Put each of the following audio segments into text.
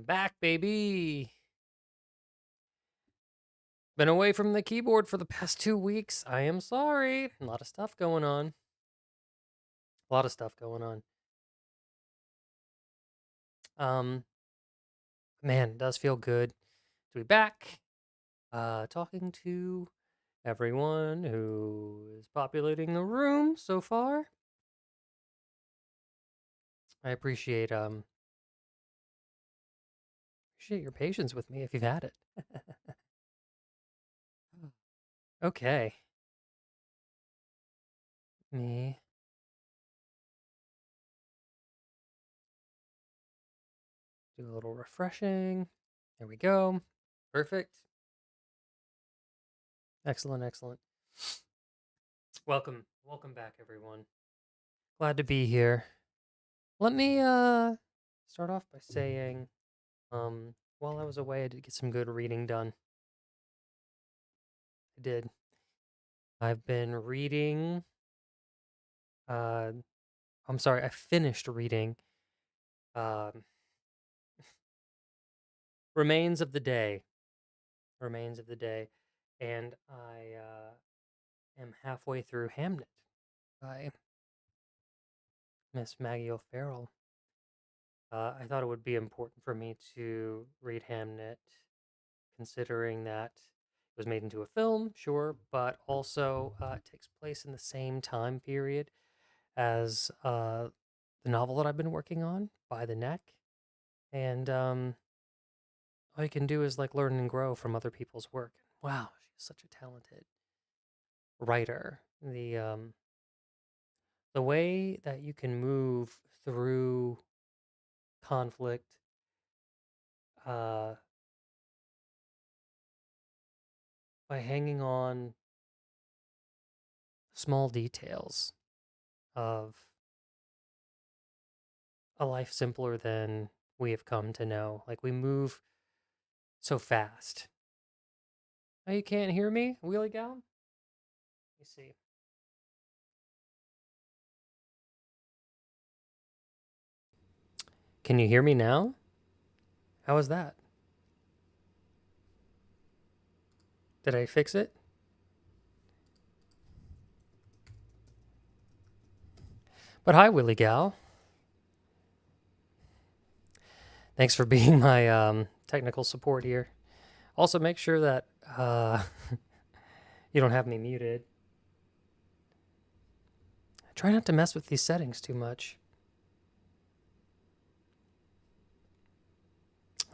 I'm back, baby. Been away from the keyboard for the past 2 weeks. I am sorry. A lot of stuff going on. A lot of stuff going on. Um, Man, it does feel good to be back. Talking to everyone who is populating the room so far. I appreciate your patience with me if you've had it. Okay. Me do a little refreshing. There we go. Perfect. Excellent, excellent. Welcome back, everyone. Glad to be here. Let me start off by saying, while I was away, I did get some good reading done. I did. I've been reading. Uh, I'm sorry, I finished reading. Um, Remains of the Day. Remains of the Day, and I am halfway through Hamnet by Miss Maggie O'Farrell. I thought it would be important for me to read Hamnet, considering that it was made into a film, sure, but also it takes place in the same time period as the novel that I've been working on, By the Neck. And all you can do is like learn and grow from other people's work. Wow, she's such a talented writer. The way that you can move through conflict, uh, by hanging on small details of a life simpler than we have come to know. Like we move so fast. Oh, you can't hear me, Wheelie Gal? Let me see. Can you hear me now? How was that? Did I fix it? But hi, Willie Gal. Thanks for being my technical support here. Also, make sure that you don't have me muted. Try not to mess with these settings too much.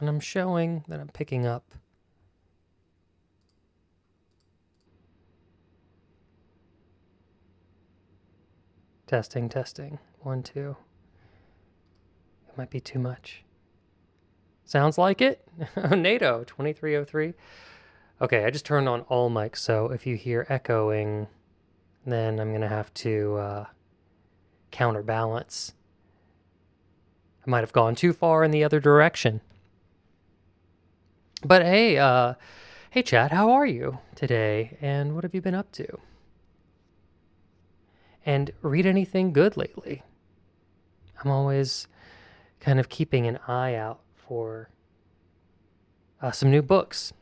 And I'm showing that I'm picking up. Testing, testing. 1, 2. It might be too much. Sounds like it? NATO 2303. Okay, I just turned on all mics, so if you hear echoing, then I'm going to have to counterbalance. I might have gone too far in the other direction. But hey, hey Chad, how are you today? And what have you been up to? And read anything good lately? I'm always kind of keeping an eye out for some new books.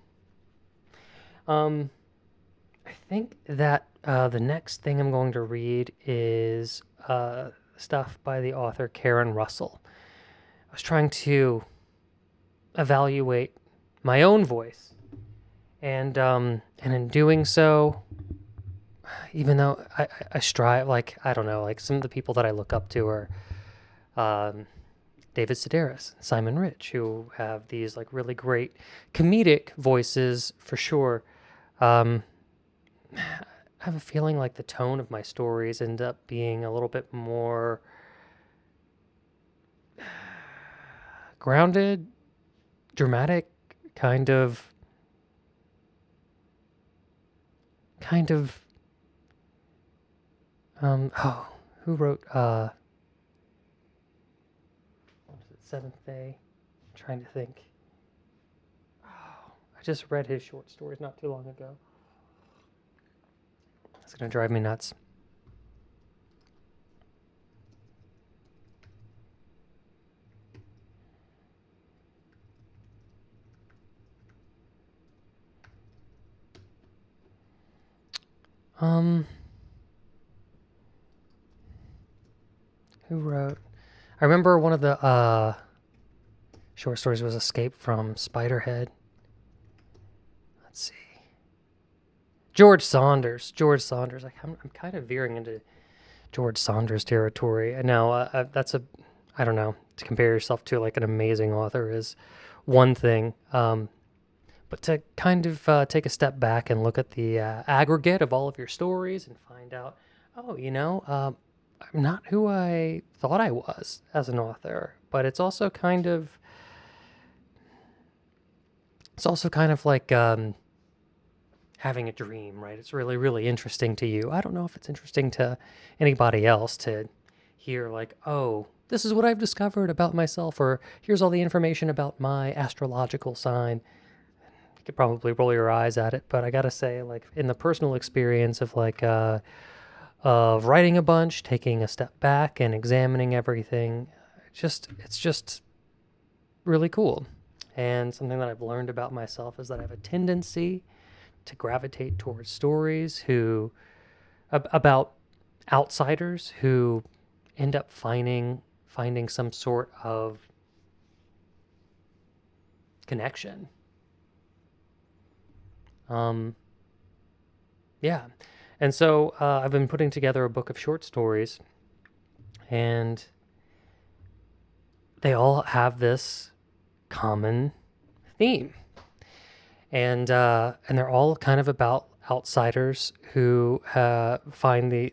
I think that the next thing I'm going to read is stuff by the author Karen Russell. I was trying to evaluate my own voice, and in doing so, even though I strive, like I don't know, like some of the people that I look up to are David Sedaris, Simon Rich, who have these like really great comedic voices for sure. I have a feeling like the tone of my stories end up being a little bit more grounded, dramatic, kind of oh, who wrote what was it, Seventh Day? I'm trying to think. Oh, I just read his short stories not too long ago. It's gonna drive me nuts. Um, who wrote? I remember one of the short stories was Escape from Spiderhead. Let's see. George Saunders. George Saunders. I'm kind of veering into George Saunders territory. Now, that's a, I don't know, to compare yourself to like an amazing author is one thing. But to kind of take a step back and look at the aggregate of all of your stories and find out, oh, I'm not who I thought I was as an author. But it's also kind of like having a dream, right? It's really, really interesting to you. I don't know if it's interesting to anybody else to hear, like, oh, this is what I've discovered about myself, or here's all the information about my astrological sign. You could probably roll your eyes at it, but I gotta say, like, in the personal experience of writing a bunch, taking a step back and examining everything, it's just really cool. And something that I've learned about myself is that I have a tendency to gravitate towards stories about outsiders who end up finding some sort of connection. Yeah. And so I've been putting together a book of short stories, and they all have this common theme. And they're all kind of about outsiders who find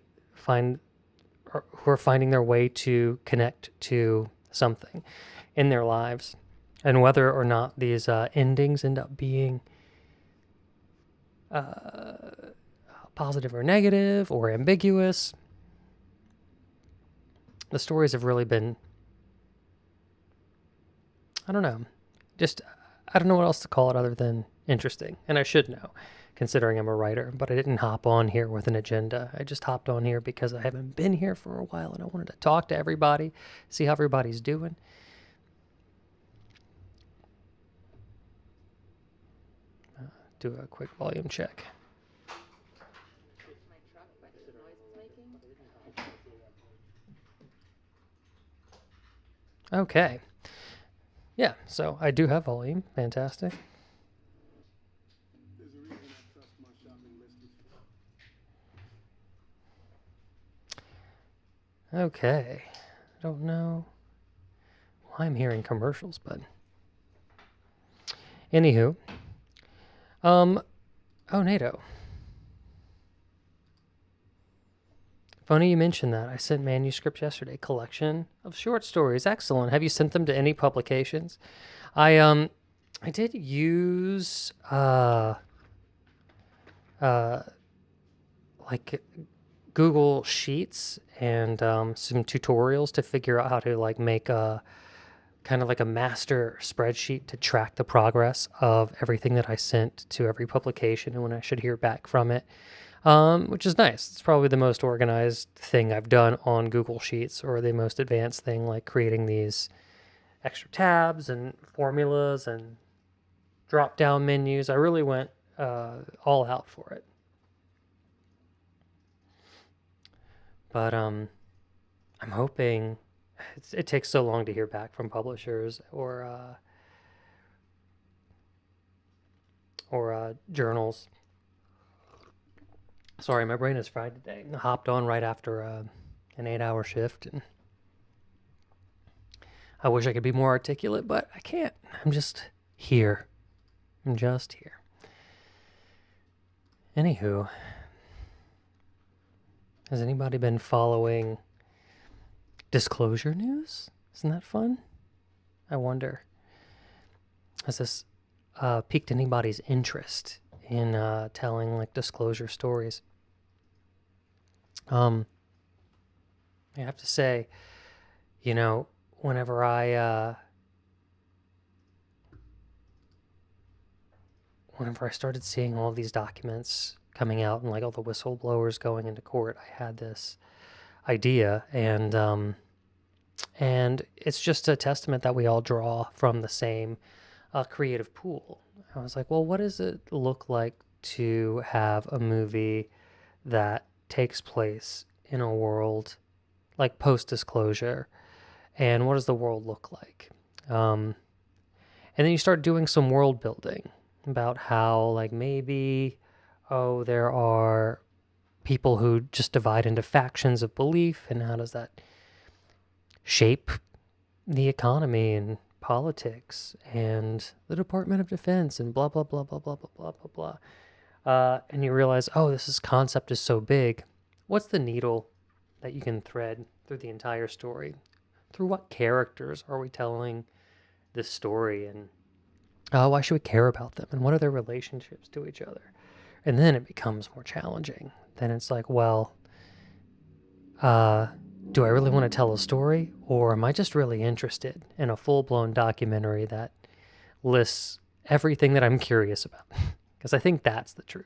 who are finding their way to connect to something in their lives, and whether or not these endings end up being positive or negative or ambiguous, the stories have really been, I don't know, just, I don't know what else to call it other than interesting. And I should know, considering I'm a writer, but I didn't hop on here with an agenda. I just hopped on here because I haven't been here for a while and I wanted to talk to everybody, see how everybody's doing. Do a quick volume check. Okay. Yeah, so I do have volume. Fantastic. Okay. I don't know why I'm hearing commercials, but anywho. Oh, NATO. Funny you mentioned that. I sent manuscripts yesterday. Collection of short stories. Excellent. Have you sent them to any publications? I did use like Google Sheets and some tutorials to figure out how to like make a kind of like a master spreadsheet to track the progress of everything that I sent to every publication and when I should hear back from it, which is nice. It's probably the most organized thing I've done on Google Sheets, or the most advanced thing, like creating these extra tabs and formulas and drop down menus. I really went all out for it. But I'm hoping it takes so long to hear back from publishers or journals. Sorry, my brain is fried today. I hopped on right after an 8-hour shift, and I wish I could be more articulate, but I can't. I'm just here. I'm just here. Anywho, has anybody been following disclosure news? Isn't that fun? I wonder. Has this piqued anybody's interest in telling like disclosure stories? I have to say, whenever I started seeing all these documents coming out and like all the whistleblowers going into court, I had this idea, and it's just a testament that we all draw from the same creative pool. I was like, well, what does it look like to have a movie that takes place in a world like post-disclosure, and what does the world look like? And then you start doing some world building about how, like, maybe, oh, there are people who just divide into factions of belief, and how does that shape the economy and politics and the Department of Defense and blah, blah, blah, blah, blah, blah, blah, blah, blah. And you realize, oh, this concept is so big. What's the needle that you can thread through the entire story? Through what characters are we telling this story? And why should we care about them? And what are their relationships to each other? And then it becomes more challenging. Then it's like, well, do I really want to tell a story? Or am I just really interested in a full-blown documentary that lists everything that I'm curious about? Because I think that's the truth.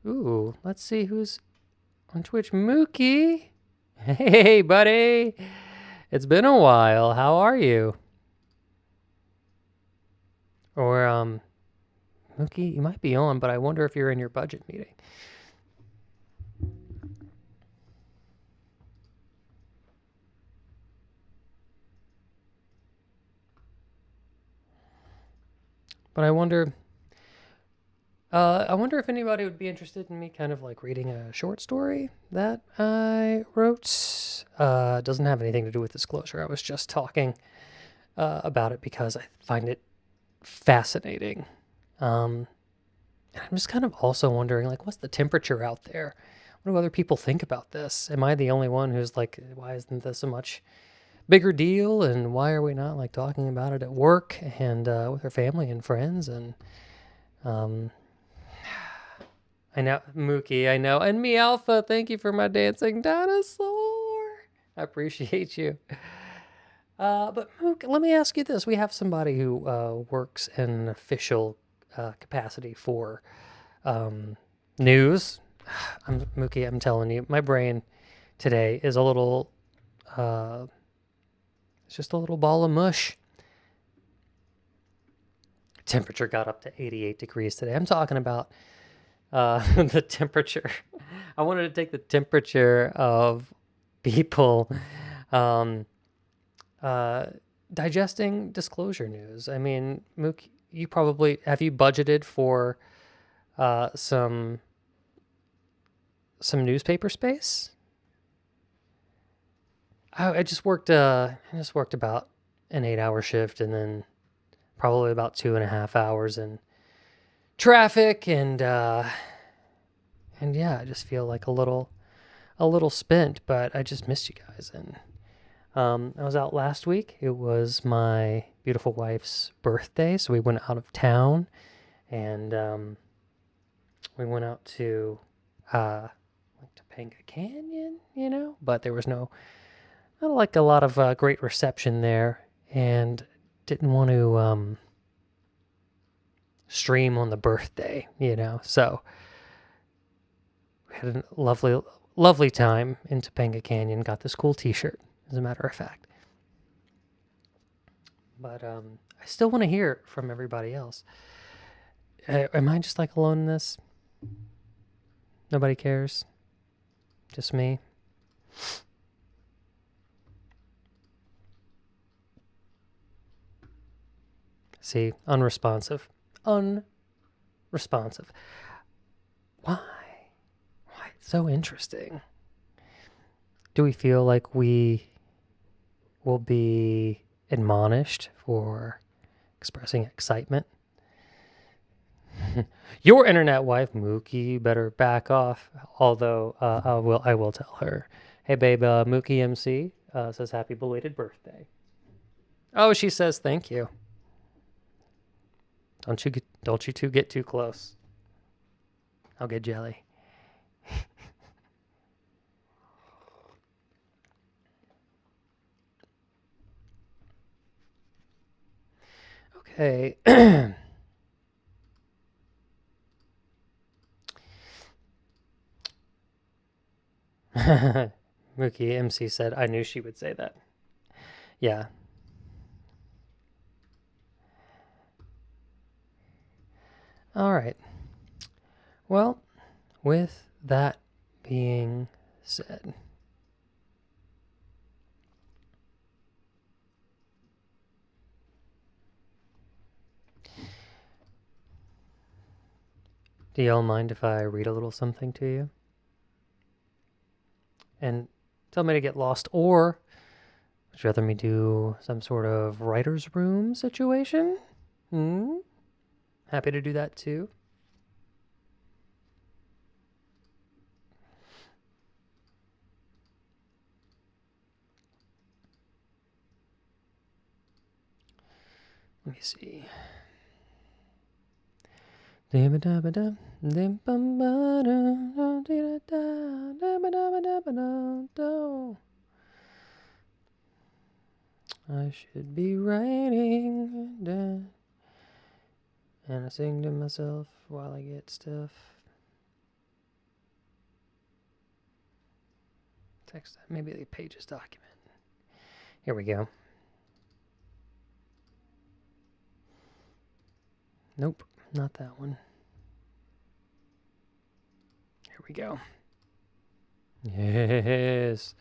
Ooh, let's see who's on Twitch. Mookie! Hey, buddy! It's been a while. How are you? Or, Mookie, you might be on, but I wonder if you're in your budget meeting. But I wonder if anybody would be interested in me kind of like reading a short story that I wrote. Doesn't have anything to do with disclosure. I was just talking about it because I find it fascinating. And I'm just kind of also wondering, like, what's the temperature out there? What do other people think about this? Am I the only one who's like, why isn't this a much bigger deal? And why are we not like talking about it at work and with our family and friends? And I know, Mookie, I know. And me Alpha, thank you for my dancing dinosaur. I appreciate you. But Mook, let me ask you this. We have somebody who works in an official capacity for news. Mookie, I'm telling you, my brain today is a little, it's just a little ball of mush. Temperature got up to 88 degrees today. I'm talking about the temperature. I wanted to take the temperature of people digesting disclosure news. I mean, Mook, you probably, have you budgeted for some newspaper space? I just worked about an 8-hour shift, and then probably about 2.5 hours in traffic, and yeah, I just feel like a little spent, but I just missed you guys. And I was out last week. It was my beautiful wife's birthday, so we went out of town, and we went out to Topanga Canyon, but there was not like a lot of great reception there, and didn't want to stream on the birthday, so we had a lovely time in Topanga Canyon. Got this cool t-shirt, as a matter of fact. But I still want to hear from everybody else. Am I just like alone in this? Nobody cares? Just me? See, unresponsive. Unresponsive. Why? Why? It's so interesting. Do we feel like we will be admonished for expressing excitement? Your internet wife, Mookie, better back off. Although I will tell her. Hey, babe, Mookie MC says happy belated birthday. Oh, she says thank you. Don't you two get too close. I'll get jelly. Okay. Mookie MC said, I knew she would say that. Yeah. All right. Well, with that being said, do y'all mind if I read a little something to you? And tell me to get lost, or would you rather me do some sort of writer's room situation? Happy to do that too. Let me see. I should be writing down, and I sing to myself while I get stuff. Text that, maybe the Pages document. Here we go. Nope, not that one. Here we go. Yes.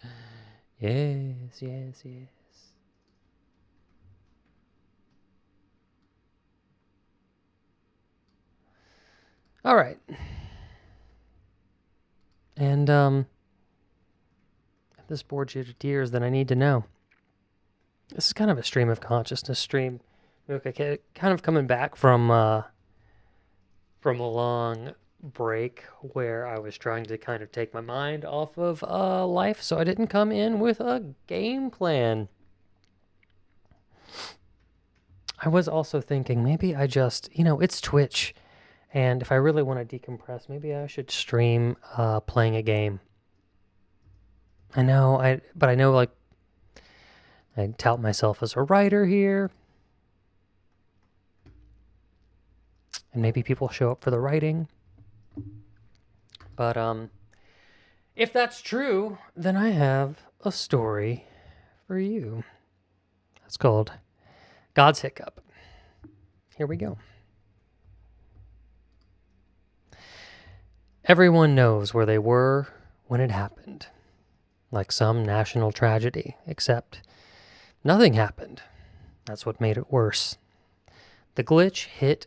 Yes, yes, yes. All right. And if this bores you to tears, then I need to know. This is kind of a stream of consciousness stream. Okay, kind of coming back from a long break where I was trying to kind of take my mind off of life, so I didn't come in with a game plan. I was also thinking maybe I just, it's Twitch, and if I really want to decompress, maybe I should stream playing a game. I know, like, I tout myself as a writer here, and maybe people show up for the writing. But if that's true, then I have a story for you. It's called God's Hiccup. Here we go. Everyone knows where they were when it happened, like some national tragedy, except nothing happened. That's what made it worse. The glitch hit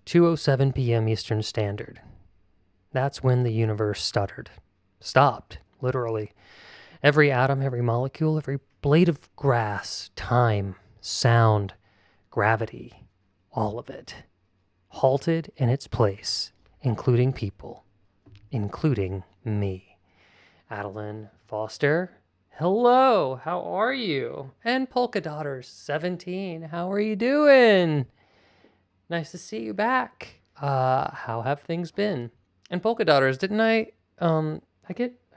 2:07 p.m. Eastern Standard. That's when the universe stuttered. Stopped, literally. Every atom, every molecule, every blade of grass, time, sound, gravity, all of it, halted in its place, including people, including me. Adeline Foster, hello, how are you? And Polka Daughters 17, how are you doing? Nice to see you back. How have things been? And Polka Daughters, didn't I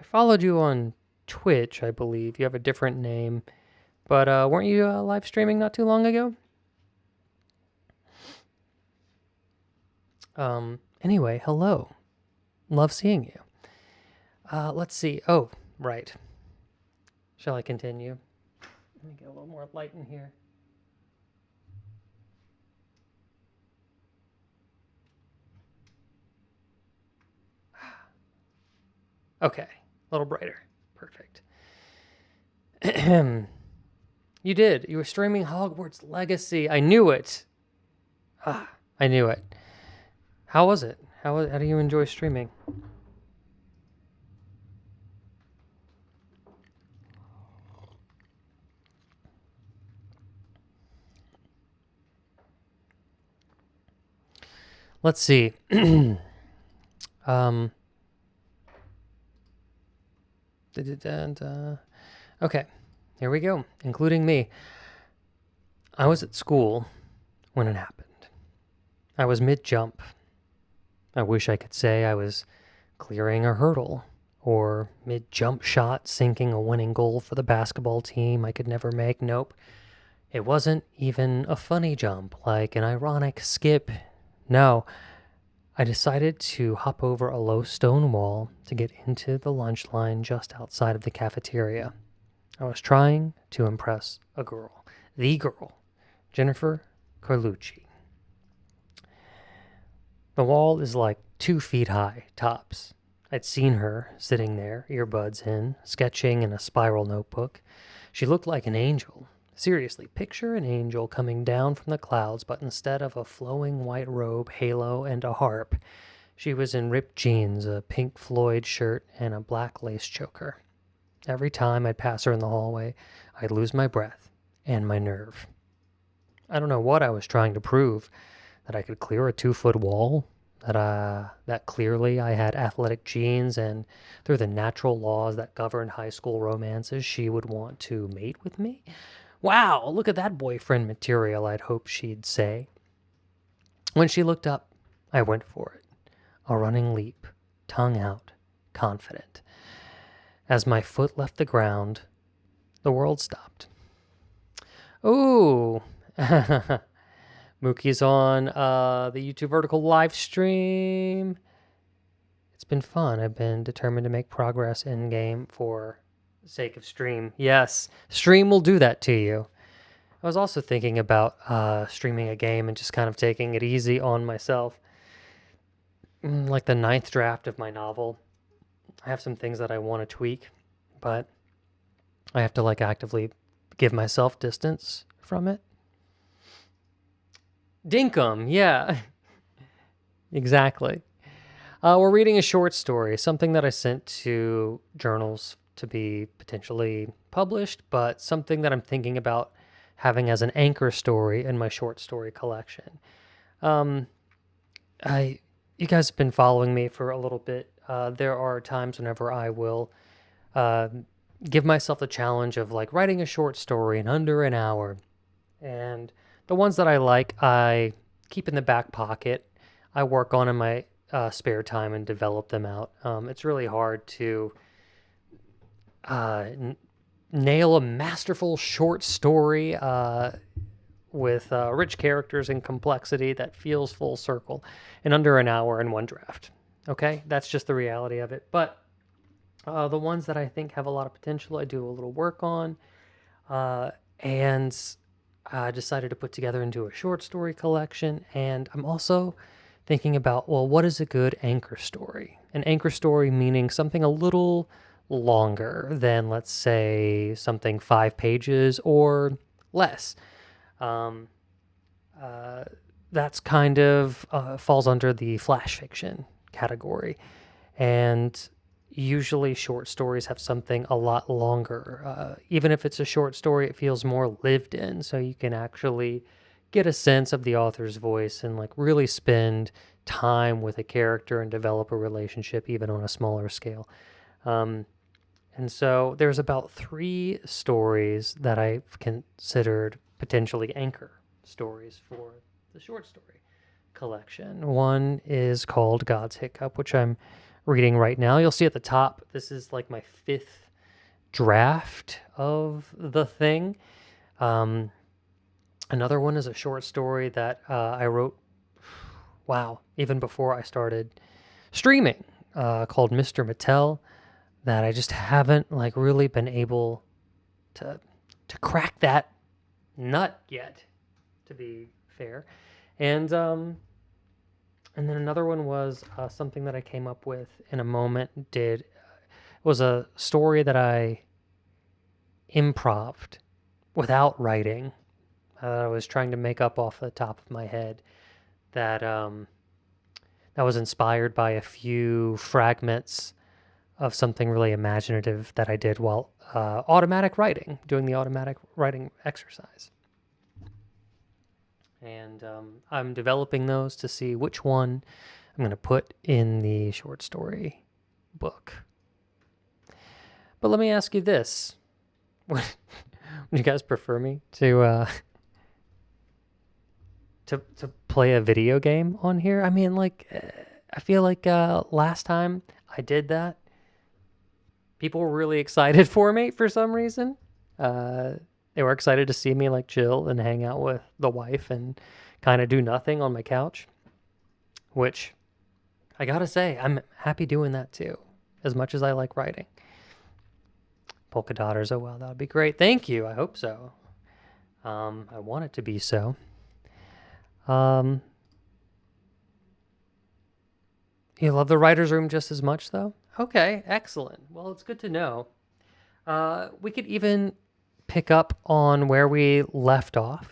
followed you on Twitch, I believe. You have a different name. But weren't you live streaming not too long ago? Anyway, hello. Love seeing you. Let's see. Oh, right. Shall I continue? Let me get a little more light in here. Okay, a little brighter. Perfect. You did. You were streaming Hogwarts Legacy. I knew it. I knew it. How was it? How do you enjoy streaming? Let's see. Okay, here we go, including me. I was at school when it happened. I was mid-jump. I wish I could say I was clearing a hurdle, or mid-jump shot sinking a winning goal for the basketball team I could never make. Nope. It wasn't even a funny jump, like an ironic skip. No. I decided to hop over a low stone wall to get into the lunch line just outside of the cafeteria. I was trying to impress a girl. The girl. Jennifer Carlucci. The wall is like 2 feet high, tops. I'd seen her sitting there, earbuds in, sketching in a spiral notebook. She looked like an angel. Seriously, picture an angel coming down from the clouds, but instead of a flowing white robe, halo, and a harp, she was in ripped jeans, a Pink Floyd shirt, and a black lace choker. Every time I'd pass her in the hallway, I'd lose my breath and my nerve. I don't know what I was trying to prove, that I could clear a 2-foot wall, that clearly I had athletic genes, and through the natural laws that govern high school romances, she would want to mate with me. Wow, look at that boyfriend material, I'd hoped she'd say. When she looked up, I went for it. A running leap, tongue out, confident. As my foot left the ground, the world stopped. Ooh. Mookie's on the YouTube vertical live stream. It's been fun. I've been determined to make progress in game for the sake of stream. Yes, stream will do that to you. I was also thinking about streaming a game and just kind of taking it easy on myself. Like the 9th draft of my novel. I have some things that I want to tweak, but I have to like actively give myself distance from it. Dinkum, yeah. Exactly. We're reading a short story, something that I sent to journals to be potentially published, but something that I'm thinking about having as an anchor story in my short story collection. You guys have been following me for a little bit. There are times whenever I will give myself the challenge of like writing a short story in under an hour. And the ones that I like, I keep in the back pocket. I work on in my spare time and develop them out. It's really hard to nail a masterful short story with rich characters and complexity that feels full circle in under an hour in one draft. Okay, that's just the reality of it. But the ones that I think have a lot of potential, I do a little work on. And I decided to put together into a short story collection. And I'm also thinking about, well, what is a good anchor story? An anchor story meaning something a little longer than, let's say, something 5 pages or less. That's kind of falls under the flash fiction category. And usually short stories have something a lot longer. Even if it's a short story, it feels more lived in, so you can actually get a sense of the author's voice and like really spend time with a character and develop a relationship even on a smaller scale. And so there's about 3 stories that I've considered potentially anchor stories for the short story collection. One is called God's Hiccup, which I'm reading right now. You'll see at the top, this is like my 5th draft of the thing. Another one is a short story that I wrote, even before I started streaming, called Mr. Mattel, that I just haven't like really been able to crack that nut yet, to be fair. And then another one was something that I came up with in a moment. Was a story that I improv'd without writing. I was trying to make up off the top of my head that was inspired by a few fragments of something really imaginative that I did while doing the automatic writing exercise. And I'm developing those to see which one I'm going to put in the short story book. But let me ask you this. Would you guys prefer me to play a video game on here? I mean, like, I feel like last time I did that, people were really excited for me for some reason. They were excited to see me like chill and hang out with the wife and kind of do nothing on my couch, which I gotta say, I'm happy doing that too, as much as I like writing. Polka dotters, oh well, that would be great. Thank you, I hope so. I want it to be so. You love the writer's room just as much, though? Okay, excellent. Well, it's good to know. We could even pick up on where we left off,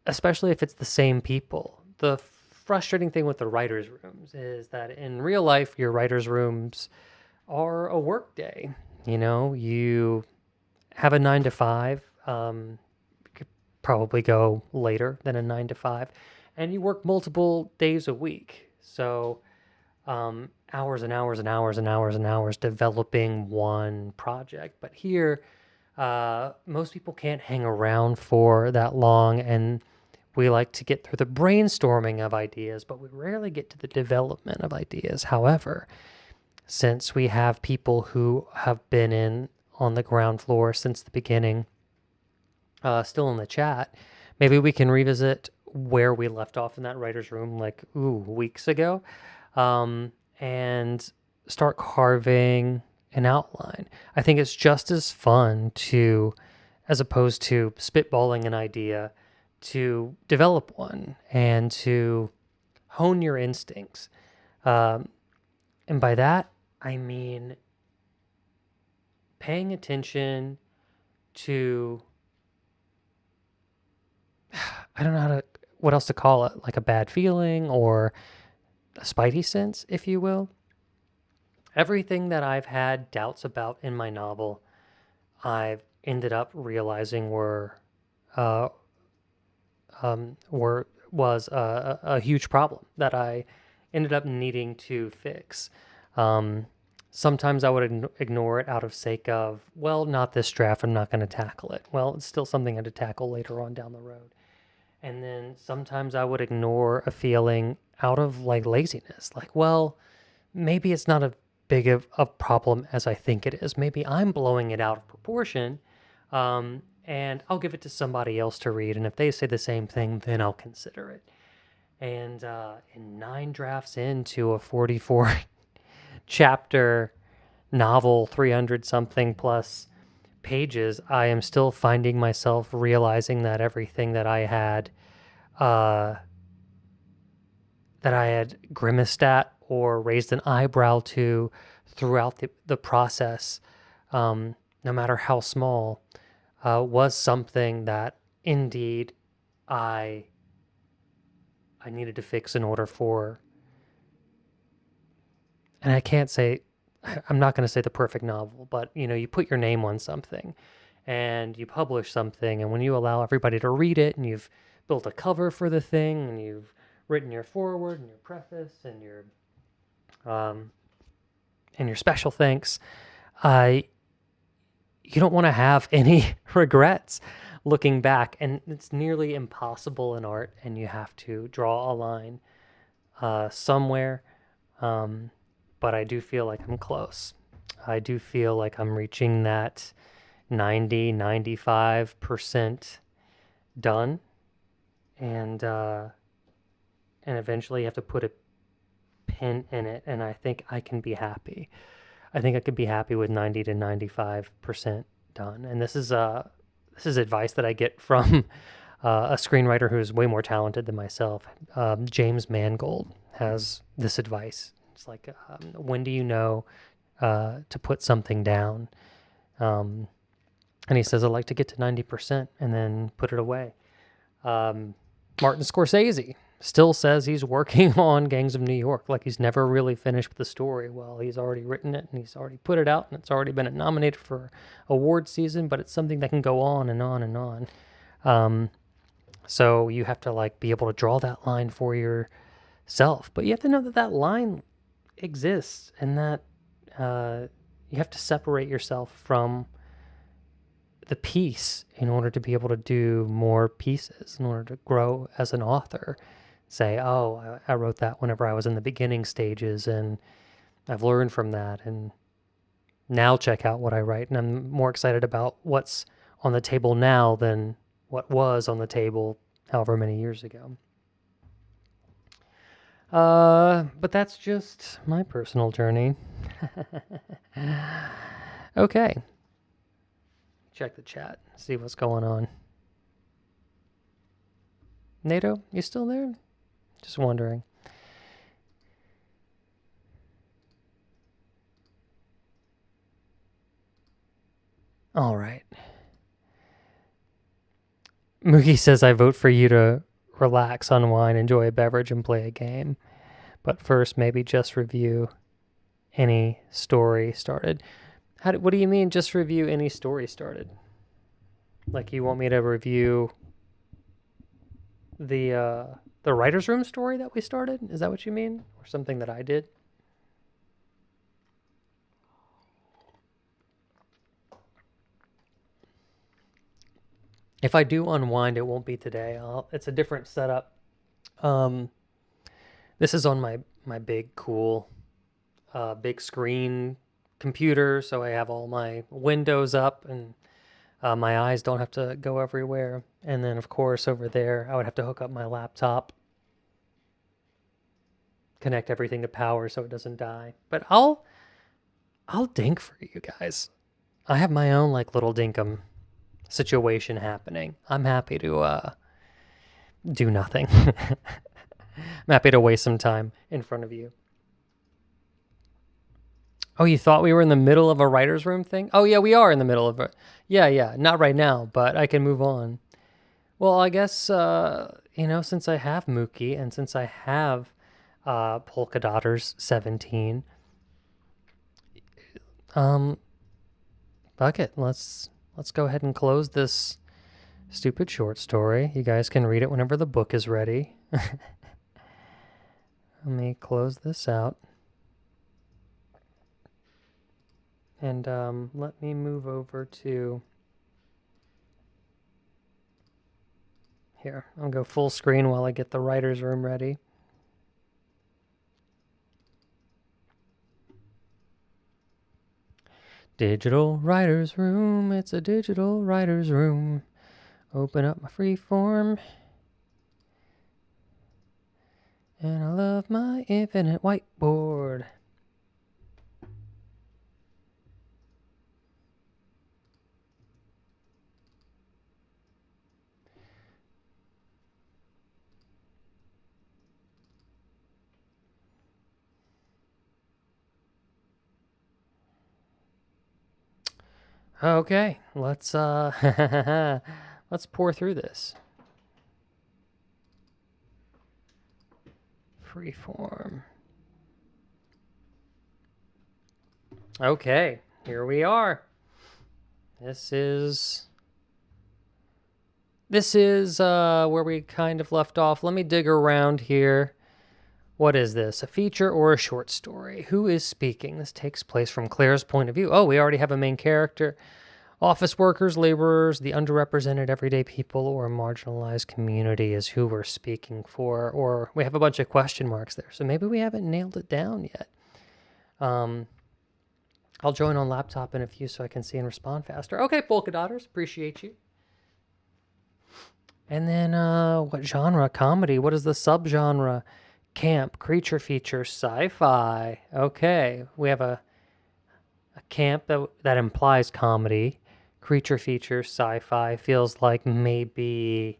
especially if it's the same people. The frustrating thing with the writer's rooms is that in real life, your writer's rooms are a work day. You have a 9 to 5. You could probably go later than a 9 to 5, and you work multiple days a week. So hours and hours and hours and hours and hours developing one project. But here, most people can't hang around for that long, and we like to get through the brainstorming of ideas, but we rarely get to the development of ideas. However, since we have people who have been in on the ground floor since the beginning, still in the chat, maybe we can revisit where we left off in that writer's room weeks ago, and start carving an outline. I think it's just as fun as opposed to spitballing an idea, to develop one and to hone your instincts. And by that, I mean paying attention to, I don't know what else to call it, like a bad feeling or a spidey sense, if you will. Everything that I've had doubts about in my novel, I've ended up realizing was a huge problem that I ended up needing to fix. Sometimes I would ignore it out of sake of, well, not this draft, I'm not going to tackle it. Well, it's still something I had to tackle later on down the road. And then sometimes I would ignore a feeling out of laziness. Well, maybe it's not as big of a problem as I think it is. Maybe I'm blowing it out of proportion. And I'll give it to somebody else to read. And if they say the same thing, then I'll consider it. And in 9 drafts into a 44 chapter novel, 300 something plus pages, I am still finding myself realizing that everything that I had grimaced at or raised an eyebrow to throughout the process, no matter how small, was something that indeed I needed to fix in order for, and I'm not going to say the perfect novel, but you put your name on something and you publish something, and when you allow everybody to read it and you've built a cover for the thing and you've written your foreword and your preface and your special thanks, you don't want to have any regrets looking back, and it's nearly impossible in art, and you have to draw a line somewhere. But I do feel like I'm close. I do feel like I'm reaching that 95% done, and eventually you have to put a pin in it, and I think I can be happy. I think I could be happy with 90 to 95% done. And this is advice that I get from a screenwriter who's way more talented than myself. James Mangold has this advice. It's like, when do you know to put something down? And he says, I like to get to 90% and then put it away. Martin Scorsese still says he's working on Gangs of New York, like he's never really finished with the story. Well, he's already written it and he's already put it out and it's already been nominated for award season, but it's something that can go on and on and on. So you have to be able to draw that line for yourself, but you have to know that line exists, and that you have to separate yourself from the piece in order to be able to do more pieces, in order to grow as an author. Say, oh, I wrote that whenever I was in the beginning stages, and I've learned from that, and now check out what I write, and I'm more excited about what's on the table now than what was on the table however many years ago. But that's just my personal journey. Okay. Check the chat, see what's going on. NATO, you still there? Just wondering. All right. Mookie says, I vote for you to relax, unwind, enjoy a beverage, and play a game. But first, maybe just review any story started. What do you mean, just review any story started? Like, you want me to review the writer's room story that we started? Is that what you mean? Or something that I did? If I do unwind, it won't be today. It's a different setup. This is on my big, cool, big screen computer, so I have all my windows up and my eyes don't have to go everywhere. And then, of course, over there, I would have to hook up my laptop, connect everything to power so it doesn't die. But I'll dink for you guys. I have my own like little dinkum situation happening. I'm happy to do nothing. I'm happy to waste some time in front of you. Oh, you thought we were in the middle of a writer's room thing? Oh, yeah, we are in the middle of it. Yeah, not right now, but I can move on. Well, I guess, since I have Mookie and since I have Polka Dotters 17, fuck it. Let's go ahead and close this stupid short story. You guys can read it whenever the book is ready. Let me close this out. And let me move over to here. I'll go full screen while I get the writer's room ready. Digital writer's room. It's a digital writer's room. Open up my free form. And I love my infinite whiteboard. Okay, let's let's pour through this. Freeform. Okay, here we are. This is where we kind of left off. Let me dig around here. What is this? A feature or a short story? Who is speaking? This takes place from Claire's point of view. Oh, we already have a main character. Office workers, laborers, the underrepresented everyday people, or a marginalized community is who we're speaking for. Or we have a bunch of question marks there. So maybe we haven't nailed it down yet. I'll join on laptop in a few so I can see and respond faster. Okay, Polka Dotters, appreciate you. And then what genre? Comedy. What is the subgenre? Camp, creature feature, sci-fi. Okay, we have a camp that implies comedy. Creature feature, sci-fi. Feels like maybe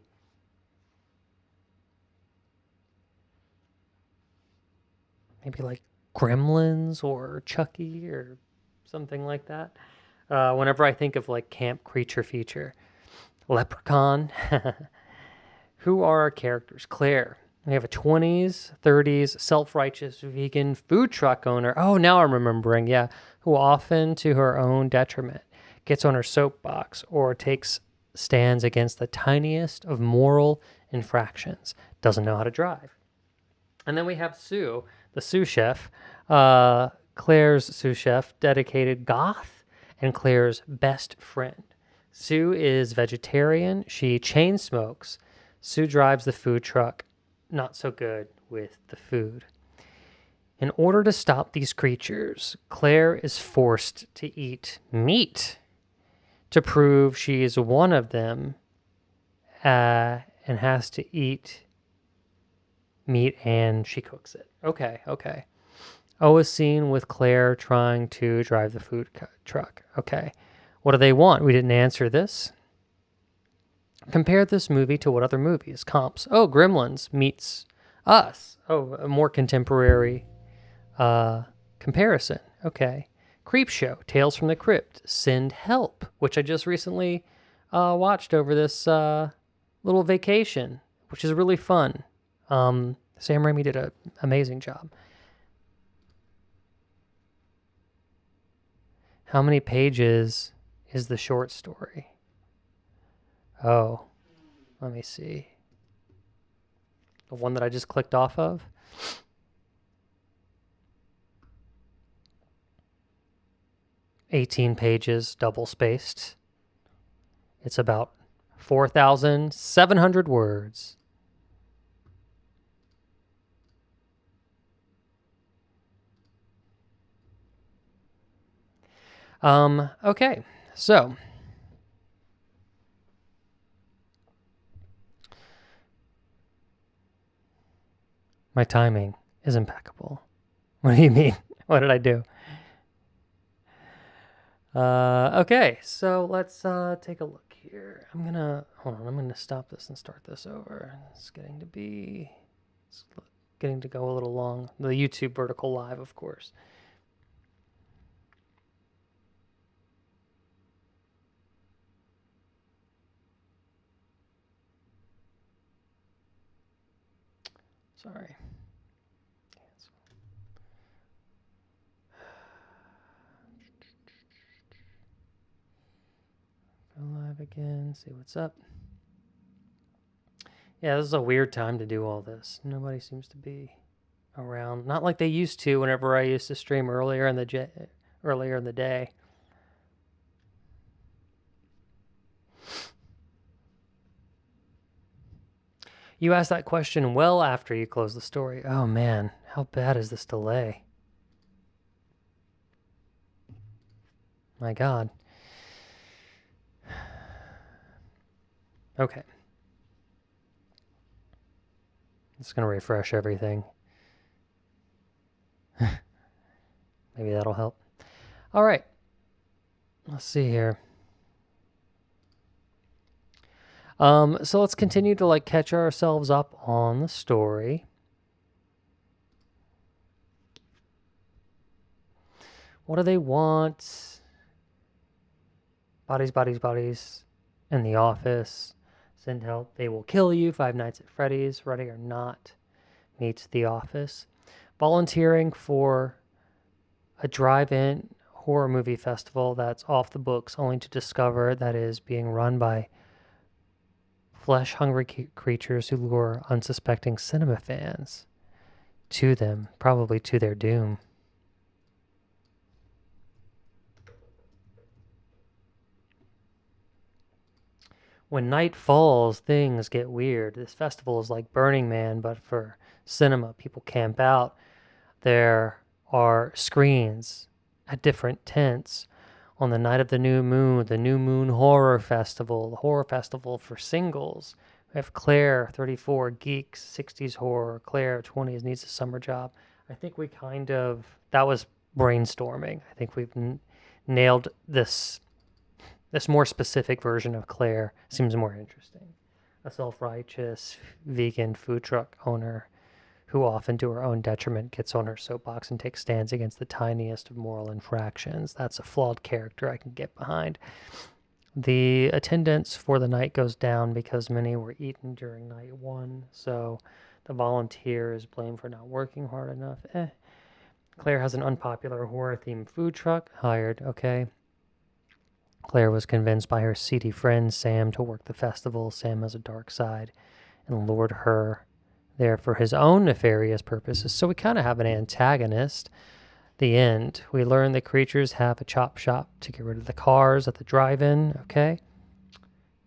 like Gremlins or Chucky or something like that. Whenever I think of like camp creature feature. Leprechaun. Who are our characters? Claire. We have a 20s, 30s, self-righteous vegan food truck owner. Oh, now I'm remembering, yeah. Who often, to her own detriment, gets on her soapbox or takes stands against the tiniest of moral infractions. Doesn't know how to drive. And then we have Sue, the sous chef. Claire's sous chef, dedicated goth, and Claire's best friend. Sue is vegetarian. She chain smokes. Sue drives the food truck. Not so good with the food. In order to stop these creatures, Claire is forced to eat meat to prove she is one of them, and has to eat meat and she cooks it. Okay. O is seen with Claire trying to drive the food truck. Okay. What do they want? We didn't answer this. Compare this movie to what other movies? Comps. Oh, Gremlins meets Us. Oh, a more contemporary comparison. Okay. Creepshow, Tales from the Crypt, Send Help, which I just recently watched over this little vacation, which is really fun. Sam Raimi did an amazing job. How many pages is the short story? Oh, let me see. The one that I just clicked off of? "18 pages, double-spaced. It's about 4,700 words. Okay, so my timing is impeccable. What do you mean? What did I do? Okay, so let's take a look here. I'm gonna stop this and start this over. It's getting to go a little long. The YouTube vertical live, of course. Sorry. Go live again, see what's up. Yeah, this is a weird time to do all this. Nobody seems to be around. Not like they used to whenever I used to stream earlier in the day. You asked that question well after you closed the story. Oh man, how bad is this delay? My God. Okay. It's going to refresh everything. Maybe that'll help. All right. Let's see here. So let's continue to catch ourselves up on the story. What do they want? Bodies, bodies, bodies. In the office. Send help. They will kill you. Five Nights at Freddy's. Ready or Not meets The Office. Volunteering for a drive-in horror movie festival that's off the books, only to discover that it is being run by flesh-hungry creatures who lure unsuspecting cinema fans to them, probably to their doom. When night falls, things get weird. This festival is like Burning Man, but for cinema. People camp out. There are screens at different tents. On the night of the New Moon Horror Festival, the horror festival for singles. We have Claire, 34, geeks, 60s horror. Claire, 20s, needs a summer job. I think that was brainstorming. I think we've nailed this more specific version of Claire. Seems more interesting. A self-righteous vegan food truck owner who often to her own detriment gets on her soapbox and takes stands against the tiniest of moral infractions. That's a flawed character I can get behind. The attendance for the night goes down because many were eaten during night one, so the volunteer is blamed for not working hard enough. Claire has an unpopular horror-themed food truck hired, okay. Claire was convinced by her seedy friend Sam to work the festival. Sam has a dark side and lured her there for his own nefarious purposes. So we kind of have an antagonist. The end. We learn the creatures have a chop shop to get rid of the cars at the drive-in, okay?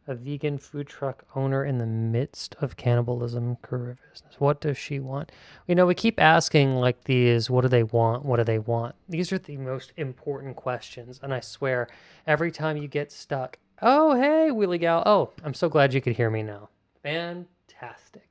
A vegan food truck owner in the midst of cannibalism career business. What does she want? We keep asking these, what do they want? What do they want? These are the most important questions. And I swear, every time you get stuck, oh, hey, Wheelie Gal. Oh, I'm so glad you could hear me now. Fantastic.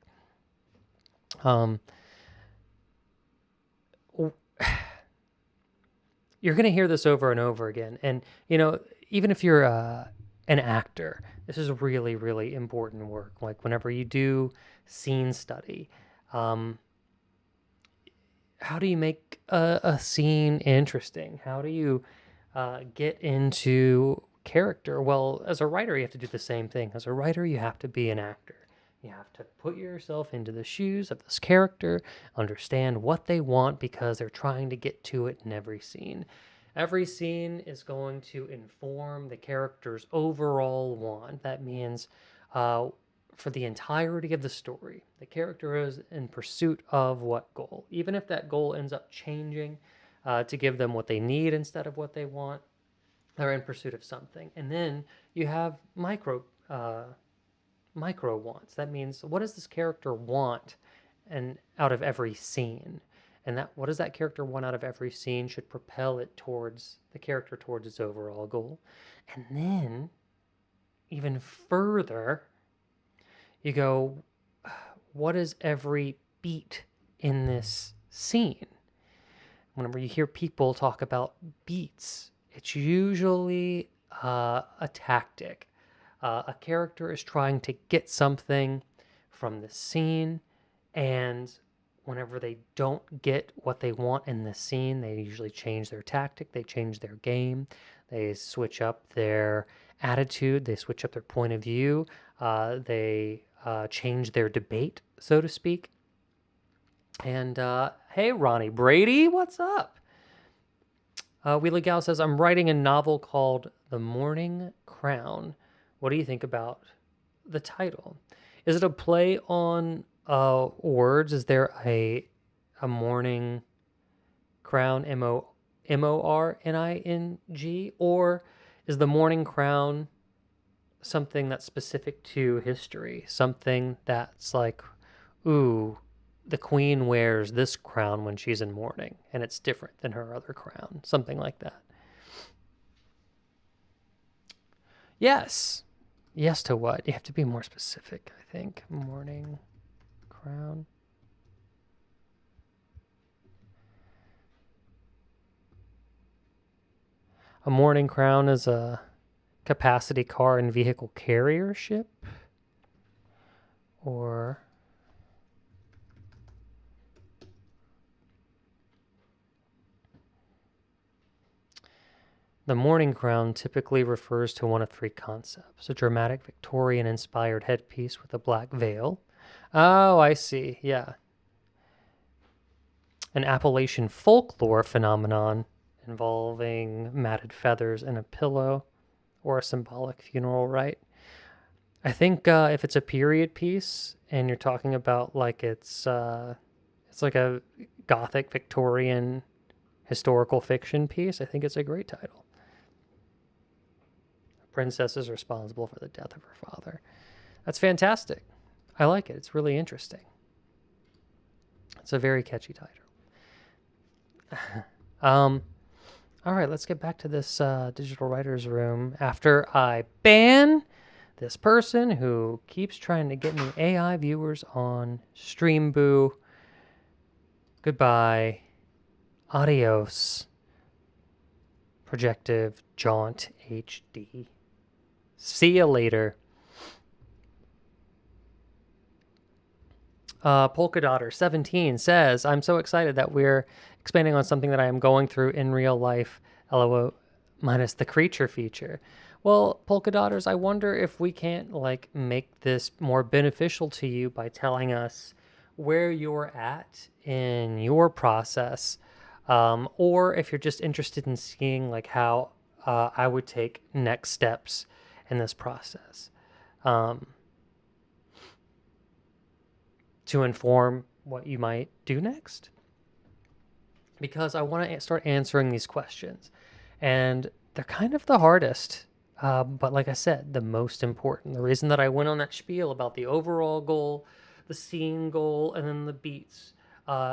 You're going to hear this over and over again. And, even if you're an actor, this is really, really important work. Whenever you do scene study, how do you make a scene interesting? How do you get into character? Well, as a writer, you have to do the same thing. As a writer, you have to be an actor. You have to put yourself into the shoes of this character, understand what they want because they're trying to get to it in every scene. Every scene is going to inform the character's overall want. That means uh, for the entirety of the story, the character is in pursuit of what goal? Even if that goal ends up changing to give them what they need instead of what they want, they're in pursuit of something. And then you have micro wants. That means what does this character want and out of every scene? And that what does that character want out of every scene should propel it towards the character towards its overall goal. And then even further, you go, what is every beat in this scene? Whenever you hear people talk about beats, it's usually a tactic. A character is trying to get something from the scene, and whenever they don't get what they want in the scene, they usually change their tactic, they change their game, they switch up their attitude, they switch up their point of view, they change their debate, so to speak. And hey, Ronnie Brady, what's up? Wheelie Gal says, I'm writing a novel called The Morning Crown. What do you think about the title? Is it a play on words? Is there a morning crown, Morning, or is the morning crown something that's specific to history? Something that's like, ooh, the queen wears this crown when she's in mourning, and it's different than her other crown. Something like that. Yes. Yes to what? You have to be more specific, I think. Morning crown. A morning crown is a capacity car and vehicle carrier ship. Or the morning crown typically refers to one of three concepts: a dramatic Victorian inspired headpiece with a black veil. Oh, I see. Yeah. An Appalachian folklore phenomenon involving matted feathers and a pillow, or a symbolic funeral rite. I think if it's a period piece and you're talking about like it's like a gothic Victorian historical fiction piece, I think it's a great title. A princess is responsible for the death of her father. That's fantastic. I like it. It's really interesting. It's a very catchy title. All right, let's get back to this digital writer's room after I ban this person who keeps trying to get me AI viewers on Streamboo. Goodbye. Adios. Projective Jaunt HD. See you later. Polka Dotter 17 says, I'm so excited that we're expanding on something that I am going through in real life, LOL, minus the creature feature. Well, Polka Dotters, I wonder if we can't like make this more beneficial to you by telling us where you're at in your process, or if you're just interested in seeing like how I would take next steps in this process. To inform what you might do next, because I want to start answering these questions, and they're kind of the hardest, but like I said, the most important. The reason that I went on that spiel about the overall goal, the scene goal, and then the beats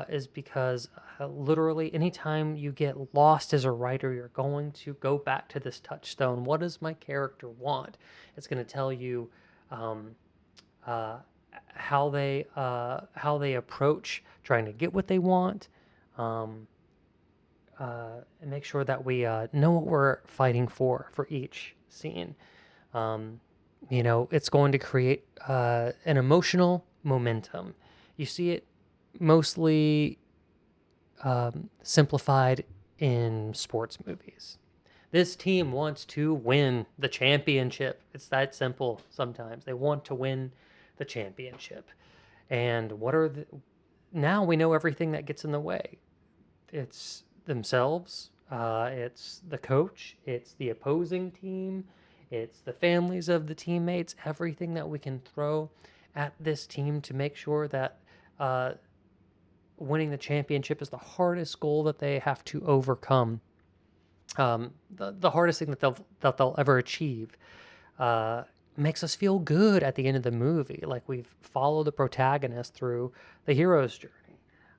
is because literally anytime you get lost as a writer, you're going to go back to this touchstone. What does my character want? It's going to tell you uh, how they approach trying to get what they want, and make sure that we know what we're fighting for each scene. It's going to create an emotional momentum. You see it mostly simplified in sports movies. This team wants to win the championship. It's that simple sometimes. They want to win the championship. And now we know everything that gets in the way. It's themselves, it's the coach, it's the opposing team, it's the families of the teammates, everything that we can throw at this team to make sure that winning the championship is the hardest goal that they have to overcome. The hardest thing that they'll ever achieve. Makes us feel good at the end of the movie, like we've followed the protagonist through the hero's journey.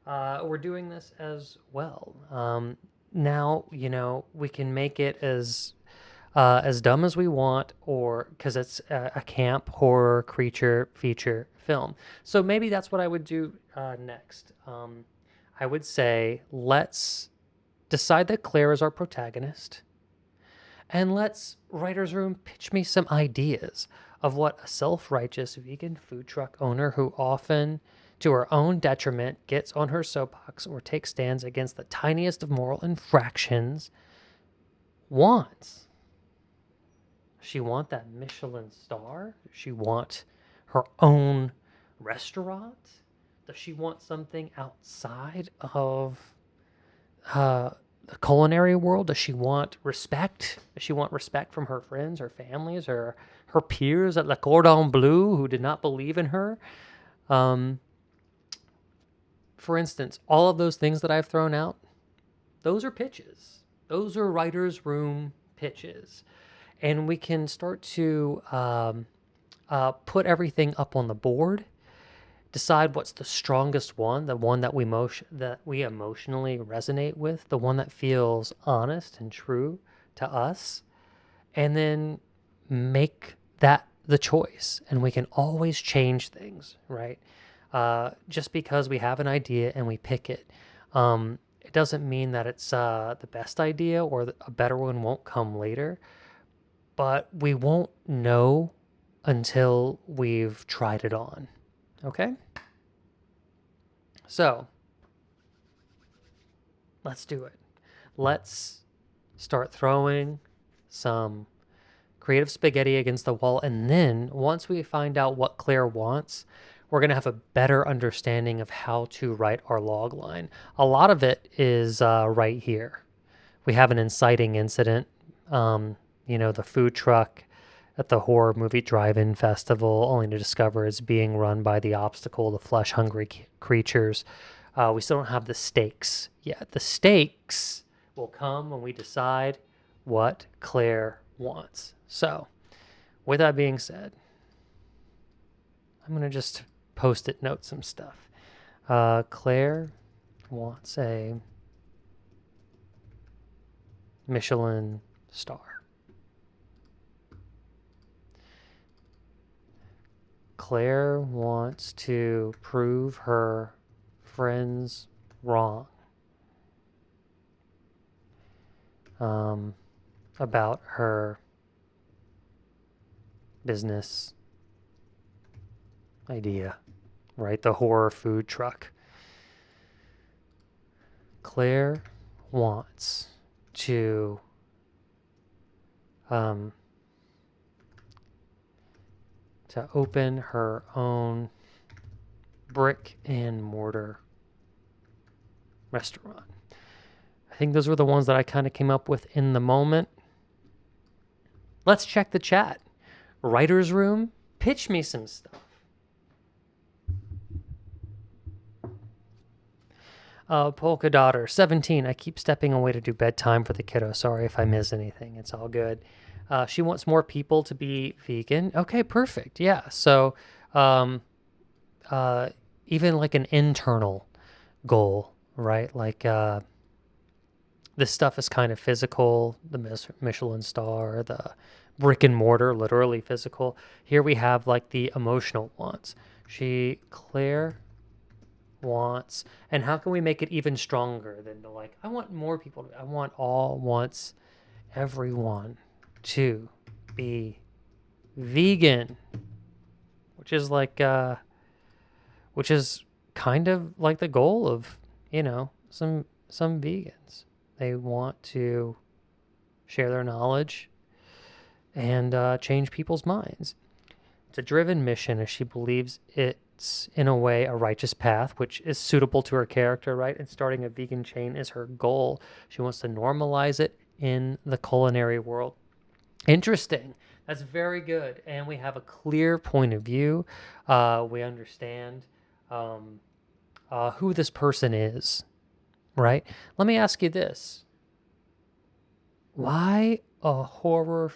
We're doing this as well. Now, we can make it as dumb as we want, or because it's a camp horror creature feature film. So maybe that's what I would do next. I would say let's decide that Claire is our protagonist, and let's, writer's room, pitch me some ideas of what a self-righteous vegan food truck owner who often, to her own detriment, gets on her soapbox or takes stands against the tiniest of moral infractions wants. Does she want that Michelin star? Does she want her own restaurant? Does she want something outside of the culinary world? Does she want respect? Does she want respect from her friends, her families, or her peers at Le Cordon Bleu who did not believe in her? For instance, all of those things that I've thrown out, those are pitches. Those are writer's room pitches. And we can start to put everything up on the board, decide what's the strongest one, the one that we emotionally resonate with, the one that feels honest and true to us, and then make that the choice. And we can always change things, right? Just because we have an idea and we pick it, it doesn't mean that it's the best idea or a better one won't come later, but we won't know until we've tried it on. Okay? So, let's do it. Let's start throwing some creative spaghetti against the wall, and then once we find out what Claire wants, we're going to have a better understanding of how to write our log line. A lot of it is right here. We have an inciting incident, the food truck at the horror movie drive-in festival, only to discover it's being run by the obstacle, the flesh-hungry creatures. We still don't have the stakes yet. The stakes will come when we decide what Claire wants. So, with that being said, I'm going to just post-it note some stuff. Claire wants a Michelin star. Claire wants to prove her friends wrong about her business idea, right? The horror food truck. Claire wants to open her own brick and mortar restaurant. I think those were the ones that I kind of came up with in the moment. Let's check the chat. Writer's room, pitch me some stuff. Polka Daughter, 17. I keep stepping away to do bedtime for the kiddo. Sorry if I miss anything. It's all good. She wants more people to be vegan. Okay, perfect. Yeah. So even like an internal goal, right? Like this stuff is kind of physical. The Michelin star, the brick and mortar, literally physical. Here we have like the emotional wants. Claire wants, and how can we make it even stronger than the like, I want more people I want wants everyone to be vegan, which is kind of like the goal of some vegans. They want to share their knowledge and change people's minds. It's a driven mission as she believes it's, in a way, a righteous path, which is suitable to her character, right? And starting a vegan chain is her goal. She wants to normalize it in the culinary world. Interesting. That's very good. And we have a clear point of view. We understand who this person is, right? Let me ask you this. Why a horror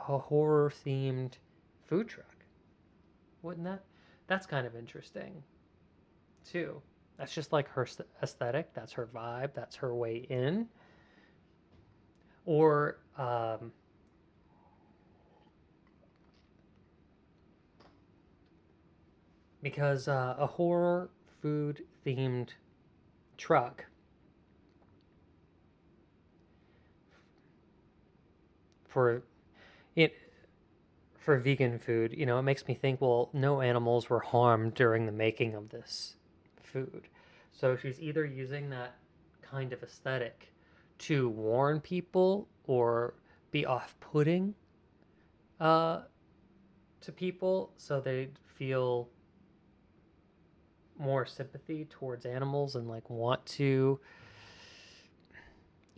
themed food truck? Wouldn't that's kind of interesting too. That's just like her aesthetic, that's her vibe, that's her way in. Or because a horror food themed truck for it for vegan food, you know, it makes me think, well, no animals were harmed during the making of this food. So she's either using that kind of aesthetic to warn people or be off-putting to people so they feel more sympathy towards animals and like want to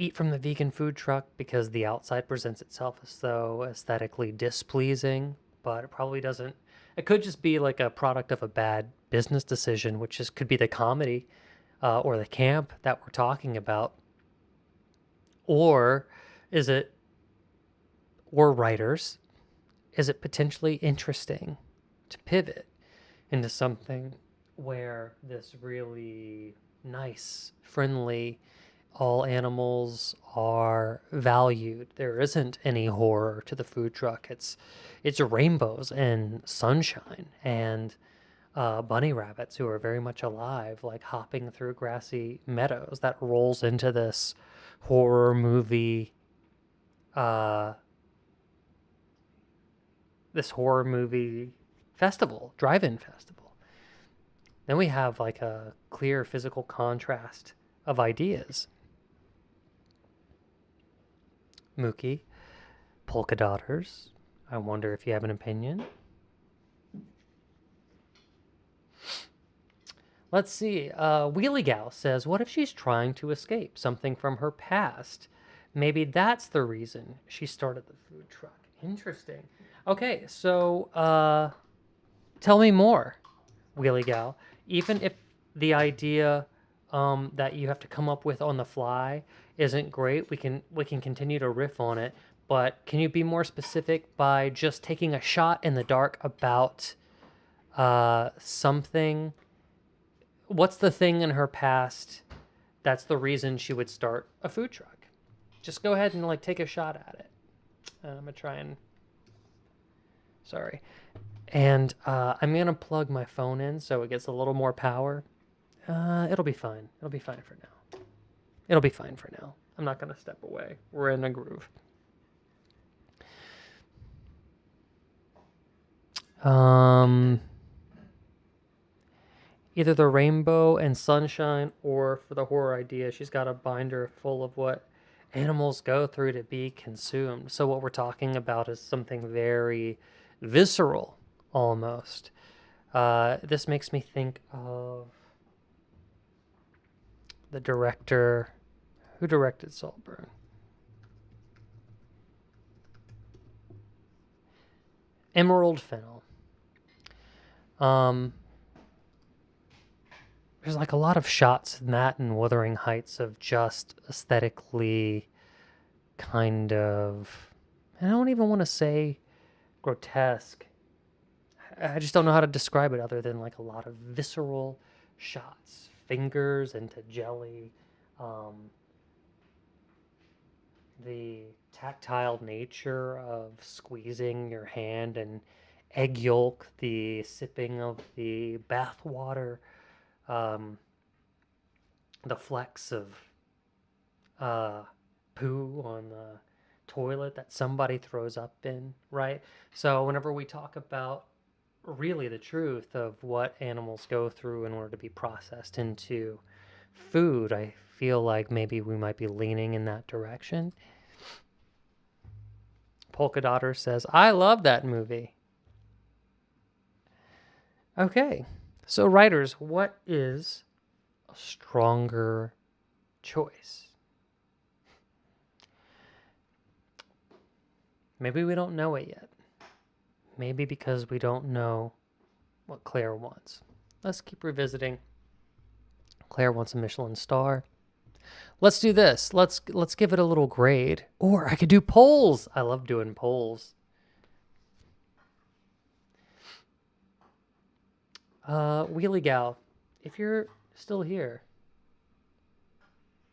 eat from the vegan food truck because the outside presents itself as though aesthetically displeasing, but it probably doesn't. It could just be like a product of a bad business decision, which is could be the comedy or the camp that we're talking about. Or is it, or writers, is it potentially interesting to pivot into something where this really nice, friendly, all animals are valued. There isn't any horror to the food truck. It's rainbows and sunshine and bunny rabbits who are very much alive, like hopping through grassy meadows. That rolls into this horror movie, uh, this horror movie festival, drive-in festival. Then we have like a clear physical contrast of ideas. Mookie, polka dotters. I wonder if you have an opinion. Let's see. Wheelie Gal says, what if she's trying to escape something from her past? Maybe that's the reason she started the food truck. Interesting. Okay, so tell me more, Wheelie Gal. Even if the idea that you have to come up with on the fly isn't great, we can continue to riff on it. But can you be more specific by just taking a shot in the dark about something? What's the thing in her past that's the reason she would start a food truck? Just go ahead and like take a shot at it. I'm gonna try and sorry. And I'm gonna plug my phone in so it gets a little more power. It'll be fine. It'll be fine for now. It'll be fine for now. I'm not gonna step away. We're in a groove. Either the rainbow and sunshine, or for the horror idea, she's got a binder full of what animals go through to be consumed. So what we're talking about is something very visceral, almost. This makes me think of the director who directed Saltburn. Emerald Fennell. There's like a lot of shots in that and Wuthering Heights of just aesthetically kind of, I don't even want to say grotesque. I just don't know how to describe it other than like a lot of visceral shots, fingers into jelly, the tactile nature of squeezing your hand and egg yolk, the sipping of the bath water, the flecks of poo on the toilet that somebody throws up in, right? So whenever we talk about really the truth of what animals go through in order to be processed into food, I feel like maybe we might be leaning in that direction. Polka Dotter says, I love that movie. Okay, so writers, what is a stronger choice? Maybe we don't know it yet. Maybe because we don't know what Claire wants. Let's keep revisiting. Claire wants a Michelin star. Let's do this. Let's give it a little grade. Or I could do polls. I love doing polls. Wheelie Gal, if you're still here,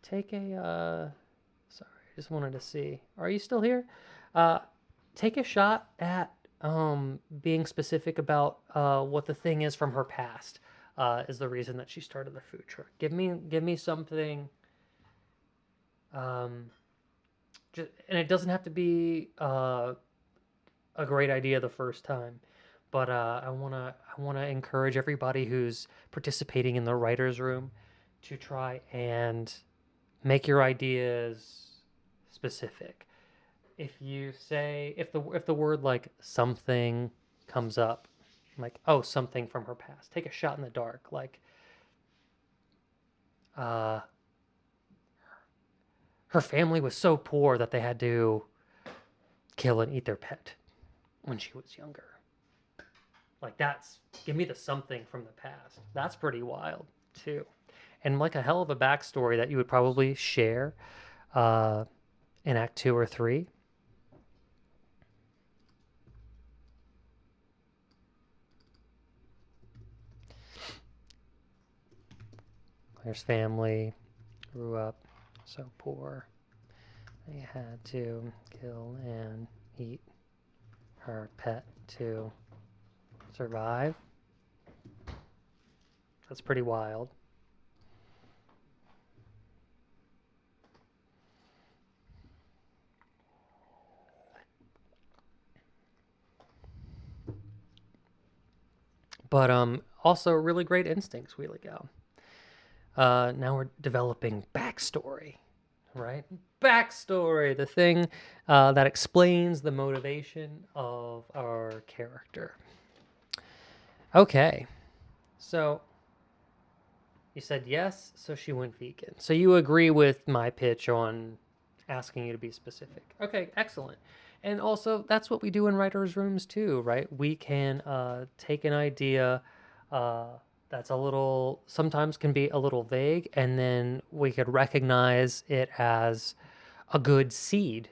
take a sorry, I just wanted to see. Are you still here? Take a shot at being specific about what the thing is from her past. Is the reason that she started the food truck. Give me something. And it doesn't have to be a great idea the first time, but I wanna encourage everybody who's participating in the writers' room to try and make your ideas specific. If you say if the word like something comes up, like, oh, something from her past, take a shot in the dark, like uh her family was so poor that they had to kill and eat their pet when she was younger. Like, that's, give me the something from the past. That's pretty wild too, and like a hell of a backstory that you would probably share in Act 2 or 3. Claire's family grew up so poor they had to kill and eat her pet to survive. That's pretty wild. But also really great instincts, Wheelie Gal. Now we're developing backstory, right? Backstory, the thing that explains the motivation of our character. Okay, so you said yes, so she went vegan. So you agree with my pitch on asking you to be specific. Okay, excellent. And also, that's what we do in writers' rooms too, right? We can take an idea uh, that's a little, sometimes can be a little vague, and then we could recognize it as a good seed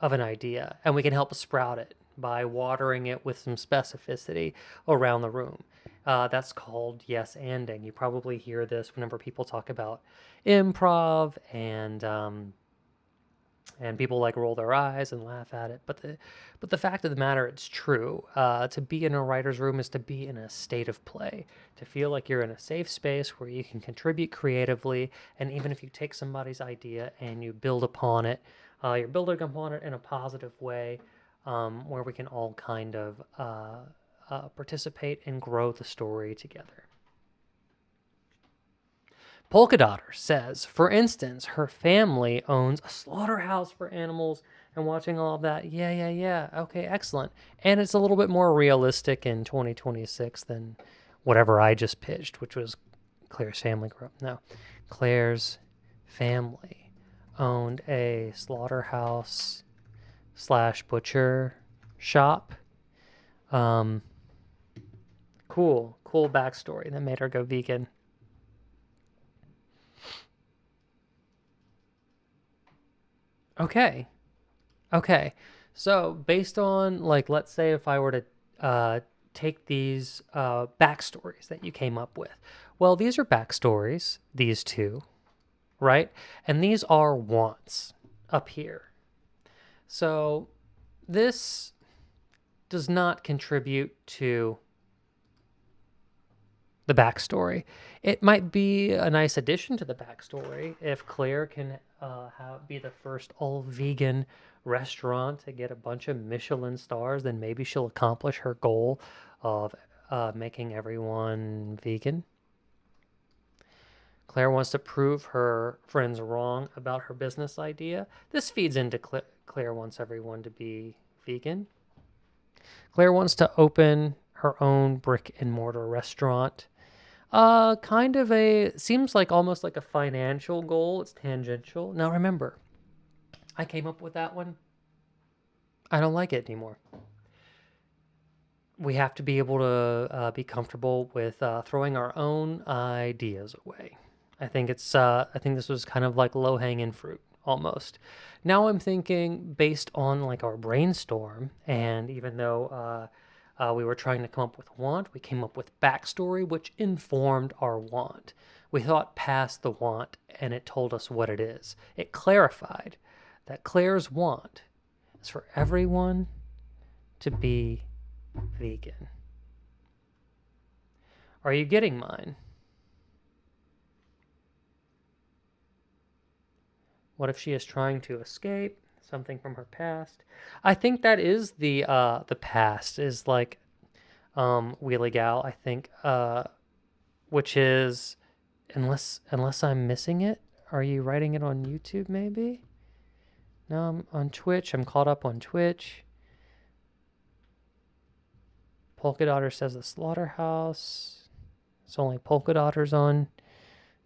of an idea, and we can help sprout it by watering it with some specificity around the room. That's called yes-anding. You probably hear this whenever people talk about improv, and people like roll their eyes and laugh at it. But the fact of the matter, it's true. To be in a writer's room is to be in a state of play, to feel like you're in a safe space where you can contribute creatively. And even if you take somebody's idea and you build upon it, you're building upon it in a positive way, where we can all kind of participate and grow the story together. Polka Dotter says, for instance, her family owns a slaughterhouse for animals, and watching all of that, yeah. Okay, excellent. And it's a little bit more realistic in 2026 than whatever I just pitched, which was Claire's family grew up. No, Claire's family owned a slaughterhouse slash butcher shop. Cool backstory that made her go vegan. Okay. So based on, like, let's say if I were to take these backstories that you came up with. Well, these are backstories, these two, right? And these are wants up here. So this does not contribute to the backstory. It might be a nice addition to the backstory if Claire can be the first all-vegan restaurant to get a bunch of Michelin stars. Then maybe she'll accomplish her goal of making everyone vegan. Claire wants to prove her friends wrong about her business idea. This feeds into Claire wants everyone to be vegan. Claire wants to open her own brick and mortar restaurant. Kind of seems like almost like a financial goal. It's tangential. Now remember, I came up with that one. I don't like it anymore. We have to be able to be comfortable with throwing our own ideas away. I think this was kind of like low hanging fruit almost. Now I'm thinking based on like our brainstorm, and even though we were trying to come up with want, we came up with backstory, which informed our want. We thought past the want, and it told us what it is. It clarified that Claire's want is for everyone to be vegan. Are you getting mine? What if she is trying to escape something from her past? I think that is the past is like Wheelie Gal, I think, which is unless I'm missing it. Are you writing it on YouTube maybe? No, I'm on Twitch. I'm caught up on Twitch. Polka Dotter says the slaughterhouse. It's only Polka Dotters on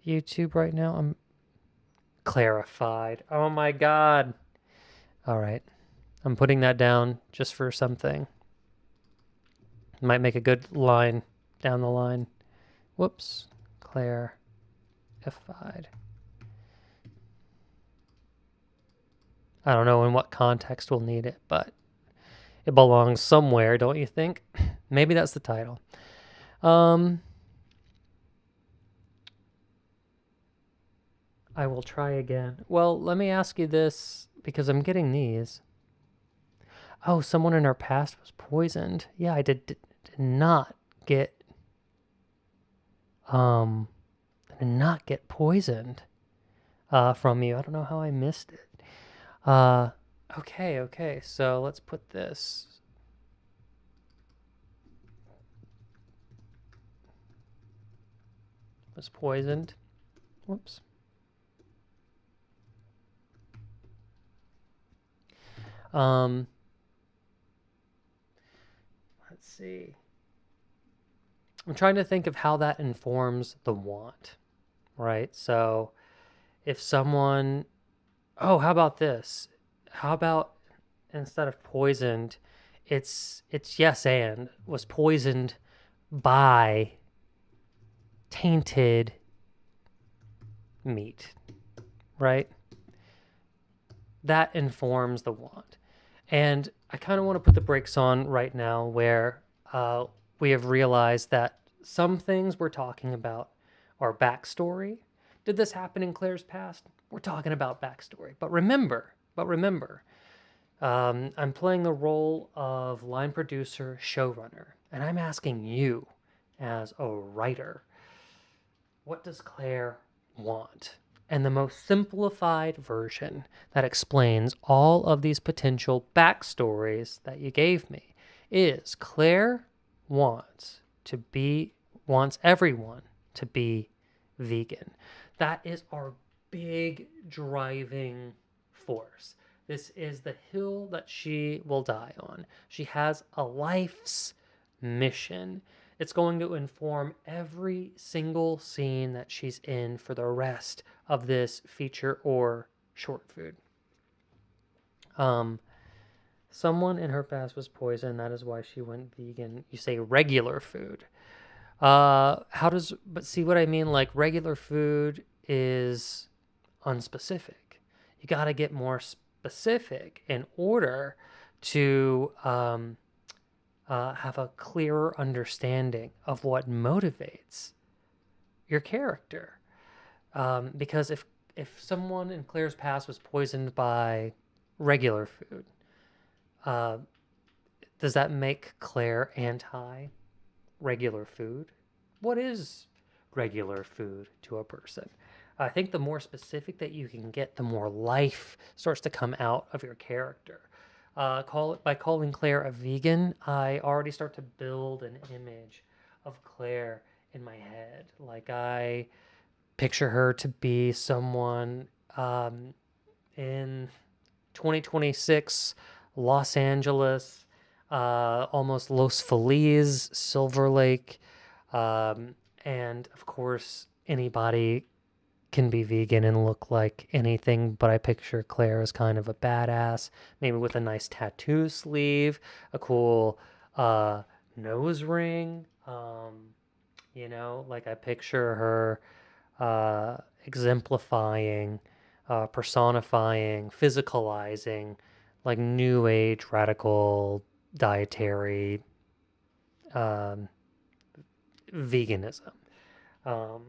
YouTube right now. I'm clarified. Oh my god. All right. I'm putting that down just for something. Might make a good line down the line. Whoops. Clarified. I don't know in what context we'll need it, but it belongs somewhere, don't you think? Maybe that's the title. I will try again. Well, let me ask you this, because I'm getting these. Oh, someone in our past was poisoned. Yeah, I did not get poisoned from you. I don't know how I missed it. Okay. So let's put this. Was poisoned. Whoops. Let's see. I'm trying to think of how that informs the want, right? So if someone, how about this? How about instead of poisoned, it's yes and was poisoned by tainted meat, right? That informs the want. And I kind of want to put the brakes on right now where we have realized that some things we're talking about are backstory. Did this happen in Claire's past? We're talking about backstory. But remember, I'm playing the role of line producer, showrunner, and I'm asking you as a writer, what does Claire want? And the most simplified version that explains all of these potential backstories that you gave me is Claire wants everyone to be vegan. That is our big driving force. This is the hill that she will die on. She has a life's mission. It's going to inform every single scene that she's in for the rest of this feature or short food. Someone in her past was poisoned. That is why she went vegan. You say regular food. But see what I mean? Like regular food is unspecific. You got to get more specific in order to have a clearer understanding of what motivates your character. Because if someone in Claire's past was poisoned by regular food, does that make Claire anti regular food? What is regular food to a person? I think the more specific that you can get, the more life starts to come out of your character. By calling Claire a vegan, I already start to build an image of Claire in my head. Like I picture her to be someone in 2026 Los Angeles, almost Los Feliz, Silver Lake, and of course anybody can be vegan and look like anything, but I picture Claire as kind of a badass, maybe with a nice tattoo sleeve, a cool nose ring. Like I picture her exemplifying, personifying, physicalizing, like new age radical dietary um, veganism. Um,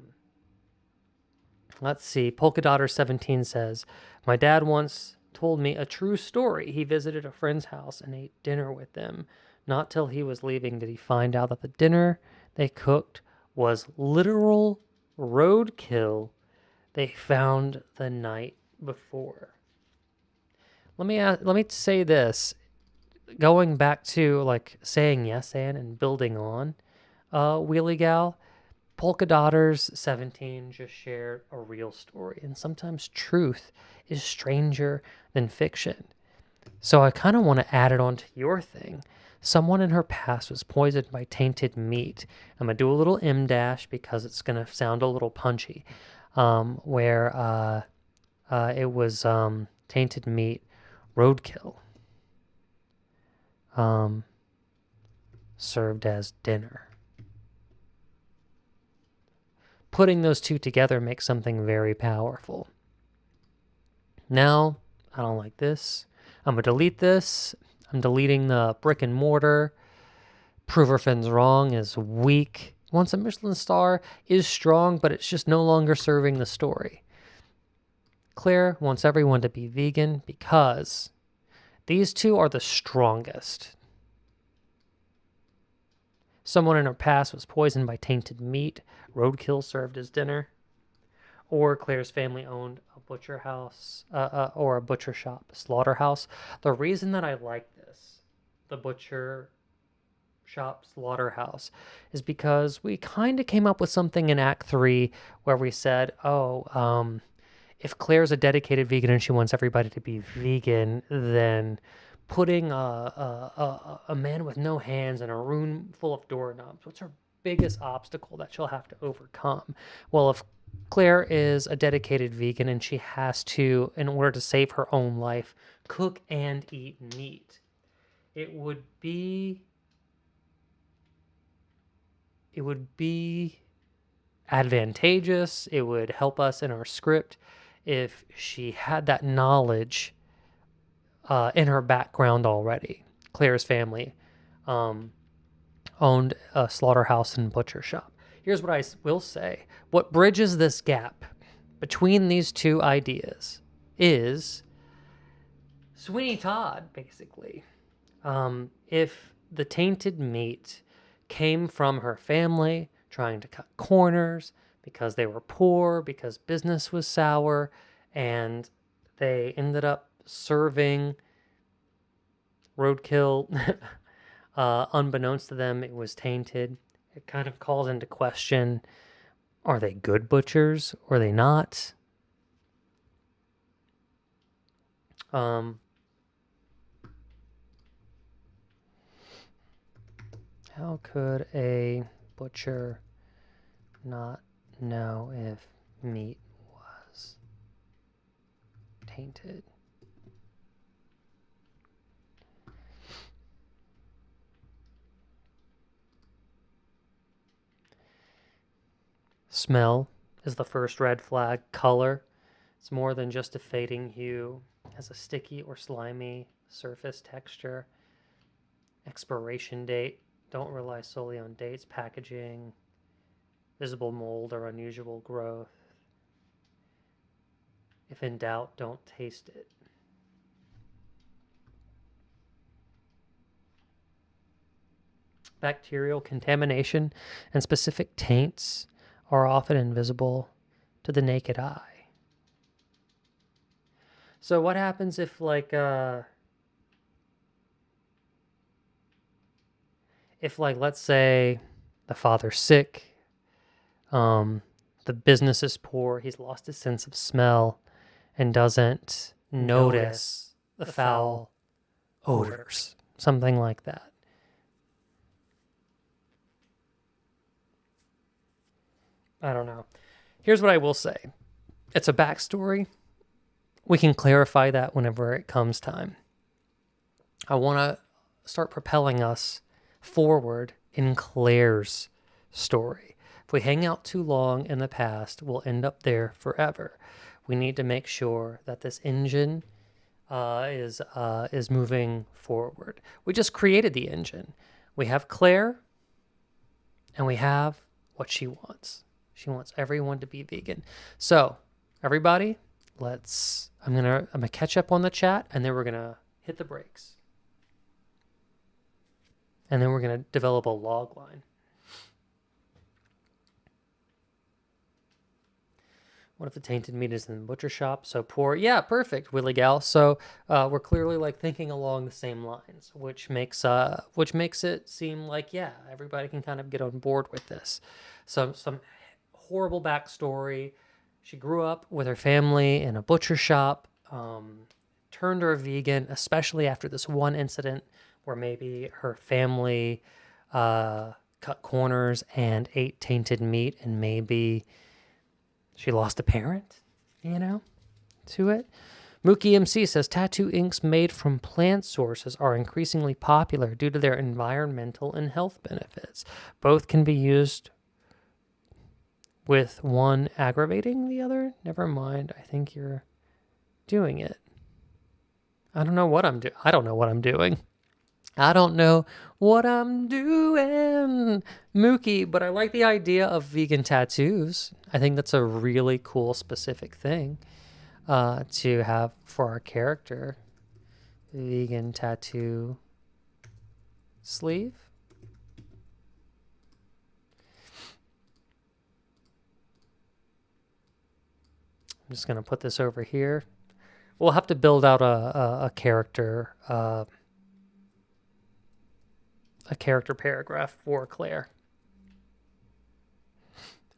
Let's see. Polka Dotter 17 says, my dad once told me a true story. He visited a friend's house and ate dinner with them. Not till he was leaving did he find out that the dinner they cooked was literal roadkill they found the night before. Let me say this. Going back to like saying yes and building on Wheelie Gal, Polka Dotters 17 just shared a real story, and sometimes truth is stranger than fiction. So I kind of want to add it on to your thing. Someone in her past was poisoned by tainted meat. I'm going to do a little M dash because it's going to sound a little punchy, where it was tainted meat roadkill served as dinner. Putting those two together makes something very powerful. Now, I don't like this. I'm going to delete this. I'm deleting the brick and mortar. Proverfin's wrong is weak. Once a Michelin star is strong, but it's just no longer serving the story. Claire wants everyone to be vegan because these two are the strongest. Someone in her past was poisoned by tainted meat. Roadkill served as dinner. Or Claire's family owned a butcher house, or a butcher shop, slaughterhouse. The reason that I like this, the butcher shop slaughterhouse, is because we kind of came up with something in Act 3 where we said, if Claire's a dedicated vegan and she wants everybody to be vegan, then putting a man with no hands in a room full of doorknobs, what's her biggest obstacle that she'll have to overcome? Well, if Claire is a dedicated vegan and she has to, in order to save her own life, cook and eat meat, it would be advantageous. It would help us in our script if she had that knowledge in her background already. Claire's family owned a slaughterhouse and butcher shop. Here's what I will say. What bridges this gap between these two ideas is Sweeney Todd, basically. If the tainted meat came from her family trying to cut corners because they were poor, because business was sour, and they ended up serving roadkill unbeknownst to them, it was tainted. It kind of calls into question, are they good butchers or are they not? How could a butcher not know if meat was tainted? Smell is the first red flag. Color, it's more than just a fading hue. It has a sticky or slimy surface texture. Expiration date, don't rely solely on dates. Packaging, visible mold or unusual growth. If in doubt, don't taste it. Bacterial contamination and specific taints are often invisible to the naked eye. So what happens if let's say the father's sick, The business is poor. He's lost his sense of smell and doesn't notice the foul odors. Something like that. I don't know. Here's what I will say. It's a backstory. We can clarify that whenever it comes time. I want to start propelling us forward in Claire's story. If we hang out too long in the past, we'll end up there forever. We need to make sure that this engine is moving forward. We just created the engine. We have Claire, and we have what she wants. She wants everyone to be vegan. So, everybody, I'm gonna catch up on the chat, and then we're gonna hit the brakes. And then we're going to develop a log line. What if the tainted meat is in the butcher shop? So poor. Yeah, perfect, Willie Gal. So we're clearly like thinking along the same lines, which makes it seem like, yeah, everybody can kind of get on board with this. Some horrible backstory. She grew up with her family in a butcher shop, turned her vegan, especially after this one incident where maybe her family cut corners and ate tainted meat, and maybe she lost a parent, to it. Mookie MC says, tattoo inks made from plant sources are increasingly popular due to their environmental and health benefits. Both can be used with one aggravating the other. Never mind, I think you're doing it. I don't know what I'm doing. I don't know what I'm doing, Mookie, but I like the idea of vegan tattoos. I think that's a really cool, specific thing to have for our character. Vegan tattoo sleeve. I'm just going to put this over here. We'll have to build out a character paragraph for Claire.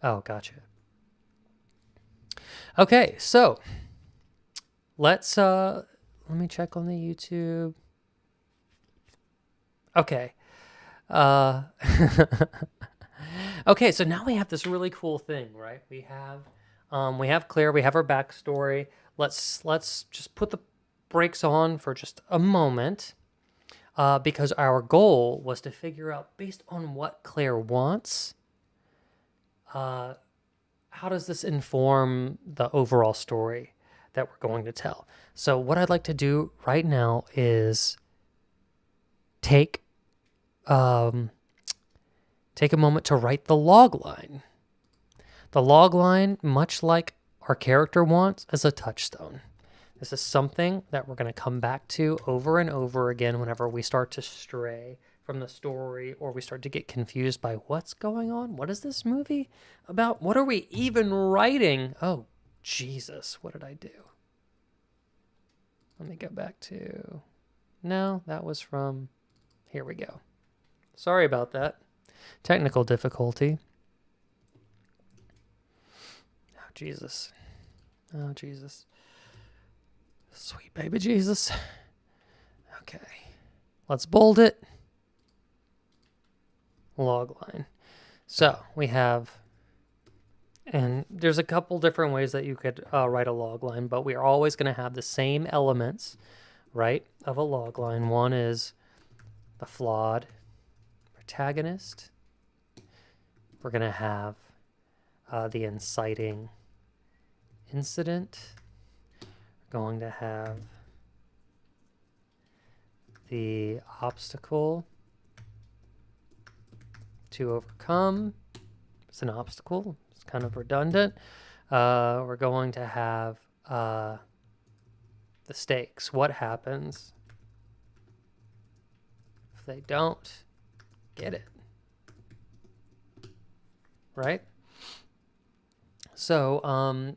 Oh, gotcha. Okay, so let me check on the YouTube. Okay. Okay, so now we have this really cool thing, right? We have Claire, we have her backstory. Let's just put the brakes on for just a moment. Because our goal was to figure out, based on what Claire wants, how does this inform the overall story that we're going to tell? So what I'd like to do right now is take a moment to write the log line. The log line, much like our character wants, is a touchstone. This is something that we're going to come back to over and over again whenever we start to stray from the story or we start to get confused by what's going on. What is this movie about? What are we even writing? Oh, Jesus, what did I do? Let me go back to... No, that was from... Here we go. Sorry about that. Technical difficulty. Oh, Jesus. Oh, Jesus. Sweet baby Jesus. Okay. Let's bold it. Log line. So we have, and there's a couple different ways that you could write a log line, but we are always going to have the same elements, right, of a log line. One is the flawed protagonist. We're going to have the inciting incident. Going to have the obstacle to overcome. It's an obstacle. It's kind of redundant. We're going to have the stakes. What happens if they don't get it? Right? So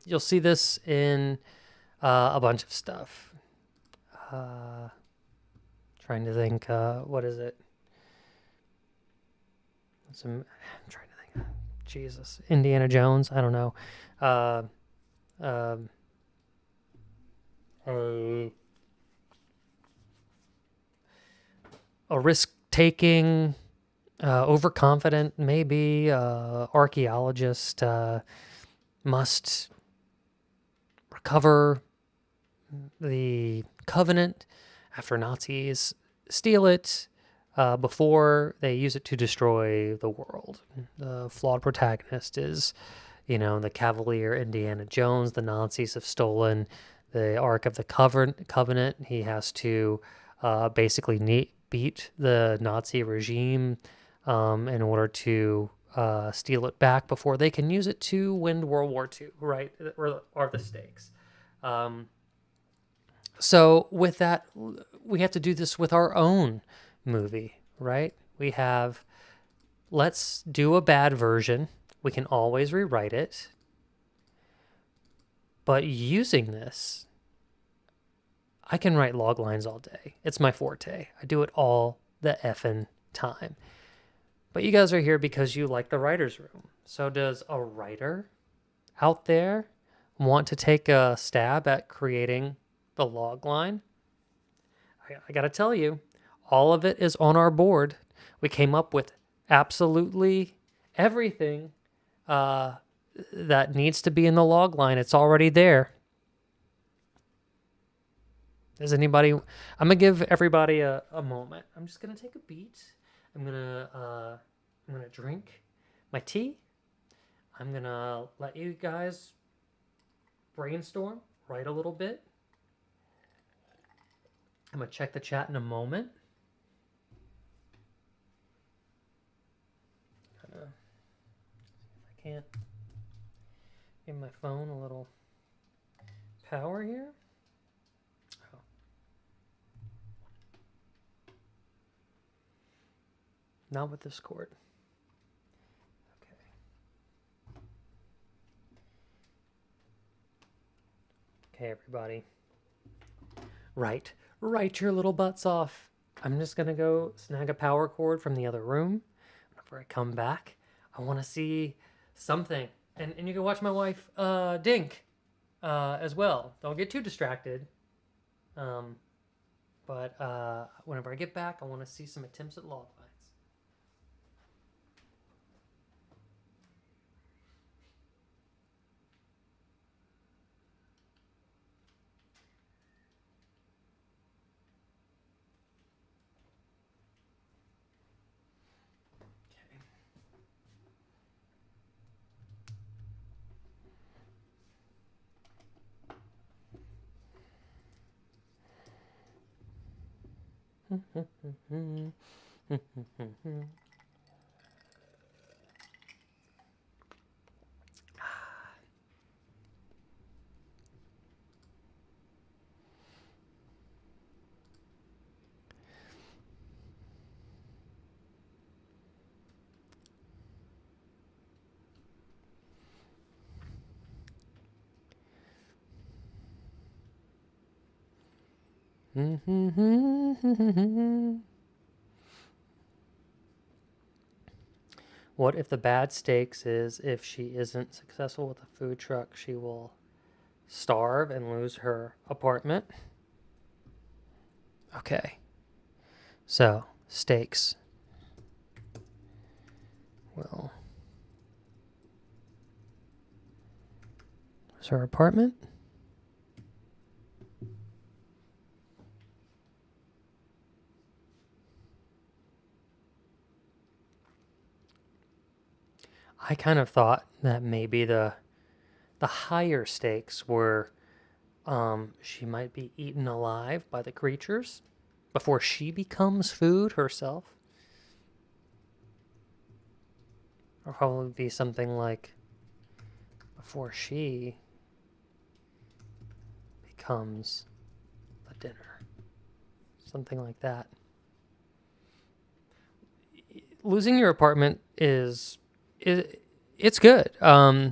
you'll see this in a bunch of stuff. Trying to think, what is it? I'm trying to think. Jesus, Indiana Jones. I don't know. Uh, um, a a risk taking, overconfident, maybe archaeologist must recover the Covenant after Nazis steal it before they use it to destroy the world. The flawed protagonist is, the Cavalier Indiana Jones. The Nazis have stolen the Ark of the Covenant. He has to basically beat the Nazi regime in order to steal it back before they can use it to win World War II, right? Are the stakes. So with that, we have to do this with our own movie, right? Let's do a bad version. We can always rewrite it. But using this, I can write log lines all day. It's my forte. I do it all the effing time. But you guys are here because you like the writer's room. So does a writer out there want to take a stab at creating the log line? I got to tell you, all of it is on our board. We came up with absolutely everything that needs to be in the log line. It's already there. Does anybody? I'm gonna give everybody a moment. I'm just gonna take a beat. I'm gonna drink my tea. I'm gonna let you guys brainstorm, write a little bit. I'm gonna check the chat in a moment. If I can't give my phone a little power here. Oh. Not with this cord. Okay, everybody. Write your little butts off. I'm just going to go snag a power cord from the other room. Whenever I come back, I want to see something. And you can watch my wife, Dink, as well. Don't get too distracted. But whenever I get back, I want to see some attempts at log lines. What if the bad stakes is if she isn't successful with a food truck, she will starve and lose her apartment? Okay. So, stakes. Well, lose her apartment? I kind of thought that maybe the higher stakes were she might be eaten alive by the creatures before she becomes food herself. Or probably be something like before she becomes the dinner. Something like that. Losing your apartment it's good. I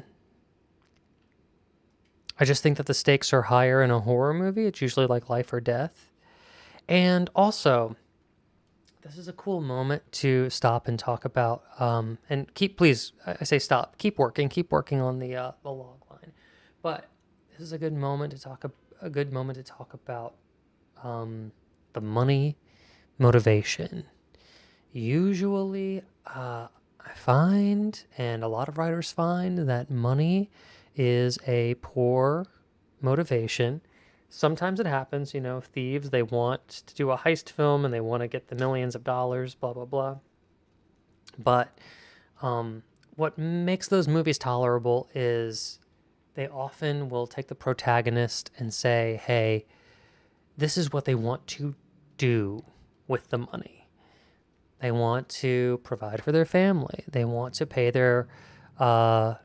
just think that the stakes are higher in a horror movie. It's usually like life or death. And also, this is a cool moment to stop and talk about, and please, I say stop, keep working on the log line. But this is a good moment to talk, about the money motivation. Usually, I find, and a lot of writers find, that money is a poor motivation. Sometimes it happens, thieves, they want to do a heist film and they want to get the millions of dollars, blah, blah, blah. But what makes those movies tolerable is they often will take the protagonist and say, hey, this is what they want to do with the money. They want to provide for their family. They want to pay their, for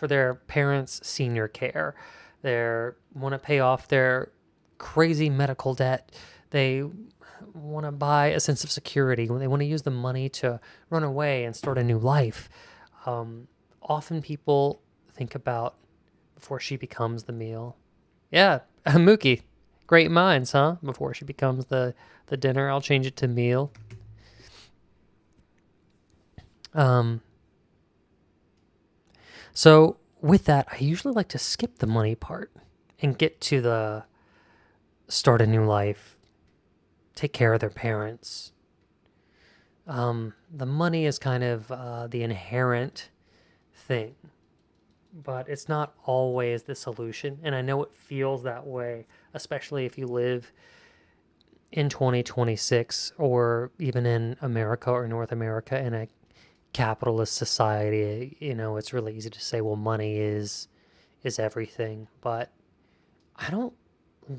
their parents' senior care. They want to pay off their crazy medical debt. They want to buy a sense of security. They want to use the money to run away and start a new life. Often people think about before she becomes the meal. Yeah, Mookie, great minds, huh? Before she becomes the dinner, I'll change it to meal. So with that, I usually like to skip the money part and get to the start a new life, take care of their parents. The money is kind of the inherent thing, but it's not always the solution. And I know it feels that way, especially if you live in 2026 or even in America or North America in a capitalist society. It's really easy to say, well, money is everything, but I don't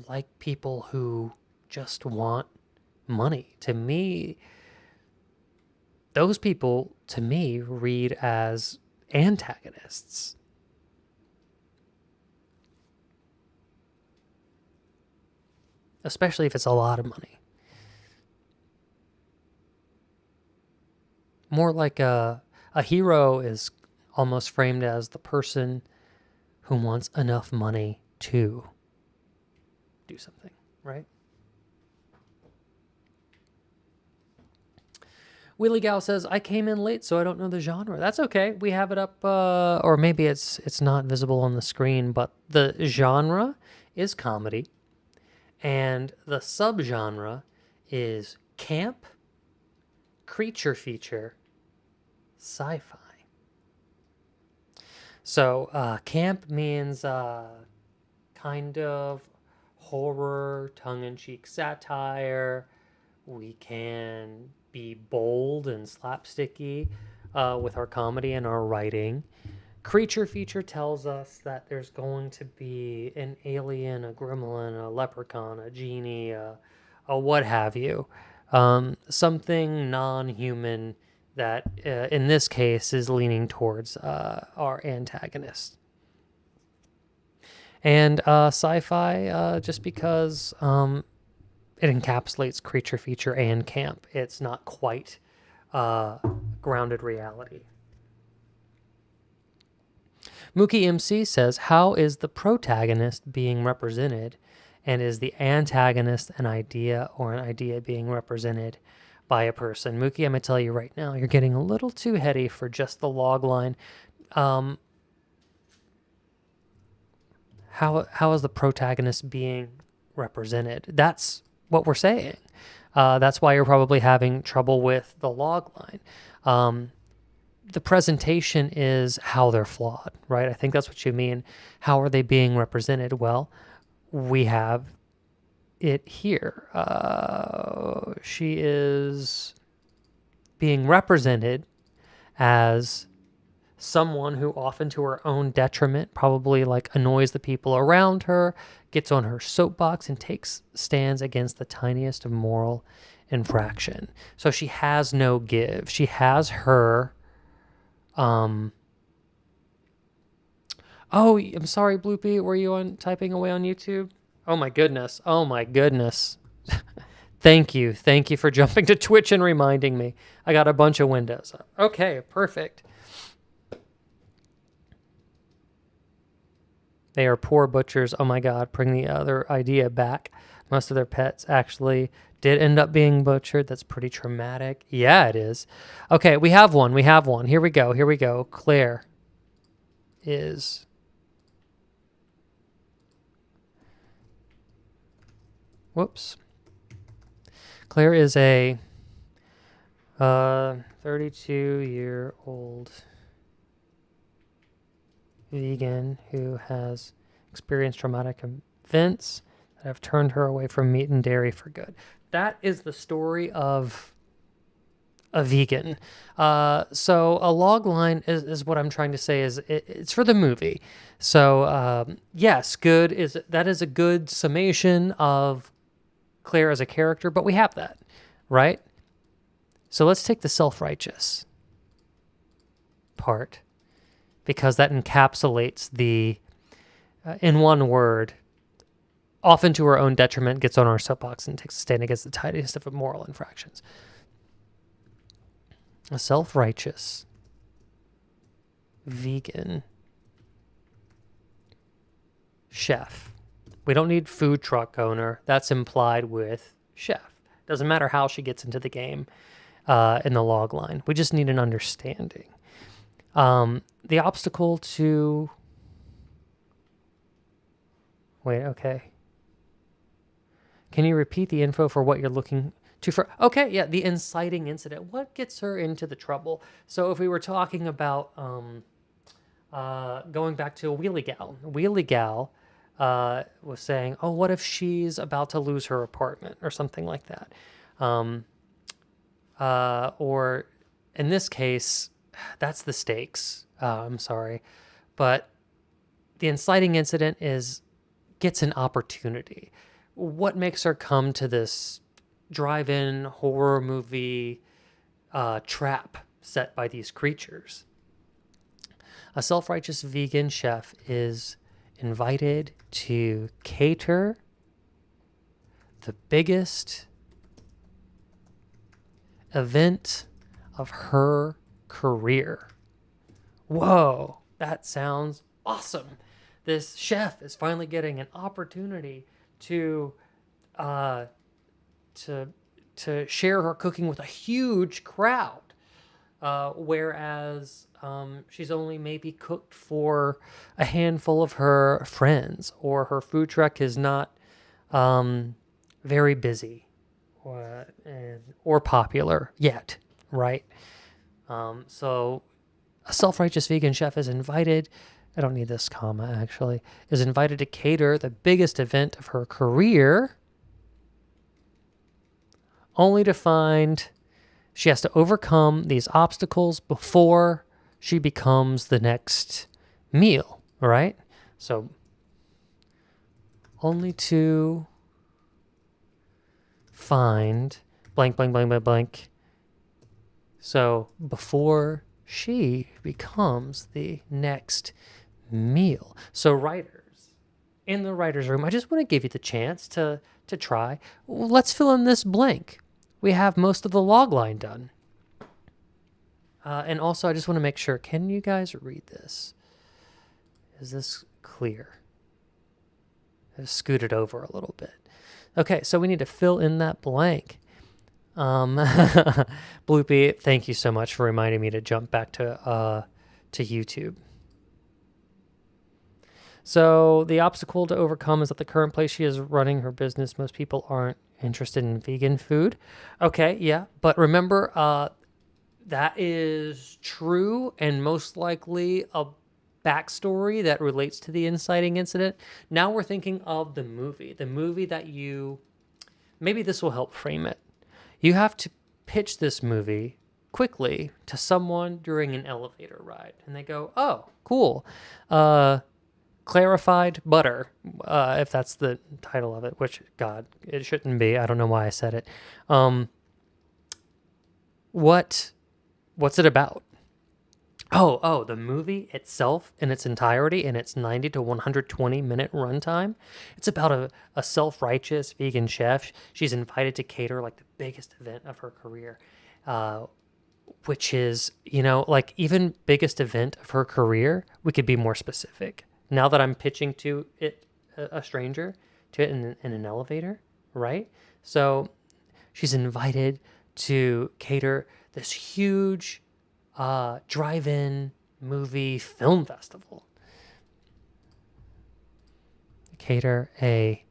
like people who just want money. To me, those people, read as antagonists. Especially if it's a lot of money. More like a hero is almost framed as the person who wants enough money to do something, right? Willie Gal says, I came in late, so I don't know the genre. That's okay. We have it up, or maybe it's not visible on the screen, but the genre is comedy, and the subgenre is camp, creature feature, sci-fi. So camp means kind of horror, tongue-in-cheek satire. We can be bold and slapsticky with our comedy and our writing. Creature feature tells us that there's going to be an alien, a gremlin, a leprechaun, a genie, a what have you. Something non-human that, in this case, is leaning towards our antagonist. And sci-fi, just because it encapsulates creature feature and camp. It's not quite grounded reality. Mookie MC says, how is the protagonist being represented, and is the antagonist an idea or an idea being represented by a person? Mookie, I'm going to tell you right now, you're getting a little too heady for just the log line. How is the protagonist being represented? That's what we're saying. That's why you're probably having trouble with the log line. The presentation is how they're flawed, right? I think that's what you mean. How are they being represented? Well, we have it here. She is being represented as someone who, often to her own detriment, probably like annoys the people around her, gets on her soapbox and takes stands against the tiniest of moral infraction. So she has no give. She has her oh, I'm sorry, Bloopy. Were you typing away on YouTube? Oh my goodness. Thank you for jumping to Twitch and reminding me. I got a bunch of windows up. Okay, perfect. They are poor butchers. Oh my God, bring the other idea back. Most of their pets actually did end up being butchered. That's pretty traumatic. Yeah, it is. Okay, we have one. Here we go. Claire is... Whoops. Claire is a 32-year-old vegan who has experienced traumatic events that have turned her away from meat and dairy for good. That is the story of a vegan. So a log line is what I'm trying to say is it's for the movie. So yes, that is a good summation of Claire as a character, but we have that, right? So let's take the self-righteous part, because that encapsulates the, in one word, often to her own detriment, gets on our soapbox and takes a stand against the tiniest of moral infractions. A self-righteous vegan chef. We don't need food truck owner. That's implied with chef. Doesn't matter how she gets into the game in the log line. We just need an understanding. The obstacle to... Wait, okay. Can you repeat the info for what you're looking to for? Okay, yeah, the inciting incident. What gets her into the trouble? So if we were talking about going back to Wheelie Gal was saying, oh, what if she's about to lose her apartment or something like that? Or in this case, that's the stakes. I'm sorry. But the inciting incident gets an opportunity. What makes her come to this drive-in horror movie trap set by these creatures? A self-righteous vegan chef is invited to cater the biggest event of her career. Whoa, that sounds awesome. This chef is finally getting an opportunity to share her cooking with a huge crowd, whereas she's only maybe cooked for a handful of her friends, or her food truck is not very busy or popular yet, right? So a self-righteous vegan chef is invited, I don't need this comma actually, is invited to cater the biggest event of her career, only to find she has to overcome these obstacles before she becomes the next meal, right? So only to find blank, blank, blank, blank, blank. So before she becomes the next meal. So writers, in the writer's room, I just want to give you the chance to try. Let's fill in this blank. We have most of the log line done. And also, I just want to make sure, can you guys read this? Is this clear? I've scooted over a little bit. Okay, so we need to fill in that blank. Bloopy, thank you so much for reminding me to jump back to YouTube. So the obstacle to overcome is that the current place she is running her business, most people aren't interested in vegan food. Okay, yeah, but remember, that is true and most likely a backstory that relates to the inciting incident. Now we're thinking of the movie that maybe this will help frame it. You have to pitch this movie quickly to someone during an elevator ride, and they go, oh, cool. Clarified butter, if that's the title of it, which, God, it shouldn't be. I don't know why I said it. What's it about? Oh, the movie itself in its entirety, in its 90 to 120 minute runtime, it's about a self-righteous vegan chef. She's invited to cater like the biggest event of her career, which is, like even biggest event of her career, we could be more specific. now that I'm pitching to it, a stranger, to it in an elevator, right? So she's invited to cater this huge drive-in movie film festival. Cater a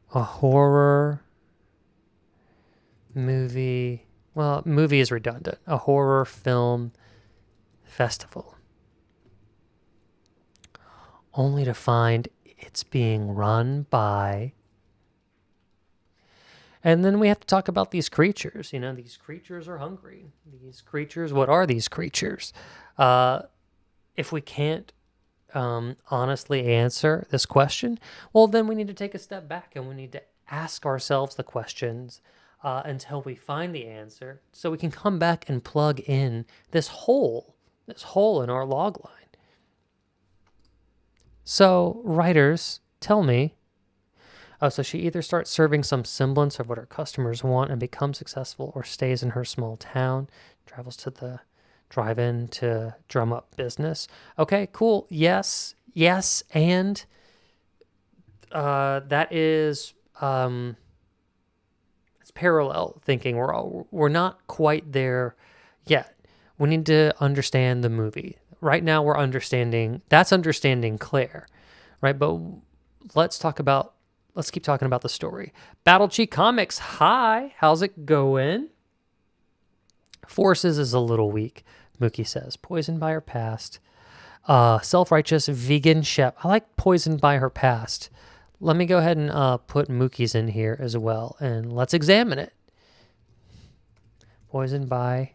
horror movie. Well, movie is redundant. A horror film festival. Only to find it's being run by. And then we have to talk about these creatures. You know, these creatures are hungry. These creatures, what are these creatures? If we can't honestly answer this question, well, then we need to take a step back and we need to ask ourselves the questions until we find the answer, so we can come back and plug in this hole in our log line. So, writers, tell me. Oh, so she either starts serving some semblance of what her customers want and becomes successful, or stays in her small town, travels to the drive-in to drum up business. Okay, cool. Yes, and that is it's parallel thinking. We're not quite there yet. We need to understand the movie. Right now, we're understanding Claire, right? But let's keep talking about the story. Battle Chi Comics, hi, how's it going? Forces is a little weak, Mookie says. Poisoned by her past. Self-righteous vegan chef. I like poisoned by her past. Let me go ahead and put Mookie's in here as well, and let's examine it. Poisoned by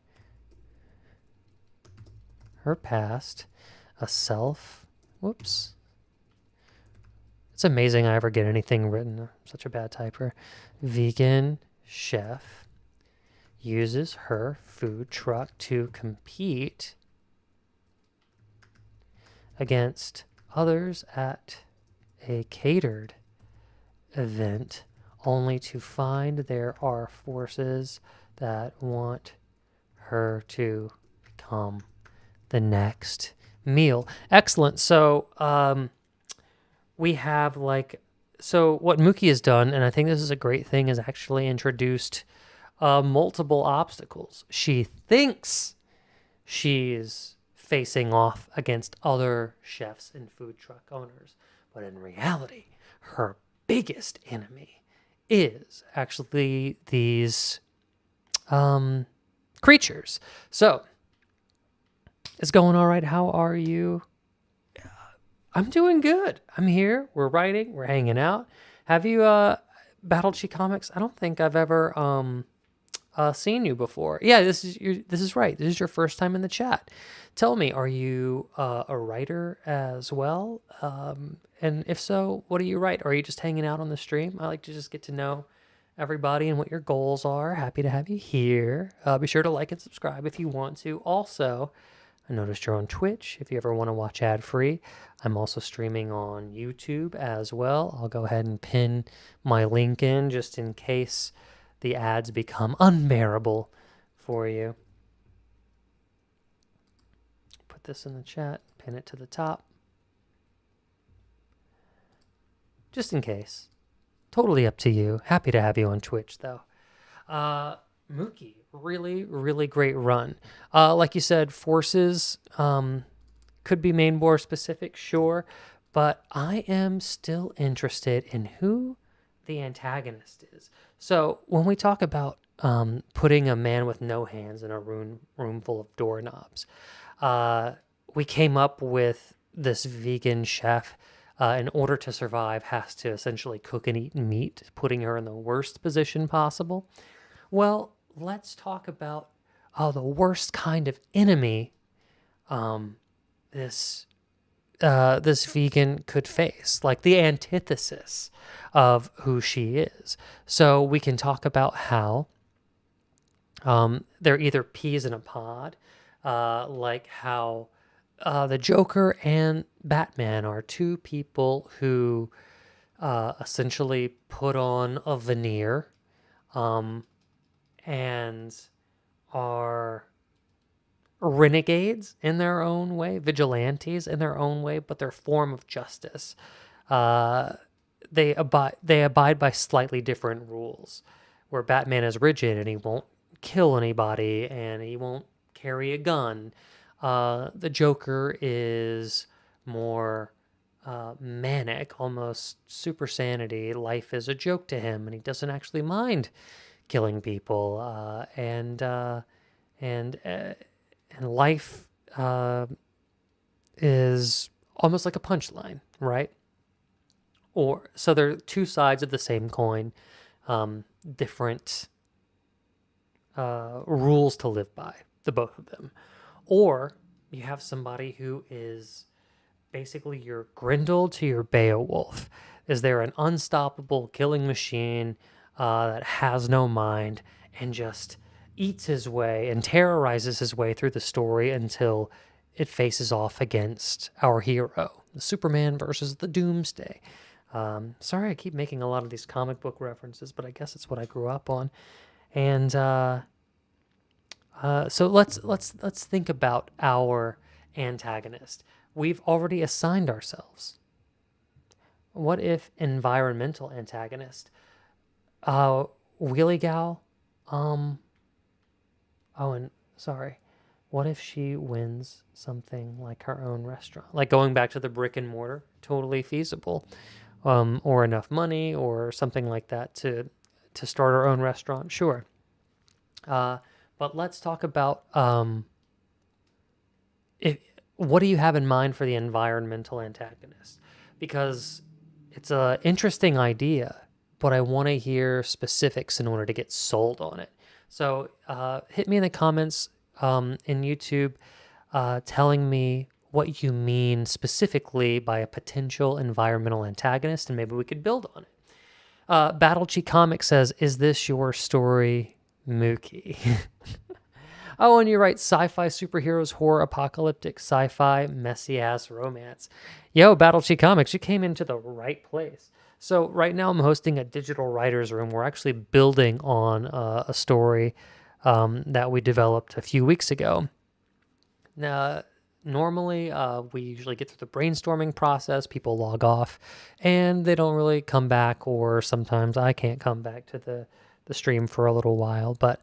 her past. Whoops. It's amazing I ever get anything written. I'm such a bad typer. Vegan chef uses her food truck to compete against others at a catered event, only to find there are forces that want her to become the next meal. Excellent. So we have what Mookie has done, and I think this is a great thing, is actually introduced multiple obstacles. She thinks she's facing off against other chefs and food truck owners, but in reality, her biggest enemy is actually these creatures. So, it's going all right. How are you? I'm doing good. I'm here. We're writing. We're hanging out. Have you Battle Chi Comics? I don't think I've ever seen you before. Yeah, this is right. This is your first time in the chat. Tell me, are you a writer as well? And if so, what do you write? Or are you just hanging out on the stream? I like to just get to know everybody and what your goals are. Happy to have you here. Be sure to like and subscribe if you want to. Also, I noticed you're on Twitch if you ever want to watch ad-free. I'm also streaming on YouTube as well. I'll go ahead and pin my link in just in case the ads become unbearable for you. Put this in the chat, pin it to the top. Just in case. Totally up to you. Happy to have you on Twitch, though. Mookie, really, really great run. Like you said, forces could be made more specific, sure, but I am still interested in who the antagonist is. So when we talk about putting a man with no hands in a room full of doorknobs, we came up with this vegan chef, in order to survive, has to essentially cook and eat meat, putting her in the worst position possible. Well, let's talk about the worst kind of enemy this vegan could face, like the antithesis of who she is. So we can talk about how they're either peas in a pod, like how the Joker and Batman are two people who essentially put on a veneer and are renegades in their own way, vigilantes in their own way, but their form of justice. Uh, they abide by slightly different rules. Where Batman is rigid and he won't kill anybody and he won't carry a gun. The Joker is more manic, almost super sanity. Life is a joke to him, and he doesn't actually mind killing people. And life is almost like a punchline, right? Or so they're two sides of the same coin, different rules to live by, the both of them. Or you have somebody who is basically your Grendel to your Beowulf. Is there an unstoppable killing machine that has no mind and just eats his way and terrorizes his way through the story until it faces off against our hero, the Superman versus the Doomsday. Sorry, I keep making a lot of these comic book references, but I guess it's what I grew up on. And so let's think about our antagonist. We've already assigned ourselves. What if environmental antagonist? Wheelie Gal. Oh, and sorry. What if she wins something like her own restaurant? Like going back to the brick and mortar, totally feasible. Or enough money or something like that to start our own restaurant. Sure. But let's talk about what do you have in mind for the environmental antagonist? Because it's an interesting idea, but I want to hear specifics in order to get sold on it. So hit me in the comments in YouTube telling me what you mean specifically by a potential environmental antagonist, and maybe we could build on it. Battlechi Comic says, is this your story, Mookie? Oh, and you're right. Sci-fi superheroes, horror, apocalyptic, sci-fi, messy-ass romance. Yo, Battlechi Comics, you came into the right place. So right now I'm hosting a digital writer's room. We're actually building on a story that we developed a few weeks ago. Now, normally, we usually get through the brainstorming process. People log off, and they don't really come back, or sometimes I can't come back to the stream for a little while. But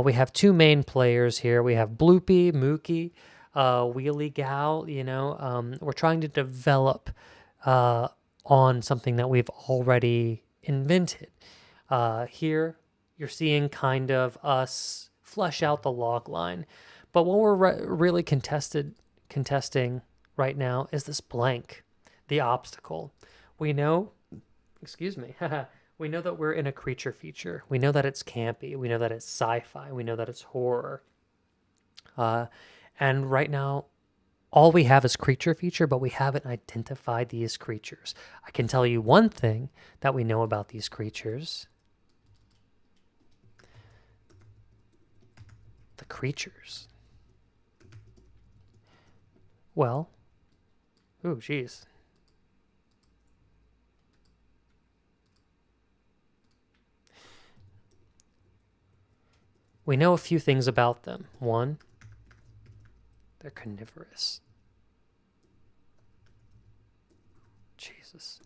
we have two main players here. We have Bloopy, Mookie, Wheelie Gal. We're trying to develop on something that we've already invented. Here, you're seeing kind of us flesh out the log line. But what we're really contesting right now is this blank, the obstacle. We know, excuse me, we know that we're in a creature feature. We know that it's campy. We know that it's sci-fi. We know that it's horror. And right now, all we have is creature feature, but we haven't identified these creatures. I can tell you one thing that we know about these creatures. The creatures. Well, ooh, geez. We know a few things about them. One, they're carnivorous. Jesus.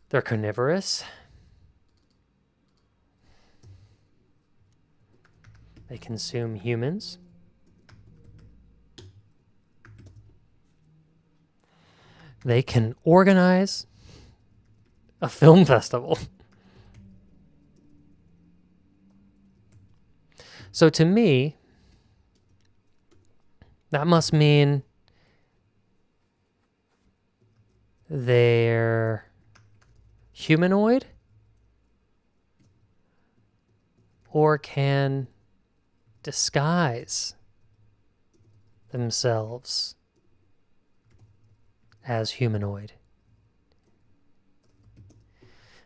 They're carnivorous. They consume humans. They can organize a film festival. So to me, that must mean they're humanoid or can disguise themselves as humanoid.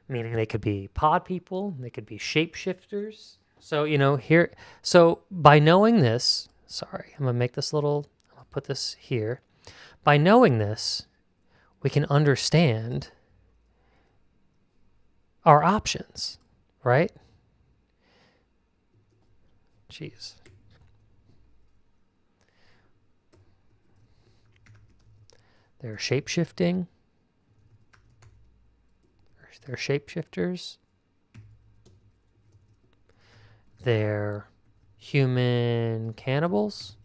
Meaning they could be pod people, they could be shapeshifters. So, here, so by knowing this, sorry, I'm going to put this here. By knowing this, we can understand our options, right? Jeez. They're shape-shifting. They're shapeshifters. They're human cannibals.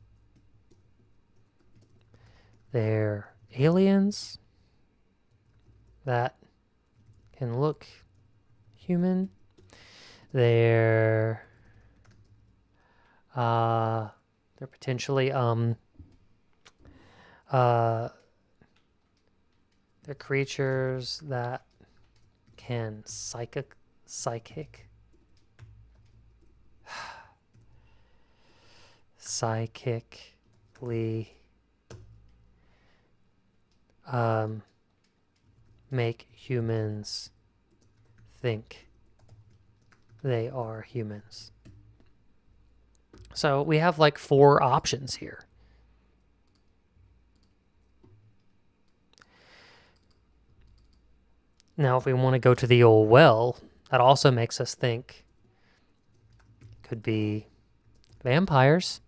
They're aliens that can look human. They're potentially they're creatures that can psychically make humans think they are humans. So we have like 4 options here. Now, if we want to go to the old well, that also makes us think could be vampires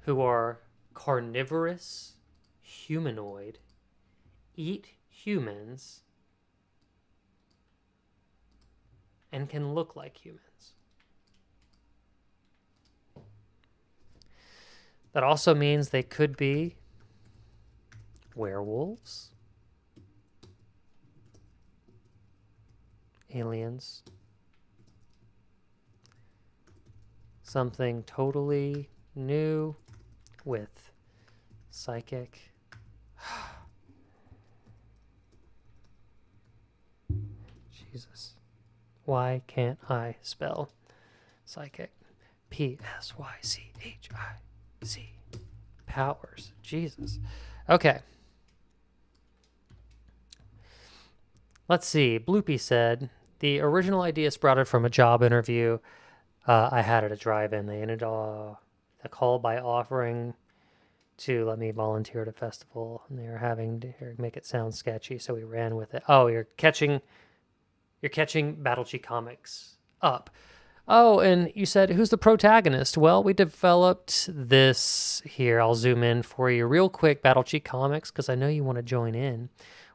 who are carnivorous, humanoid, eat humans, and can look like humans. That also means they could be werewolves, aliens, something totally new with psychic. Jesus. Why can't I spell psychic? Psychic. Powers. Jesus. Okay. Let's see. Bloopy said, the original idea sprouted from a job interview I had at a drive-in. They ended the call by offering to let me volunteer at a festival, and they were having to make it sound sketchy, so we ran with it. Oh, you're catching Battlechie Comics up. Oh, and you said, who's the protagonist? Well, we developed this here. I'll zoom in for you real quick, Battlechie Comics, because I know you want to join in.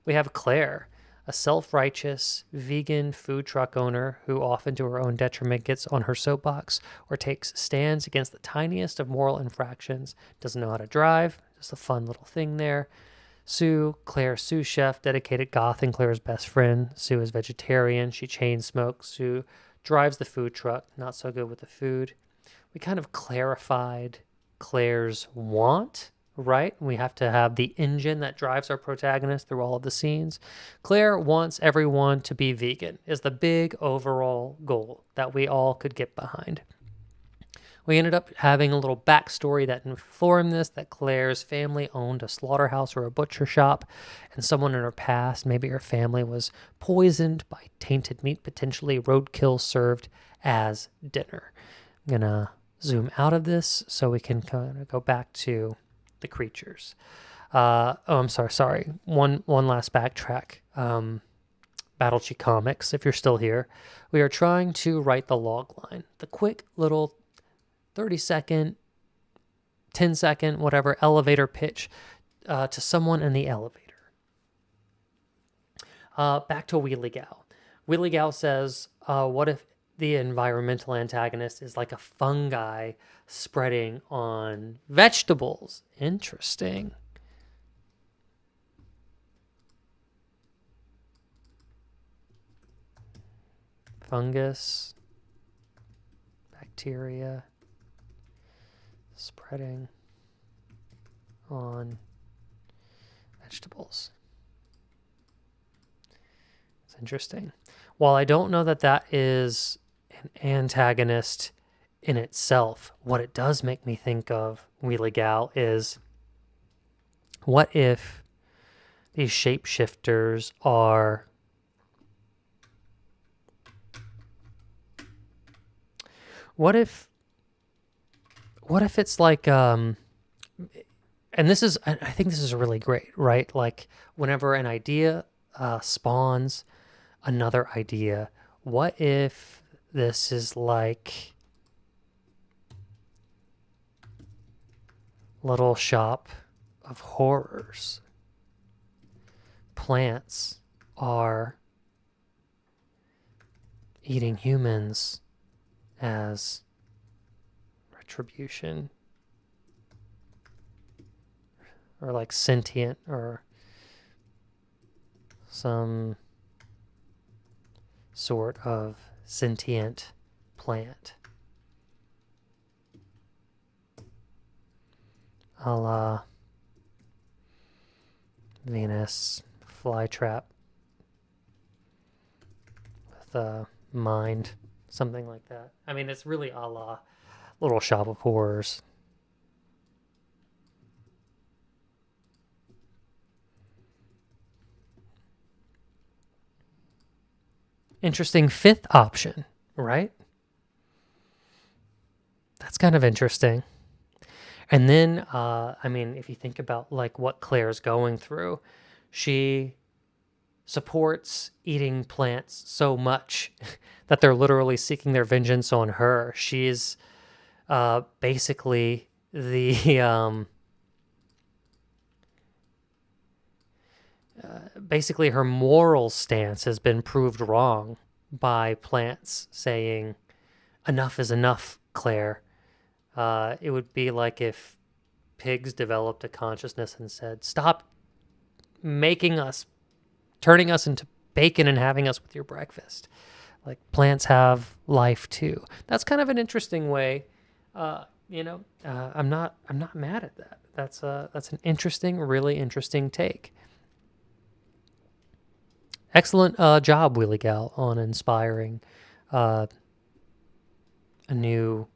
We have Claire, a self-righteous vegan food truck owner who often to her own detriment gets on her soapbox or takes stands against the tiniest of moral infractions. Doesn't know how to drive. Just a fun little thing there. Sue, Claire's sous chef, dedicated goth and Claire's best friend. Sue is vegetarian. She chain smokes. Sue drives the food truck. Not so good with the food. We kind of clarified Claire's want, right? We have to have the engine that drives our protagonist through all of the scenes. Claire wants everyone to be vegan, is the big overall goal that we all could get behind. We ended up having a little backstory that informed this, that Claire's family owned a slaughterhouse or a butcher shop, and someone in her past, maybe her family, was poisoned by tainted meat, potentially roadkill served as dinner. I'm going to zoom out of this so we can kind of go back to the creatures. I'm sorry. One last backtrack. Battlechie Comics, if you're still here. We are trying to write the log line, the quick little 30-second, 10-second, whatever, elevator pitch to someone in the elevator. Back to Wheelie Gal. Wheelie Gal says, what if the environmental antagonist is like a fungi spreading on vegetables? Interesting. Fungus, bacteria, spreading on vegetables. It's interesting. While I don't know that that is an antagonist in itself, what it does make me think of, Wheelie Gal, is what if these shapeshifters are what if it's like and this is, I think this is really great, right? Like whenever an idea spawns another idea, what if this is like Little Shop of Horrors. Plants are eating humans as retribution, or like sentient, or some sort of sentient plant. A la Venus flytrap with a mind, something like that. I mean, it's really a la Little Shop of Horrors. Interesting fifth option, right? That's kind of interesting. And then, I mean, if you think about like what Claire's going through, she supports eating plants so much that they're literally seeking their vengeance on her. She's basically the basically her moral stance has been proved wrong by plants saying, "Enough is enough, Claire." It would be like if pigs developed a consciousness and said, "Stop making us, turning us into bacon and having us with your breakfast." Like, plants have life too. That's kind of an interesting way. I'm not mad at that. That's an interesting, really interesting take. Excellent job, Wheelie Gal, on inspiring uh, a new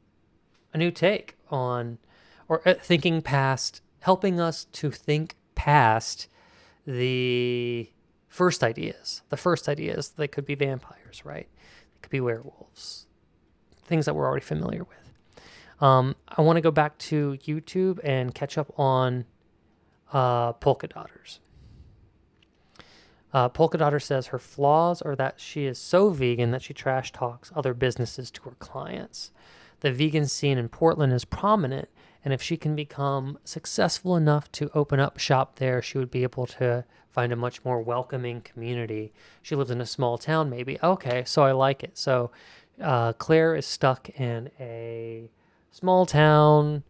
take on, or thinking past, helping us to think past the first ideas. The first ideas, they could be vampires, right? They could be werewolves, things that we're already familiar with. I want to go back to YouTube and catch up on Polka Dotters. Polka Dotter says her flaws are that she is so vegan that she trash talks other businesses to her clients. The vegan scene in Portland is prominent, and if she can become successful enough to open up shop there, she would be able to find a much more welcoming community. She lives in a small town, maybe. Okay, so I like it. So Claire is stuck in a small town,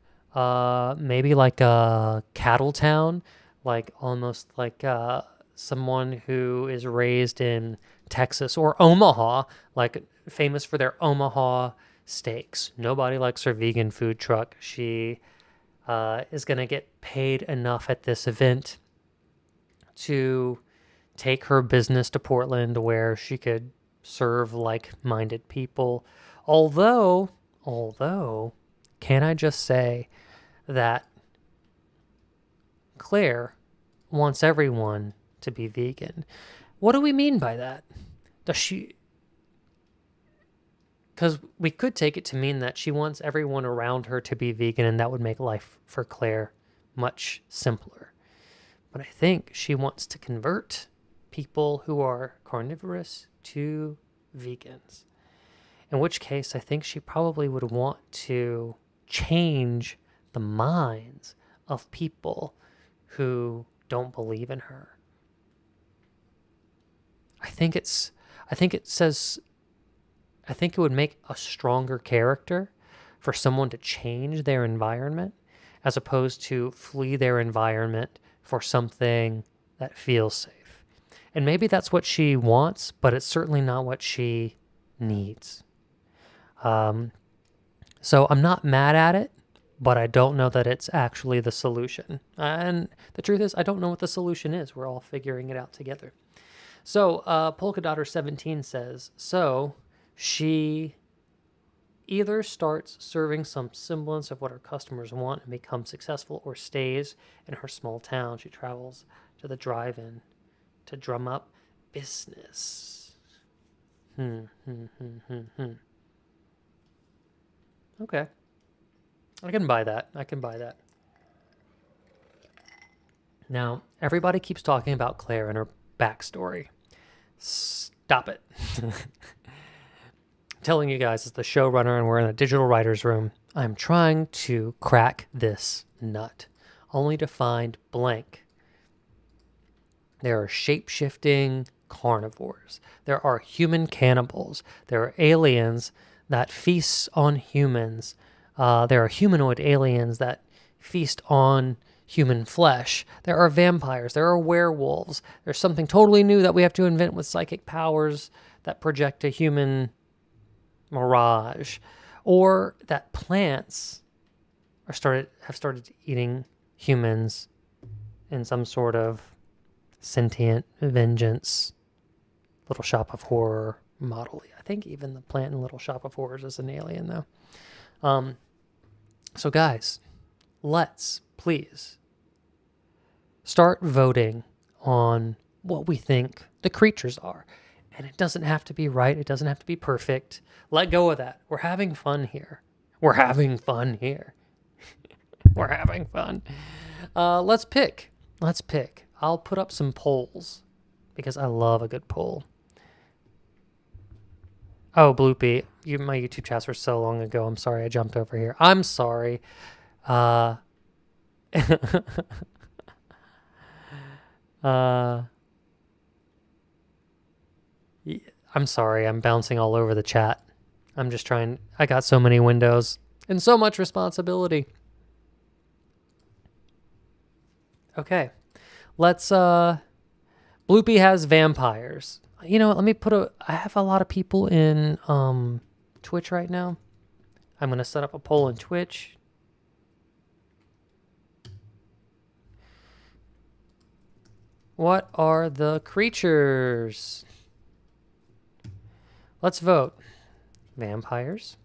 maybe like a cattle town, like almost like someone who is raised in Texas or Omaha, like famous for their Omaha steaks. Nobody likes her vegan food truck. She is going to get paid enough at this event to take her business to Portland where she could serve like-minded people. Although, can I just say that Claire wants everyone to be vegan. What do we mean by that? Does she... Because we could take it to mean that she wants everyone around her to be vegan, and that would make life for Claire much simpler. But I think she wants to convert people who are carnivorous to vegans. In which case, I think she probably would want to change the minds of people who don't believe in her. I think it would make a stronger character for someone to change their environment as opposed to flee their environment for something that feels safe. And maybe that's what she wants, but it's certainly not what she needs. So I'm not mad at it, but I don't know that it's actually the solution. And the truth is, I don't know what the solution is. We're all figuring it out together. So Polka Dotter 17 says, so she either starts serving some semblance of what her customers want and becomes successful, or stays in her small town. She travels to the drive-in to drum up business. Okay. I can buy that. Now, everybody keeps talking about Claire and her backstory. Stop it. telling you guys as the showrunner and we're in a digital writer's room, I'm trying to crack this nut, only to find blank. There are shape-shifting carnivores. There are human cannibals. There are aliens that feast on humans. There are humanoid aliens that feast on human flesh. There are vampires. There are werewolves. There's something totally new that we have to invent with psychic powers that project a human mirage. Or that plants have started eating humans in some sort of sentient vengeance Little Shop of Horror model. I think even the plant in Little Shop of Horrors is an alien though. So guys, let's please start voting on what we think the creatures are. And it doesn't have to be right. It doesn't have to be perfect. Let go of that. We're having fun here. We're having fun here. We're having fun. Let's pick. I'll put up some polls because I love a good poll. Oh, Bloopy, my YouTube chats were so long ago. I'm sorry I jumped over here. I'm sorry. I'm sorry. I'm bouncing all over the chat. I'm just trying. I got so many windows and so much responsibility. Okay. Let's, Bloopy has vampires. You know what, let me I have a lot of people in, Twitch right now. I'm going to set up a poll in Twitch. What are the creatures? Let's vote. Vampires.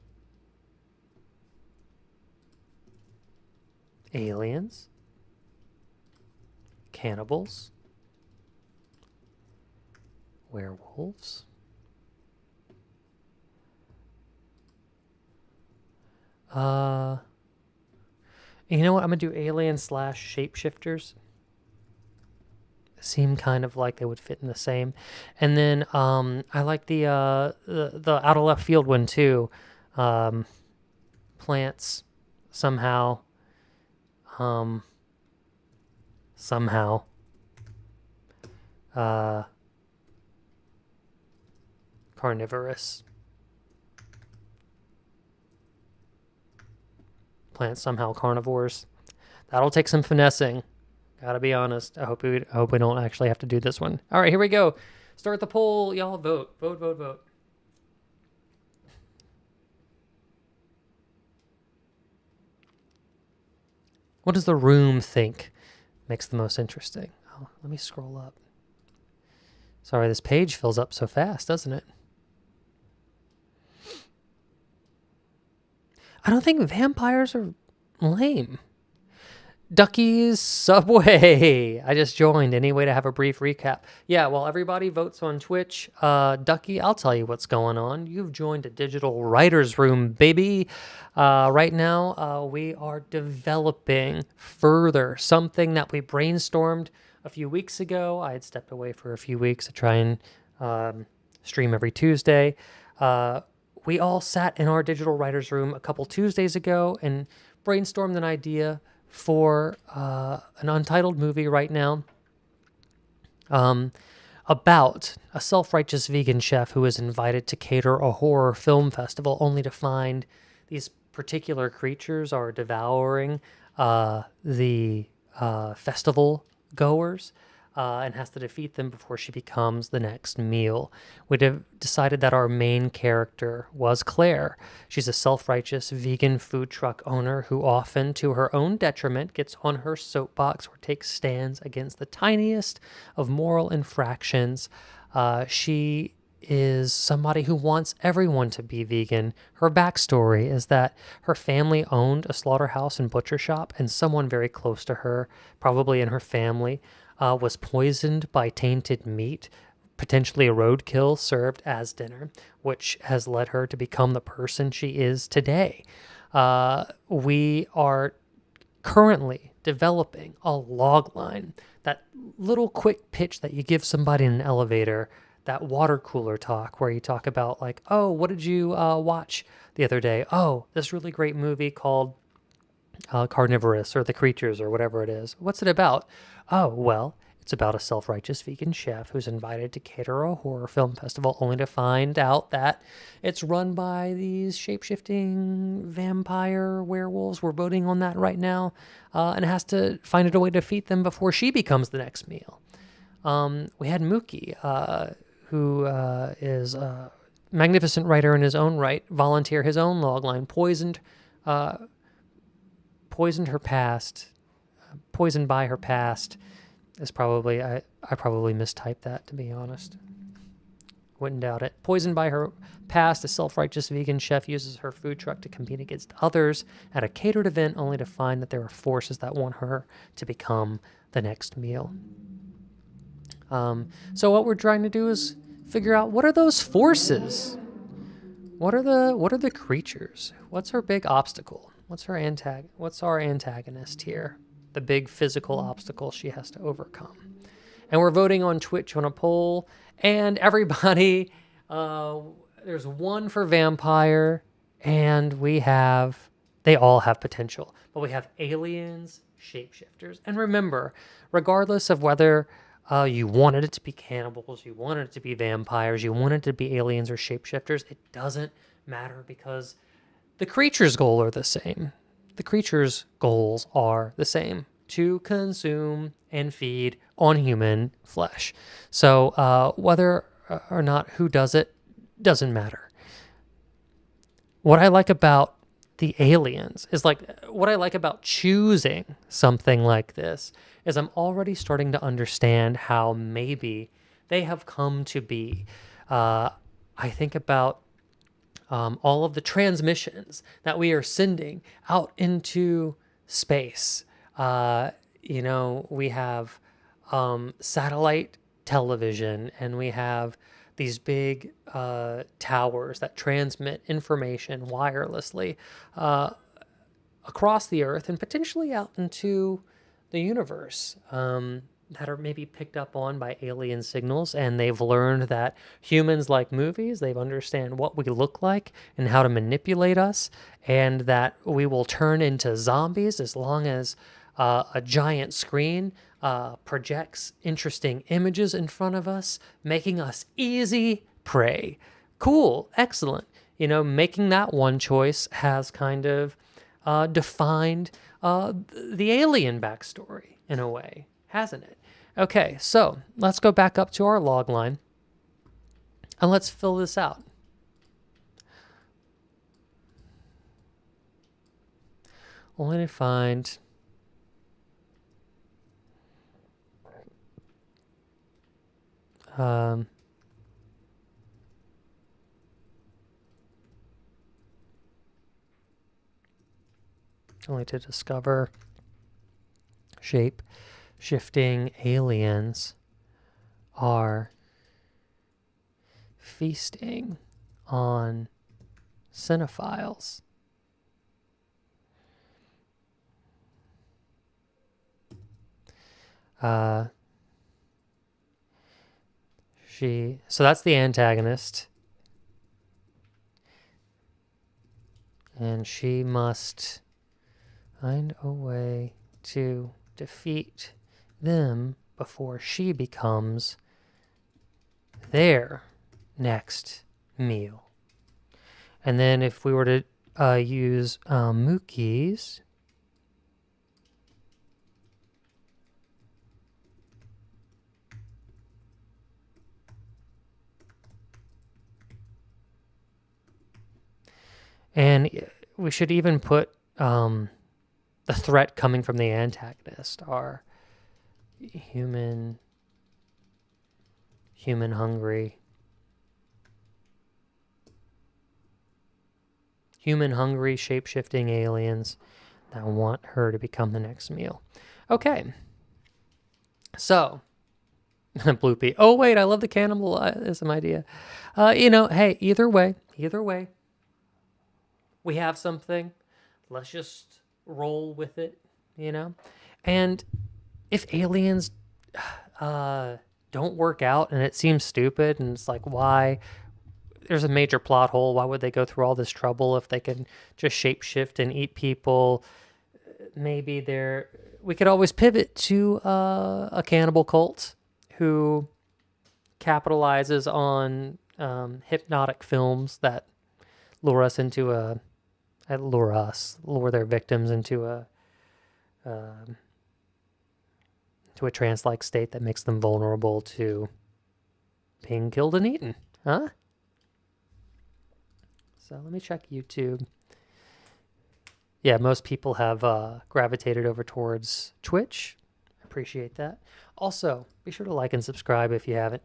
Aliens. Cannibals. Werewolves. You know what? I'm gonna do alien / shapeshifters. Seem kind of like they would fit in the same. And then I like the out of left field one too. Plants somehow. Carnivorous. Plants somehow carnivores. That'll take some finessing. Gotta be honest. I hope we don't actually have to do this one. All right, here we go. Start the poll. Y'all vote. Vote. What does the room think makes the most interesting? Oh, let me scroll up. Sorry, this page fills up so fast, doesn't it? I don't think vampires are lame. Ducky's Subway. I just joined. Any way to have a brief recap? Yeah, while everybody votes on Twitch, Ducky, I'll tell you what's going on. You've joined a digital writer's room, baby. Right now, we are developing further something that we brainstormed a few weeks ago. I had stepped away for a few weeks to try and stream every Tuesday. We all sat in our digital writer's room a couple Tuesdays ago and brainstormed an idea for an untitled movie right now about a self-righteous vegan chef who is invited to cater a horror film festival only to find these particular creatures are devouring the festival goers and has to defeat them before she becomes the next meal. We decided that our main character was Claire. She's a self-righteous vegan food truck owner who often, to her own detriment, gets on her soapbox or takes stands against the tiniest of moral infractions. She is somebody who wants everyone to be vegan. Her backstory is that her family owned a slaughterhouse and butcher shop, and someone very close to her, probably in her family, was poisoned by tainted meat, potentially a roadkill served as dinner, which has led her to become the person she is today. We are currently developing a log line, that little quick pitch that you give somebody in an elevator that water cooler talk where you talk about like, oh, what did you watch the other day? Oh, this really great movie called Carnivorous or The Creatures or whatever it is. What's it about? Oh, well, it's about a self-righteous vegan chef who's invited to cater a horror film festival only to find out that it's run by these shape-shifting vampire werewolves. We're voting on that right now, and has to find a way to defeat them before she becomes the next meal. We had Mookie, who is a magnificent writer in his own right, volunteer his own logline, poisoned her past, poisoned by her past is probably, I probably mistyped that, to be honest. Wouldn't doubt it. Poisoned by her past, a self-righteous vegan chef uses her food truck to compete against others at a catered event only to find that there are forces that want her to become the next meal. So what we're trying to do is figure out, what are those forces? What are the creatures? What's her big obstacle? What's our antagonist here? The big physical obstacle she has to overcome. And we're voting on Twitch on a poll, and everybody, there's one for vampire, and they all have potential, but we have aliens, shapeshifters. And remember, regardless of whether you wanted it to be cannibals, you wanted it to be vampires, you wanted it to be aliens or shapeshifters, it doesn't matter, because the creatures' goals are the same. The creatures' goals are the same: to consume and feed on human flesh. So whether or not who does it doesn't matter. What I like about the aliens is what I like about choosing something like this is I'm already starting to understand how maybe they have come to be. I think about all of the transmissions that we are sending out into space. We have satellite television, and we have these big towers that transmit information wirelessly across the Earth and potentially out into the universe, that are maybe picked up on by alien signals, and they've learned that humans like movies, they understand what we look like and how to manipulate us, and that we will turn into zombies as long as a giant screen projects interesting images in front of us, making us easy prey. Cool, excellent. Making that one choice has kind of defined the alien backstory in a way, hasn't it? Okay, so let's go back up to our log line and let's fill this out. Only to find only to discover shape-shifting aliens are feasting on cinephiles. So that's the antagonist. And she must find a way to defeat them before she becomes their next meal. And then if we were to use Mookie's, and we should even put the threat coming from the antagonist are human hungry, shape-shifting aliens that want her to become the next meal. Okay. So, Bloopy. Oh, wait, I love the cannibalism idea. Hey, either way, we have something. Let's just roll with it, And if aliens don't work out, and it seems stupid, and it's like, why? There's a major plot hole. Why would they go through all this trouble if they can just shapeshift and eat people? Maybe we could always pivot to a cannibal cult who capitalizes on hypnotic films that lure us into lure their victims into a trance-like state that makes them vulnerable to being killed and eaten. Huh? So let me check YouTube. Yeah, most people have gravitated over towards Twitch. Appreciate that. Also, be sure to like and subscribe if you haven't.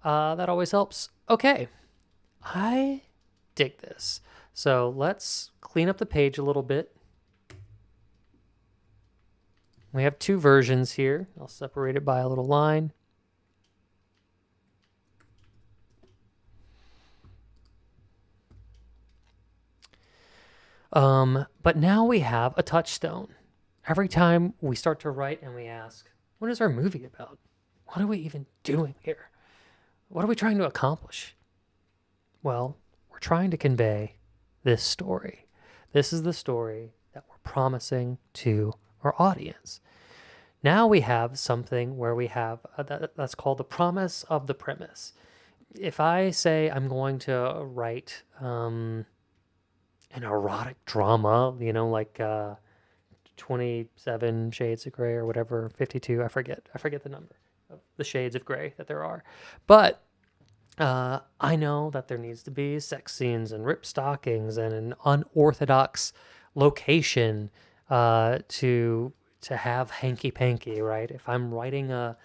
That always helps. Okay, I dig this. So let's clean up the page a little bit. We have two versions here. I'll separate it by a little line. But now we have a touchstone. Every time we start to write and we ask, what is our movie about? What are we even doing here? What are we trying to accomplish? Well, we're trying to convey this story. This is the story that we're promising to our audience. Now we have something where we have that's called the promise of the premise. If I say I'm going to write an erotic drama, like 27 Shades of Grey or whatever, 52, I forget the number of the shades of gray that there are. But I know that there needs to be sex scenes and ripped stockings and an unorthodox location to have hanky-panky, right? If I'm writing a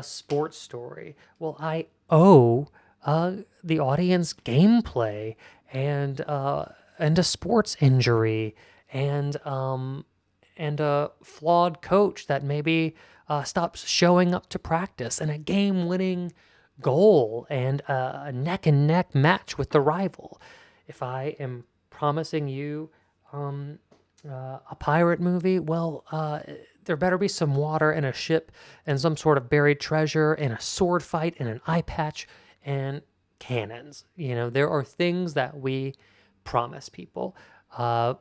sports story, well, I owe the audience gameplay and a sports injury and a flawed coach that maybe stops showing up to practice and a game-winning goal and a neck-and-neck match with the rival. If I am promising you a pirate movie, well, there better be some water and a ship and some sort of buried treasure and a sword fight and an eye patch and cannons. There are things that we promise people by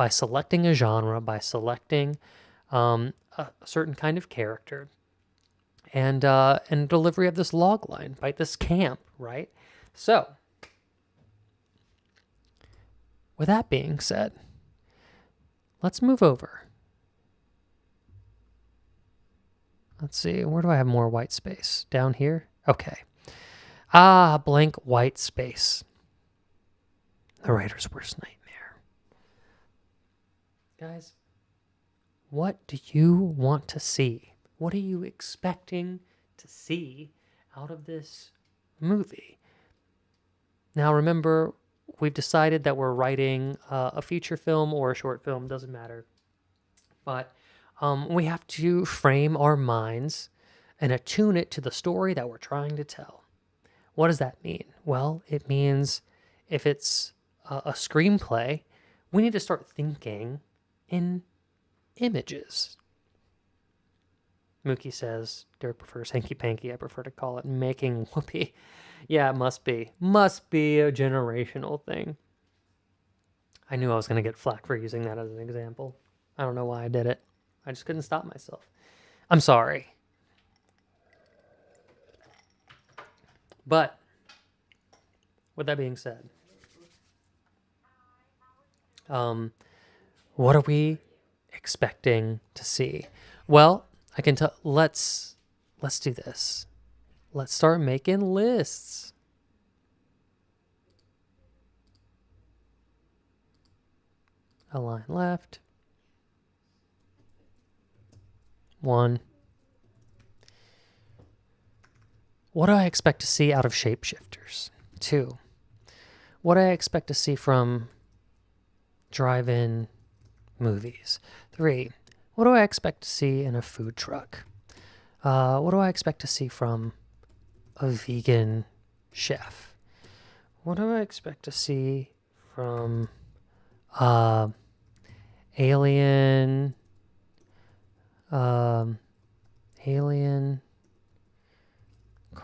selecting a genre, by selecting a certain kind of character, and delivery of this log line, right? This camp, right? So, with that being said, let's move over. Let's see, where do I have more white space? Down here? Okay. Blank white space. The writer's worst nightmare. Guys, what do you want to see? What are you expecting to see out of this movie? Now, remember, we've decided that we're writing a feature film or a short film, doesn't matter. But we have to frame our minds and attune it to the story that we're trying to tell. What does that mean? Well, it means if it's a screenplay, we need to start thinking in images. Mookie says, Derek prefers hanky-panky. I prefer to call it making whoopee. Yeah, it must be. Must be a generational thing. I knew I was going to get flack for using that as an example. I don't know why I did it. I just couldn't stop myself. I'm sorry. But, with that being said, what are we expecting to see? Well, I can tell. Let's do this. Let's start making lists. A line left. 1. What do I expect to see out of shapeshifters? 2. What do I expect to see from drive-in movies? 3. What do I expect to see in a food truck? What do I expect to see from a vegan chef? What do I expect to see from alien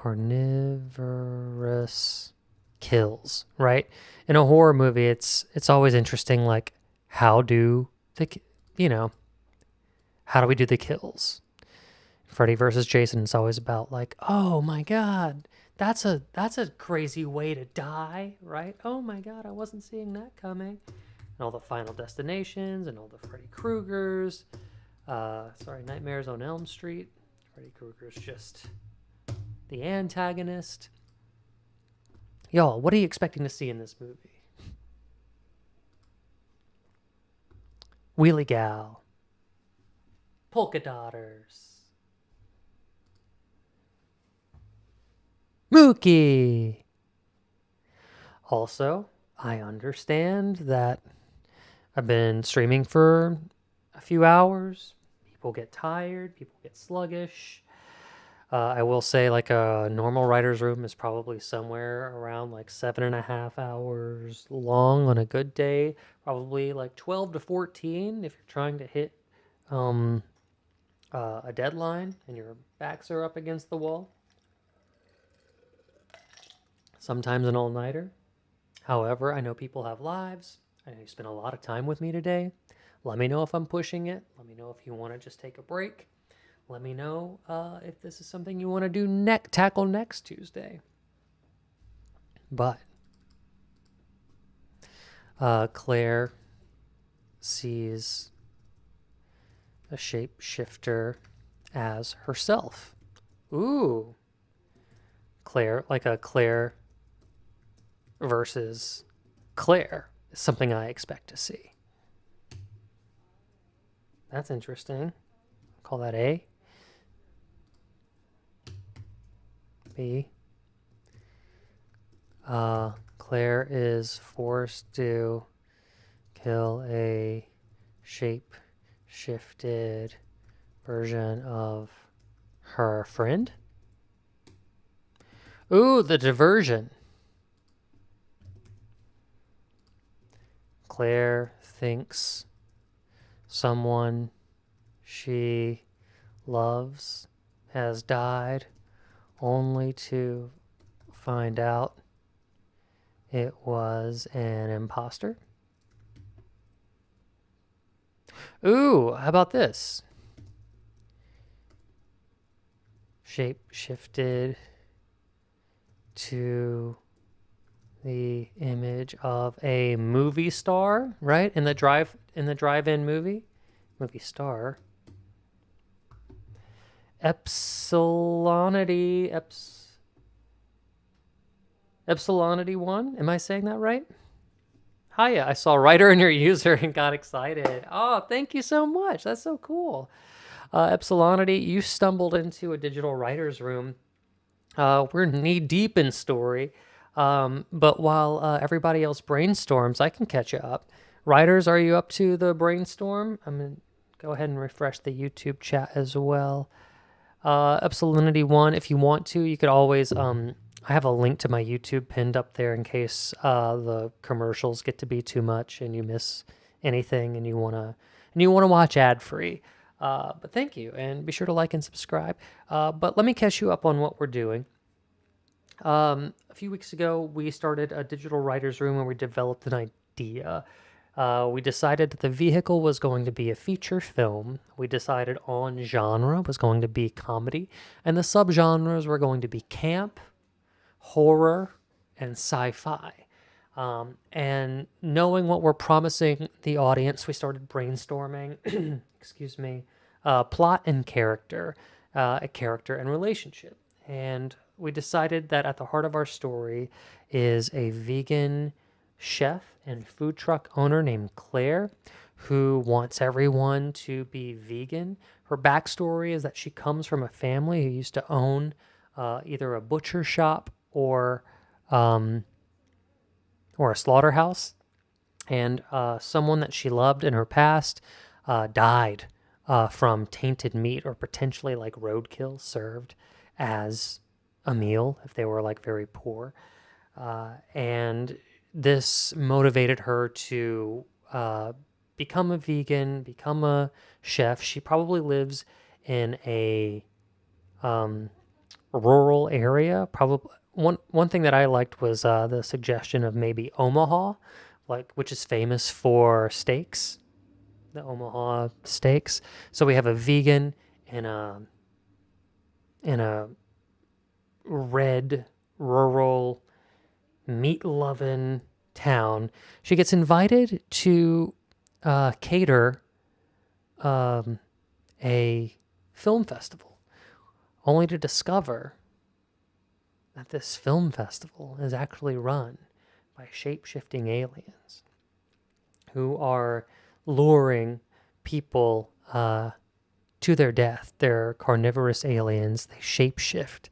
carnivorous kills, right? In a horror movie, it's always interesting, like, how do the, how do we do the kills? Freddy versus Jason, it's always about like, oh my god, that's a crazy way to die, right? Oh my god, I wasn't seeing that coming. And all the Final Destinations and all the Freddy Kruegers. Nightmares on Elm Street. Freddy Krueger's just the antagonist. Y'all, what are you expecting to see in this movie? Wheelie Gal. Polka Dotters. Mookie. Also, I understand that I've been streaming for a few hours. People get tired. People get sluggish. I will say, like, a normal writer's room is probably somewhere around like 7.5 hours long on a good day. Probably like 12 to 14 if you're trying to hit a deadline and your backs are up against the wall. Sometimes an all-nighter. However, I know people have lives. I know you spent a lot of time with me today. Let me know if I'm pushing it. Let me know if you want to just take a break. Let me know if this is something you want to do tackle next Tuesday. But Claire sees a shapeshifter as herself. Ooh. Claire, like a Claire versus Claire, is something I expect to see. That's interesting. Call that A. B. Claire is forced to kill a shape-shifted version of her friend. Ooh, the diversion. Claire thinks someone she loves has died, only to find out it was an imposter. Ooh, how about this? Shape shifted to the image of a movie star, right? In the drive-in movie star. Epsilonity 1. Am I saying that right? Hiya, I saw writer in your user and got excited. Oh, thank you so much. That's so cool. Epsilonity, you stumbled into a digital writer's room. We're knee deep in story. But while everybody else brainstorms, I can catch you up. Writers, are you up to the brainstorm? I'm going to go ahead and refresh the YouTube chat as well. Epsilonity 1, if you want to, you could always... I have a link to my YouTube pinned up there in case the commercials get to be too much and you miss anything and you want to watch ad-free. But thank you, and be sure to like and subscribe. But let me catch you up on what we're doing. A few weeks ago, we started a digital writer's room where we developed an idea. We decided that the vehicle was going to be a feature film. We decided on genre was going to be comedy, and the subgenres were going to be camp, horror, and sci-fi. And knowing what we're promising the audience, we started brainstorming, excuse me, plot and character, a character and relationship. And we decided that at the heart of our story is a vegan chef and food truck owner named Claire who wants everyone to be vegan. Her backstory is that she comes from a family who used to own either a butcher shop or a slaughterhouse, and someone that she loved in her past died from tainted meat or potentially like roadkill served as a meal if they were like very poor. And this motivated her to become a vegan, become a chef. She probably lives in a rural area. Probably one thing that I liked was the suggestion of maybe Omaha, like which is famous for steaks, the Omaha steaks. So we have a vegan in a red rural meat loving town. She gets invited to cater um, a film festival, only to discover that this film festival is actually run by shape-shifting aliens who are luring people to their death. They're carnivorous aliens. They shapeshift.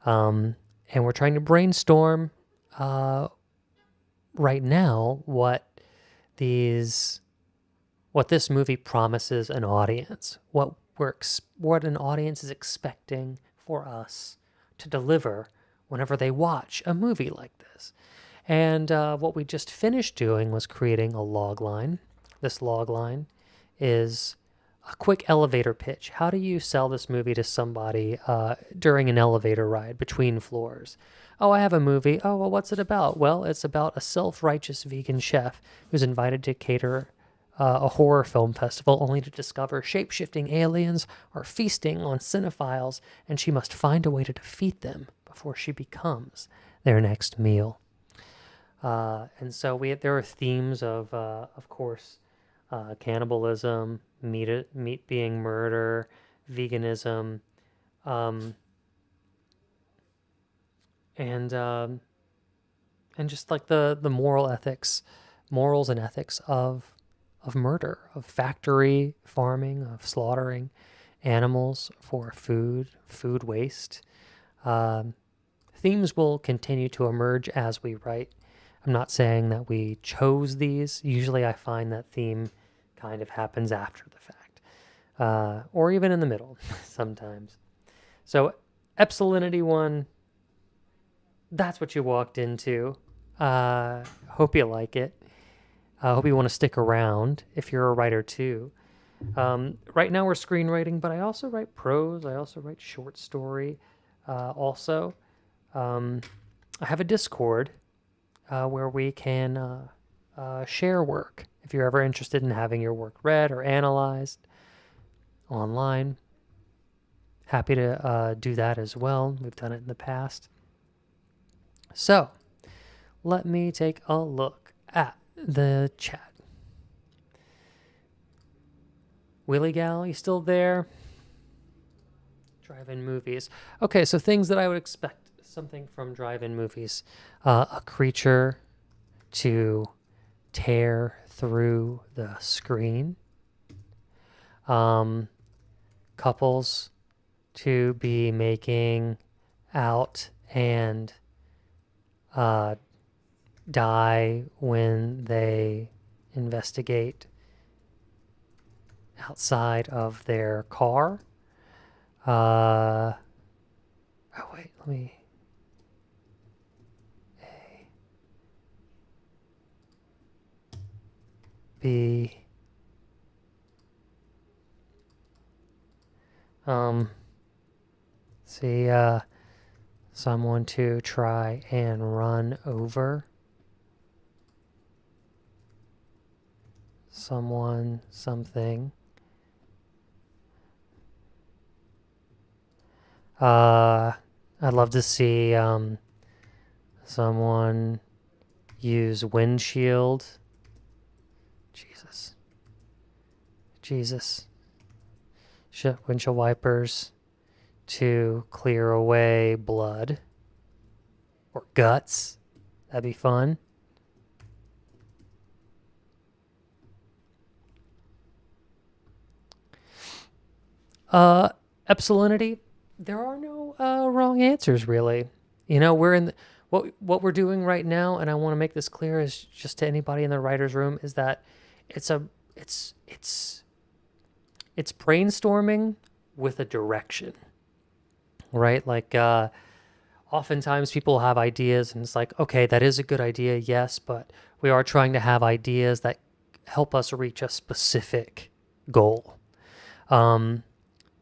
And we're trying to brainstorm right now what this movie promises an audience, what an audience is expecting for us to deliver whenever they watch a movie like this. And what we just finished doing was creating a log line. This log line is a quick elevator pitch. How do you sell this movie to somebody during an elevator ride between floors? Oh, I have a movie. Oh, well, what's it about? Well, it's about a self-righteous vegan chef who's invited to cater a horror film festival only to discover shape-shifting aliens are feasting on cinephiles, and she must find a way to defeat them before she becomes their next meal. And so there are themes of course, cannibalism, meat being murder, veganism, and just like the morals and ethics of murder, of factory farming, of slaughtering animals for food waste. Themes will continue to emerge as we write. I'm not saying that we chose these. Usually I find that theme kind of happens after the fact, or even in the middle sometimes. So Epsilinity 1, that's what you walked into. Hope you like it. I hope you want to stick around if you're a writer too. Right now we're screenwriting, but I also write prose. I also write short story. Also, I have a Discord where we can share work. If you're ever interested in having your work read or analyzed online, happy to do that as well. We've done it in the past. So, let me take a look at the chat. Willie Gal, you still there? Drive-in movies. Okay, so things that I would expect something from drive-in movies. A creature to tear through the screen. Couples to be making out and die when they investigate outside of their car. Oh wait, let me. A. B. See, someone to try and run over someone, something. I'd love to see someone use windshield. Jesus. Windshield wipers to clear away blood or guts. That'd be fun. Epsilinity, there are no wrong answers really. You know, we're in what we're doing right now, and I want to make this clear is just to anybody in the writer's room, is that it's brainstorming with a direction, right? Like oftentimes people have ideas and it's like, okay, that is a good idea, yes, but we are trying to have ideas that help us reach a specific goal.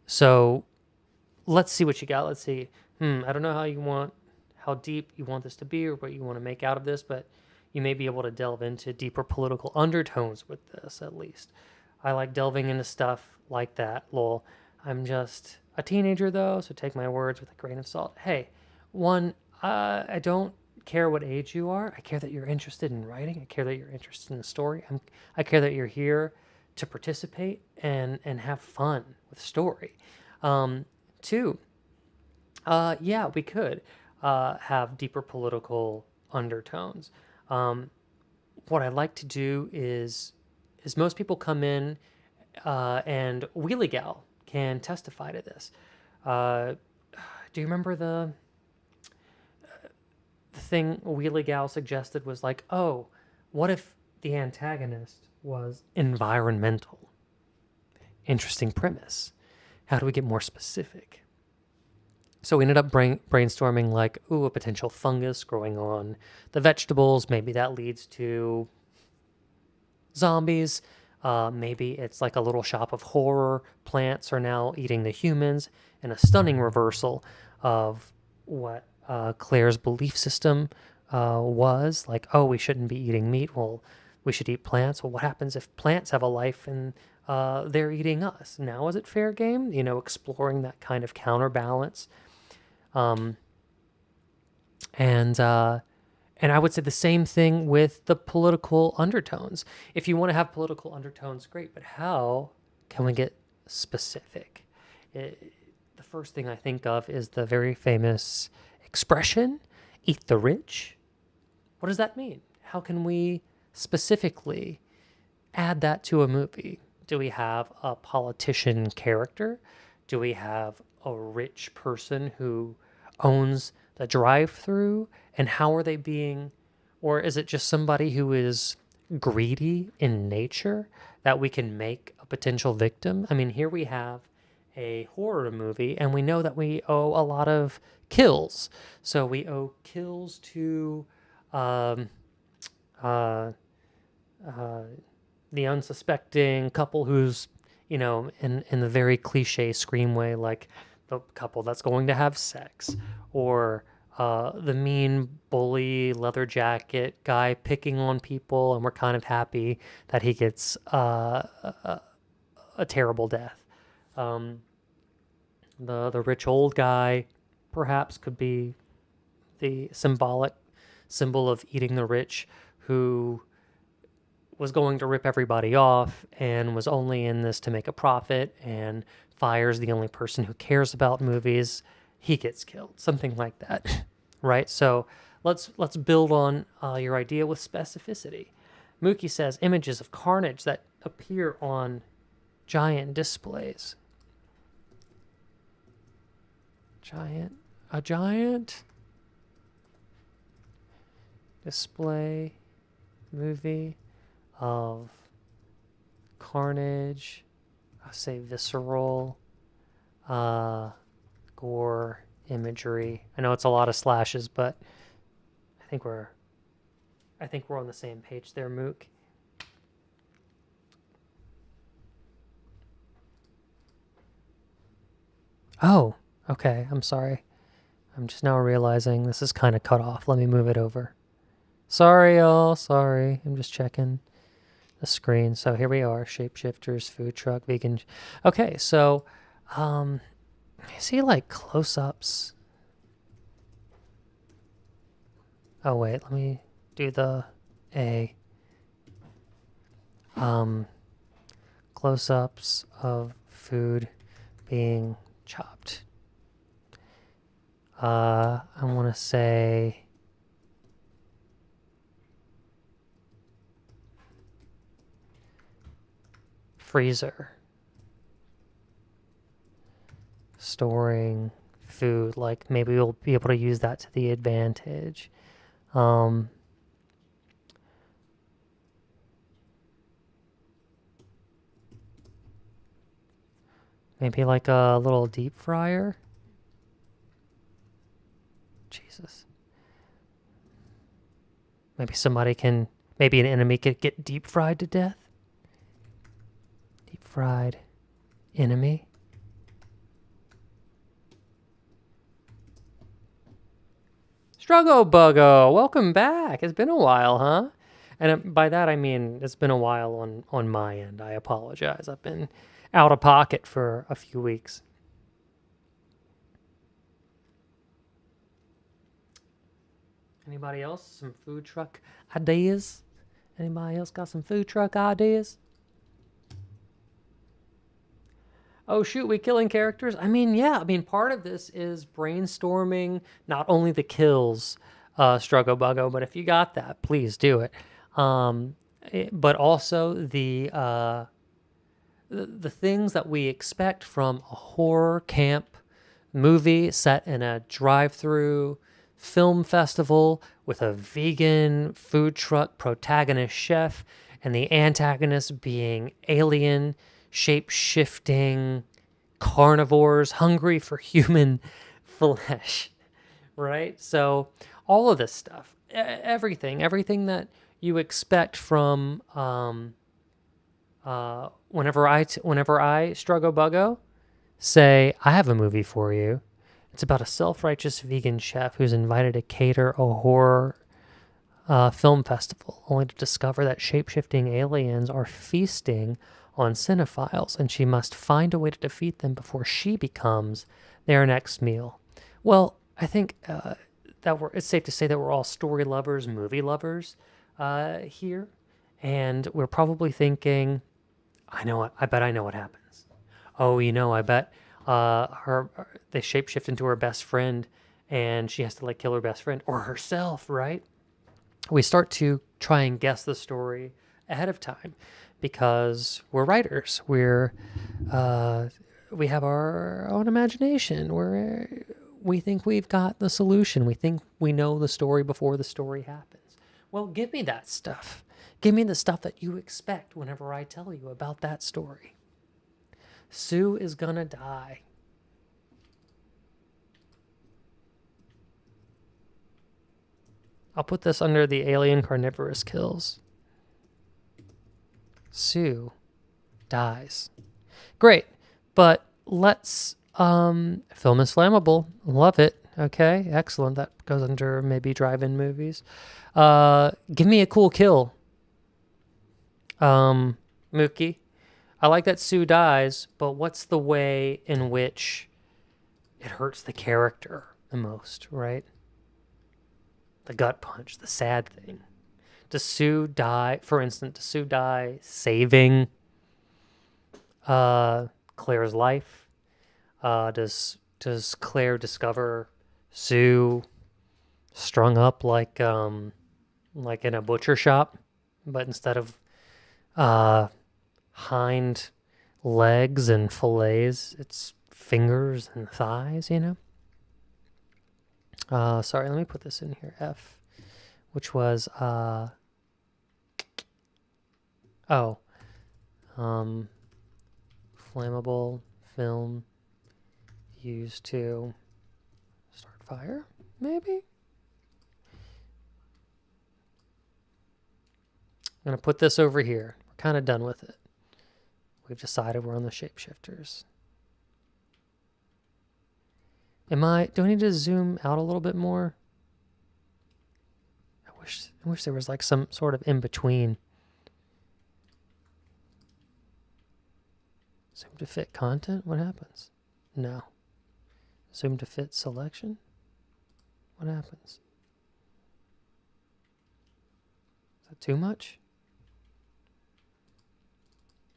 So let's see what you got. Let's see. I don't know how deep you want this to be or what you want to make out of this, but you may be able to delve into deeper political undertones with this, at least. I like delving into stuff like that, lol. I'm just a teenager, though, so take my words with a grain of salt. Hey, one, I don't care what age you are. I care that you're interested in writing. I care that you're interested in the story. I care that you're here to participate and have fun with story. Two, yeah, we could have deeper political undertones. Um, what I like to do is most people come in and Wheelie Gal can testify to this. Uh, do you remember the thing Wheelie Gal suggested was like, oh, what if the antagonist was environmental? Interesting premise. How do we get more specific? So we ended up brainstorming like, ooh, a potential fungus growing on the vegetables. Maybe that leads to zombies. Maybe it's like a little shop of horror. Plants are now eating the humans, and a stunning reversal of what Claire's belief system was. Like, oh, we shouldn't be eating meat. Well, we should eat plants. Well, what happens if plants have a life and they're eating us? Now is it fair game? Exploring that kind of counterbalance. Um, and I would say the same thing with the political undertones. If you want to have political undertones, great, but how can we get specific? The first thing I think of is the very famous expression, eat the rich. What does that mean? How can we specifically add that to a movie? Do we have a politician character? Do we have a rich person who owns the drive-through? And how are they being, or is it just somebody who is greedy in nature that we can make a potential victim? I mean, here we have a horror movie, and we know that we owe a lot of kills. So we owe kills to um, uh, uh, the unsuspecting couple who's, in the very cliche Scream way, like the couple that's going to have sex, or the mean bully leather jacket guy picking on people, and we're kind of happy that he gets a terrible death. Um, the rich old guy perhaps could be the symbol of eating the rich, who was going to rip everybody off and was only in this to make a profit and fires the only person who cares about movies. He gets killed, something like that. Right? So let's build on your idea with specificity. Mookie says images of carnage that appear on giant displays. A giant display movie of carnage, I say visceral, gore imagery. I know it's a lot of slashes, but I think we're on the same page there, Mook. Oh, okay. I'm sorry. I'm just now realizing this is kind of cut off. Let me move it over. Sorry, y'all. Sorry. I'm just checking the screen. So here we are. Shapeshifters, food truck, vegan. Okay, so I see like close-ups. Oh wait, let me do the A. Close-ups of food being chopped. I want to say freezer. Storing food, like maybe we'll be able to use that to the advantage. Maybe like a little deep fryer. Jesus. Maybe an enemy could get deep fried to death. Deep fried enemy. Struggo Buggo, welcome back. It's been a while, huh? And by that I mean it's been a while on my end. I apologize. I've been out of pocket for a few weeks. Anybody else? Some food truck ideas? Anybody else got some food truck ideas? Oh shoot, we killing characters? I mean, yeah. I mean, part of this is brainstorming not only the kills, Struggo Buggo, but if you got that, please do it. But also the things that we expect from a horror camp movie set in a drive-through film festival with a vegan food truck protagonist chef and the antagonist being alien shape-shifting carnivores hungry for human flesh, right? So all of this stuff, everything that you expect from whenever I Struggo Buggo say, I have a movie for you. It's about a self-righteous vegan chef who's invited to cater a horror film festival, only to discover that shape-shifting aliens are feasting on cinephiles, and she must find a way to defeat them before she becomes their next meal. Well, I think it's safe to say that we're all story lovers, movie lovers here, and we're probably thinking, I bet I know what happens. Oh, I bet they shapeshift into her best friend, and she has to kill her best friend or herself, right? We start to try and guess the story ahead of time because we're writers. We have our own imagination. We think we've got the solution. We think we know the story before the story happens. Well, give me that stuff. Give me the stuff that you expect whenever I tell you about that story. Sue is gonna die. I'll put this under the alien carnivorous kills. Sue dies. Great, but let's film is flammable. Love it. Okay, excellent. That goes under maybe drive-in movies. Give me a cool kill. Mookie. I like that Sue dies, but what's the way in which it hurts the character the most, right? The gut punch, the sad thing. Does Sue die, for instance, does Sue die saving Claire's life? Does Claire discover Sue strung up like in a butcher shop, but instead of hind legs and fillets, it's fingers and thighs, Sorry, let me put this in here. F, which was flammable film used to start fire, maybe? I'm going to put this over here. We're kind of done with it. We've decided we're on the shapeshifters. Do I need to zoom out a little bit more? I wish there was some sort of in between. Zoom to fit content? What happens? No. Zoom to fit selection? What happens? Is that too much?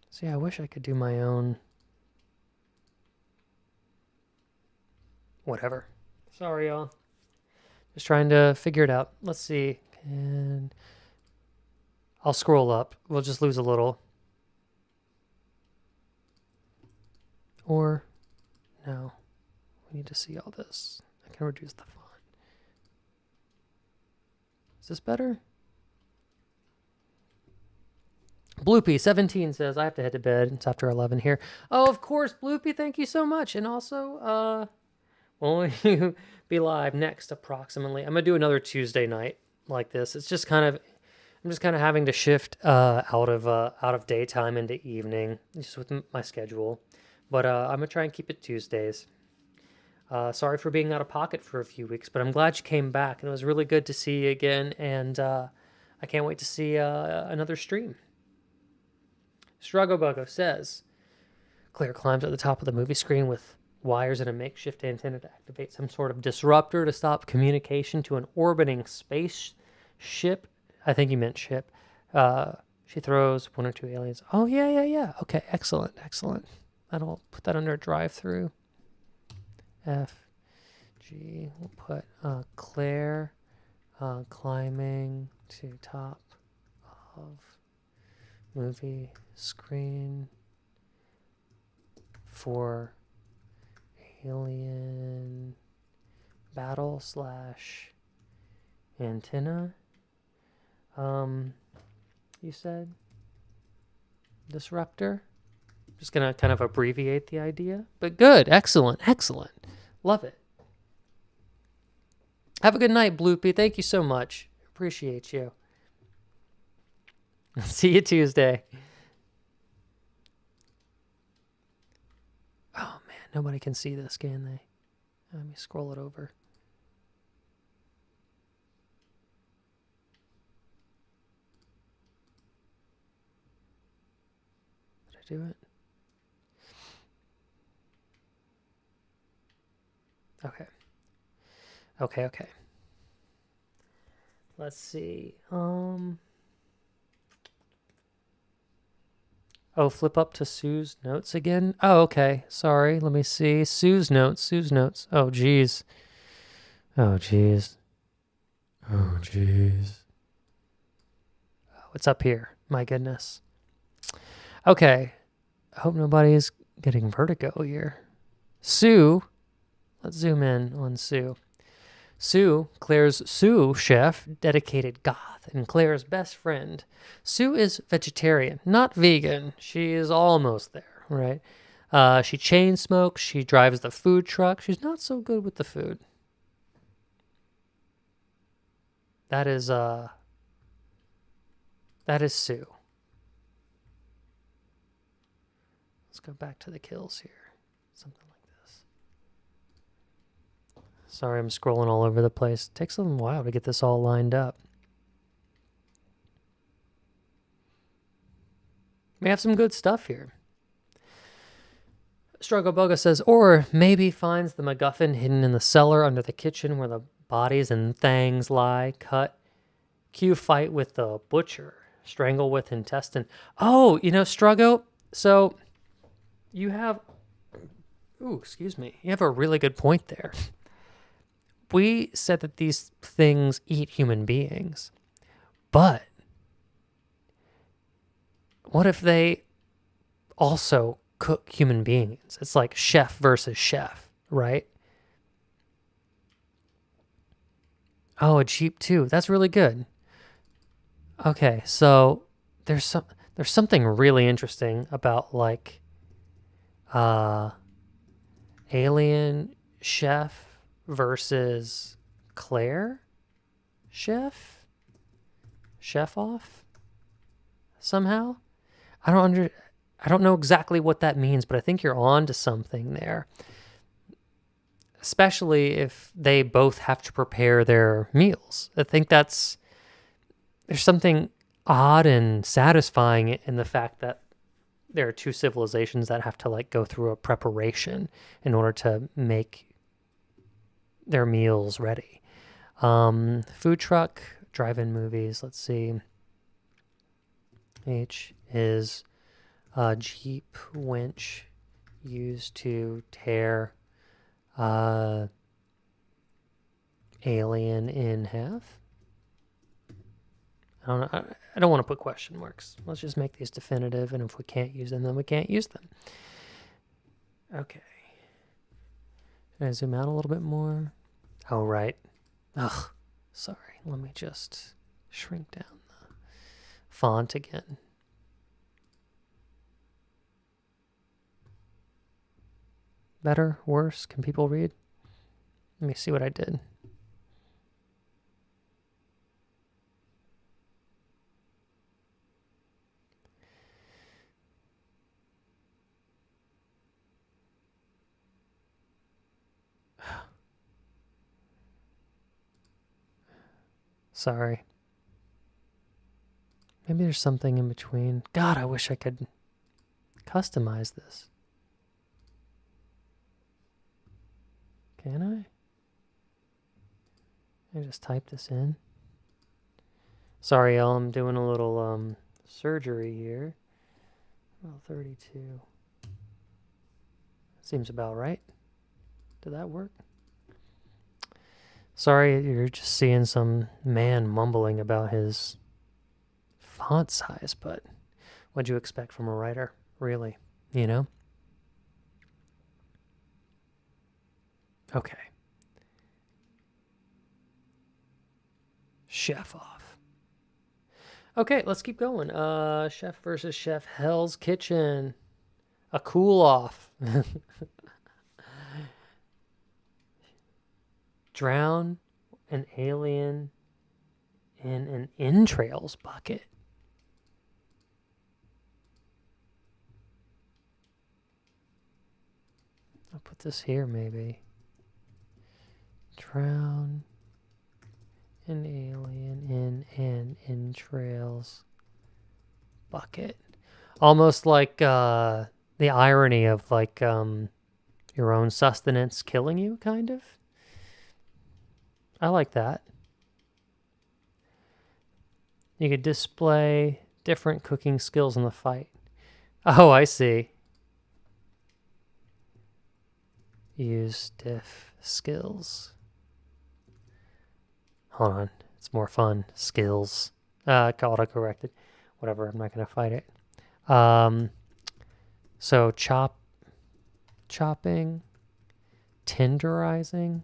See, I wish I could do my own. Whatever. Sorry, y'all. Just trying to figure it out. Let's see. And I'll scroll up. We'll just lose a little. Or, no. We need to see all this. I can reduce the font. Is this better? Bloopy17 says, I have to head to bed. It's after 11 here. Oh, of course, Bloopy, thank you so much. And also, will you be live next approximately? I'm going to do another Tuesday night like this. It's just I'm just kind of having to shift out of daytime into evening, just with my schedule. But I'm going to try and keep it Tuesdays. Sorry for being out of pocket for a few weeks, but I'm glad you came back, and it was really good to see you again, and I can't wait to see another stream. Strugglebuggo says, Claire climbs at the top of the movie screen with wires and a makeshift antenna to activate some sort of disruptor to stop communication to an orbiting spaceship. I think you meant ship. She throws one or two aliens. Oh, yeah. Okay, excellent. That'll put that under drive-through. F, G. We'll put Claire climbing to top of movie screen for alien battle / antenna. You said disruptor. Just gonna kind of abbreviate the idea, but good, excellent. Love it. Have a good night, Bloopy. Thank you so much. Appreciate you. See you Tuesday. Oh man, nobody can see this, can they? Let me scroll it over. Did I do it? Okay. Let's see. Oh, flip up to Sue's notes again. Oh, okay. Sorry. Let me see. Sue's notes. Oh, geez. Oh, it's up here. My goodness. Okay. I hope nobody's getting vertigo here. Sue. Let's zoom in on Sue. Sue, Claire's sous chef, dedicated goth, and Claire's best friend. Sue is vegetarian, not vegan. She is almost there, right? She chain smokes. She drives the food truck. She's not so good with the food. That is Sue. Let's go back to the kills here. Something like this. Sorry, I'm scrolling all over the place. It takes a little while to get this all lined up. We have some good stuff here. Strugglebugga says, or maybe finds the MacGuffin hidden in the cellar under the kitchen where the bodies and things lie. Cut. Q fight with the butcher. Strangle with intestine. Oh, Struggo. So you have... Ooh, excuse me. You have a really good point there. We said that these things eat human beings. But what if they also cook human beings? It's like chef versus chef, right? Oh, a Jeep too. That's really good. Okay, so there's something really interesting about like alien chef versus Claire chef off somehow. I don't know exactly what that means, but I think you're on to something there. Especially if they both have to prepare their meals. I think there's something odd and satisfying in the fact that there are two civilizations that have to like go through a preparation in order to make their meals ready. Food truck, drive-in movies. Let's see. H is a Jeep winch used to tear alien in half. I don't know. I don't want to put question marks. Let's just make these definitive, and if we can't use them, then we can't use them. Okay. Can I zoom out a little bit more? Oh, right. Ugh. Sorry. Let me just shrink down the font again. Better? Worse? Can people read? Let me see what I did. Sorry. Maybe there's something in between. God, I wish I could customize this. Can I? I just type this in. Sorry, y'all. I'm doing a little surgery here. Well, 32. Seems about right. Did that work? Sorry, you're just seeing some man mumbling about his font size, but what'd you expect from a writer, really? You know? Okay. Chef off. Okay, let's keep going. Chef versus Chef, Hell's Kitchen. A cool off. Drown an alien in an entrails bucket. I'll put this here, maybe. Drown an alien in an entrails bucket. Almost like the irony of like your own sustenance killing you, kind of. I like that. You could display different cooking skills in the fight. Oh, I see. Use diff skills. Hold on. It's more fun. Skills. Auto-corrected. Whatever. I'm not going to fight it. So chopping, tenderizing.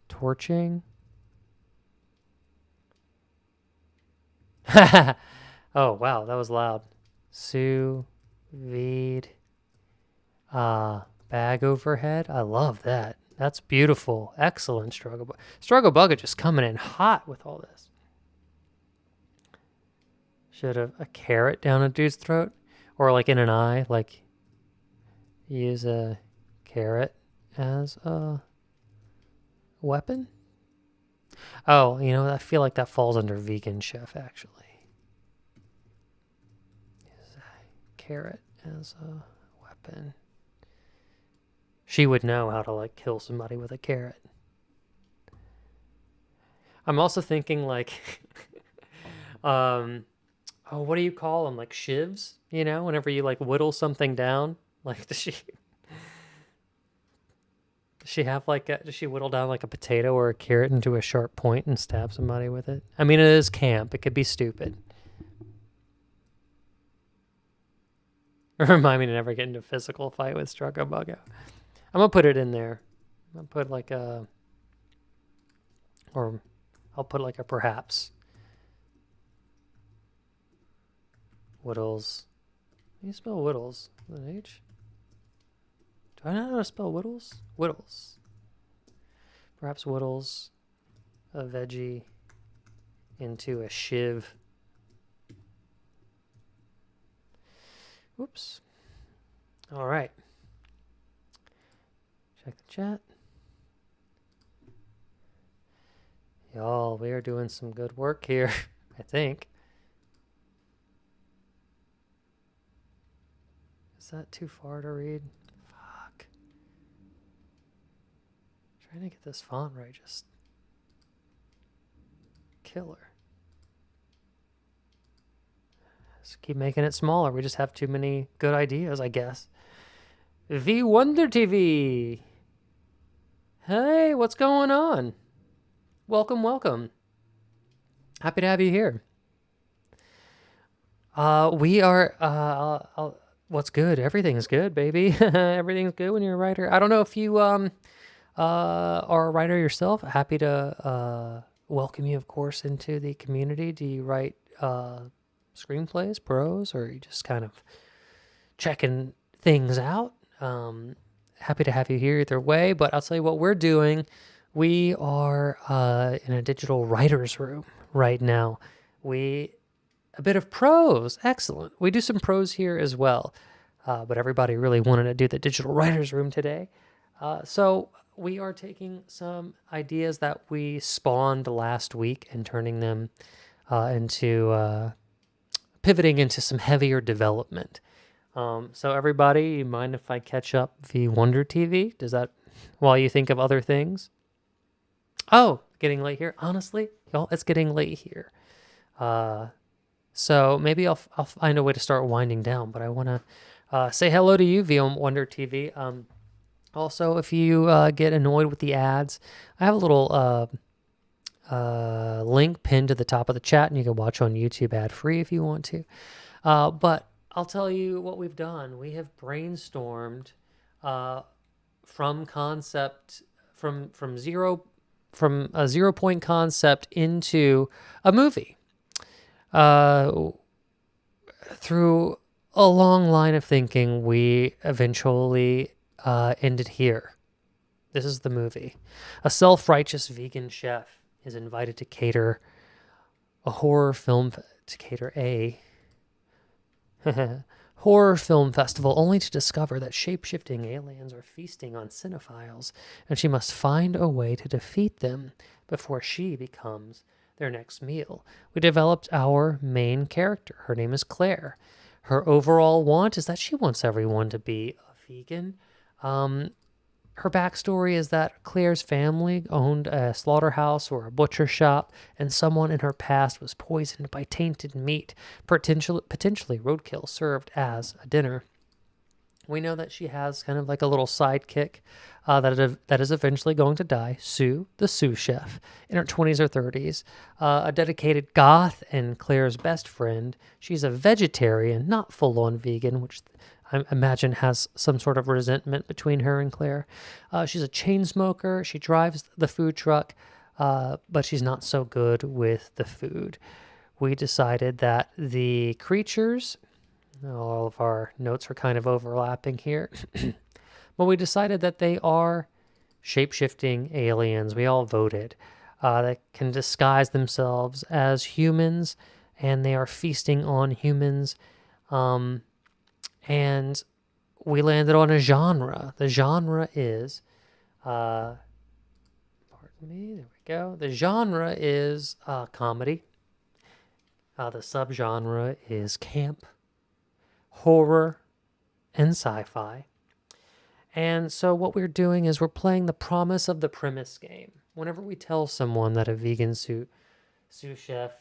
Torching. Oh, wow. That was loud. Sous vide. Bag overhead. I love that. That's beautiful. Excellent, Struggle Bug. Struggle Bug just coming in hot with all this. Should have a carrot down a dude's throat. Or like in an eye. Like use a carrot as a weapon? Oh, you know, I feel like that falls under vegan chef, actually. Use a carrot as a weapon. She would know how to, like, kill somebody with a carrot. I'm also thinking, like, oh, what do you call them? Like shivs, you know, whenever you, like, whittle something down? Like, does she have, like, does she whittle down, like, a potato or a carrot into a sharp point and stab somebody with it? I mean, it is camp. It could be stupid. Remind me to never get into a physical fight with Struggle Buggo. I'm going to put it in there. I'm going to put, like, or I'll put, like, a perhaps. Whittles. How do you spell whittles? With an H? Do I not know how to spell whittles? Whittles. Perhaps whittles a veggie into a shiv. Whoops. All right. Check the chat. Y'all, we are doing some good work here, I think. Is that too far to read? Fuck. Trying to get this font right, just killer. Just keep making it smaller. We just have too many good ideas, I guess. V Wonder TV. Hey, what's going on? Welcome, welcome. Happy to have you here. We are, what's good? Everything's good, baby. Everything's good when you're a writer. I don't know if you are a writer yourself. Happy to welcome you, of course, into the community. Do you write screenplays, prose, or are you just kind of checking things out? Happy to have you here either way, but I'll tell you what we're doing. We are in a digital writer's room right now. A bit of prose. Excellent. We do some prose here as well. But everybody really wanted to do the digital writer's room today. So we are taking some ideas that we spawned last week and turning them into pivoting into some heavier development. So everybody, you mind if I catch up the Wonder TV? Does that, while you think of other things? Oh, getting late here. Honestly, y'all, it's getting late here. So maybe I'll find a way to start winding down. But I want to say hello to you via Wonder TV. Also, if you get annoyed with the ads, I have a little link pinned to the top of the chat, and you can watch on YouTube ad free if you want to. But I'll tell you what we've done. We have brainstormed from concept from zero from a 0 point concept into a movie. Through a long line of thinking, we eventually ended here. This is the movie. A self-righteous vegan chef is invited to cater a horror film to cater a horror film festival, only to discover that shape-shifting aliens are feasting on cinephiles, and she must find a way to defeat them before she becomes their next meal. We developed our main character. Her name is Claire. Her overall want is that she wants everyone to be a vegan. Her backstory is that Claire's family owned a slaughterhouse or a butcher shop, and someone in her past was poisoned by tainted meat, potentially roadkill served as a dinner. We know that she has kind of like a little sidekick that is eventually going to die, Sue, the sous chef, in her 20s or 30s, a dedicated goth and Claire's best friend. She's a vegetarian, not full-on vegan, which I imagine has some sort of resentment between her and Claire. She's a chain smoker. She drives the food truck, but she's not so good with the food. We decided that the creatures, all of our notes are kind of overlapping here, but we decided that they are shape-shifting aliens. We all voted that can disguise themselves as humans, and they are feasting on humans. And we landed on a genre. The genre is, pardon me, there we go. The genre is comedy. The subgenre is camp, horror, and sci-fi. And so what we're doing is we're playing the promise of the premise game. Whenever we tell someone that a vegan sous chef,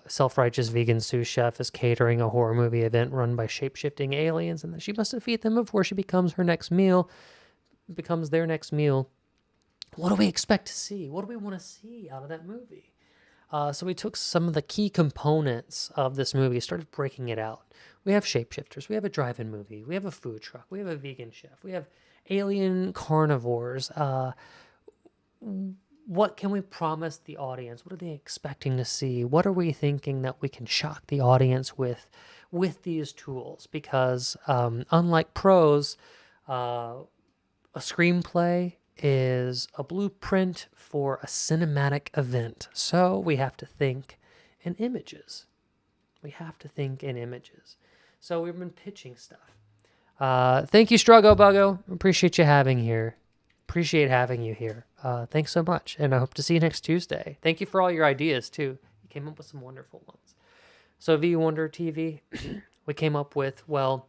self-righteous vegan sous chef is catering a horror movie event run by shape-shifting aliens, and that she must defeat them before she becomes their next meal, what do we expect to see? What do we want to see out of that movie? So we took some of the key components of this movie, started breaking it out. We have shapeshifters, we have a drive-in movie, we have a food truck, we have a vegan chef, we have alien carnivores. What can we promise the audience? What are they expecting to see? What are we thinking that we can shock the audience with these tools? Because unlike prose, a screenplay is a blueprint for a cinematic event. So we have to think in images. So we've been pitching stuff. Thank you, Struggo Buggo. Appreciate you having here. Appreciate having you here. Thanks so much, and I hope to see you next Tuesday. Thank you for all your ideas too. You came up with some wonderful ones. So V Wonder TV, we came up with, well,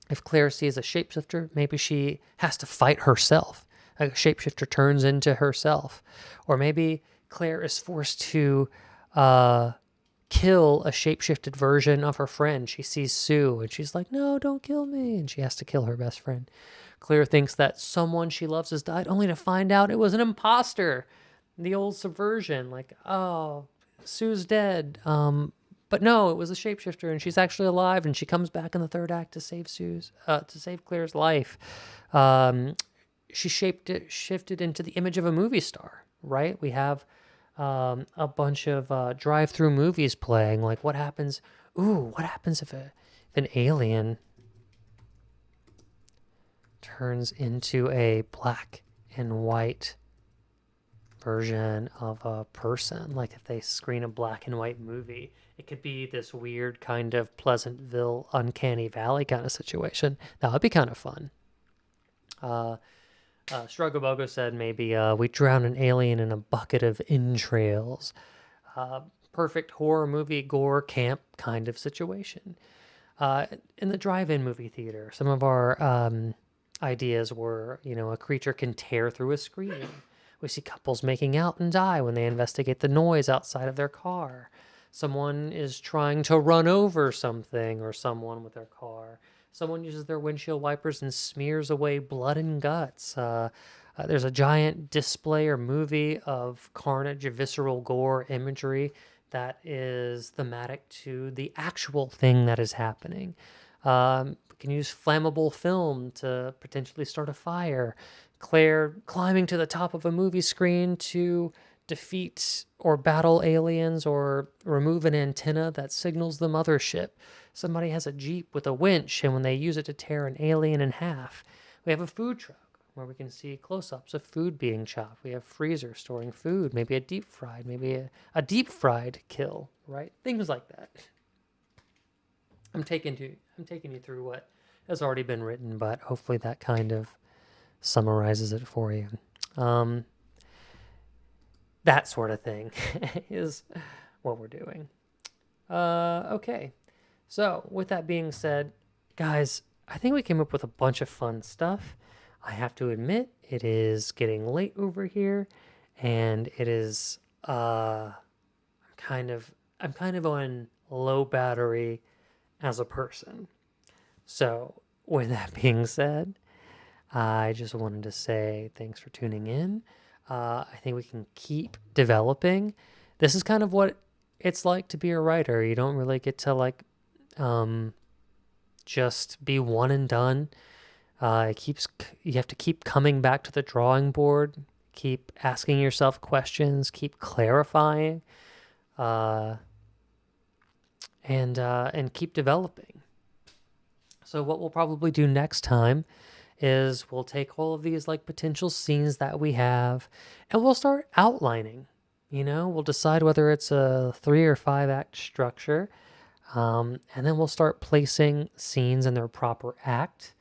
if Claire sees a shapeshifter, maybe she has to fight herself. A shapeshifter turns into herself, or maybe Claire is forced to kill a shapeshifted version of her friend. She sees Sue and she's like, no, don't kill me. And she has to kill her best friend. Claire thinks that someone she loves has died, only to find out it was an imposter. The old subversion, like, oh, Sue's dead. But no, it was a shapeshifter and she's actually alive, and she comes back in the third act to save Claire's life. She shifted into the image of a movie star, right? We have a bunch of drive-through movies playing. Like, what happens if an alien turns into a black and white version of a person? Like, if they screen a black and white movie, it could be this weird kind of Pleasantville, Uncanny Valley kind of situation. That would be kind of fun. Strugobogo said maybe we drown an alien in a bucket of entrails. Uh, Perfect horror movie gore camp kind of situation. In the drive-in movie theater, some of our ideas were, a creature can tear through a screen. We see couples making out and die when they investigate the noise outside of their car. Someone is trying to run over something or someone with their car. Someone uses their windshield wipers and smears away blood and guts. There's a giant display or movie of carnage, visceral gore imagery that is thematic to the actual thing that is happening. We can use flammable film to potentially start a fire. Claire climbing to the top of a movie screen to defeat or battle aliens or remove an antenna that signals the mothership. Somebody has a Jeep with a winch, and when they use it to tear an alien in half. We have a food truck where we can see close-ups of food being chopped. We have freezers storing food, maybe a deep fried, maybe a deep fried kill, right? Things like that. I'm taking you through what has already been written, but hopefully that kind of summarizes it for you. That sort of thing is what we're doing. Okay. So with that being said, guys, I think we came up with a bunch of fun stuff. I have to admit, it is getting late over here, and it is I'm kind of on low battery as a person. So with that being said, I just wanted to say thanks for tuning in. I think we can keep developing. This is kind of what it's like to be a writer. You don't really get to just be one and done. You have to keep coming back to the drawing board, keep asking yourself questions, keep clarifying, and keep developing. So what we'll probably do next time is we'll take all of these potential scenes that we have, and we'll start outlining. We'll decide whether it's a 3 or 5 act structure, and then we'll start placing scenes in their proper act.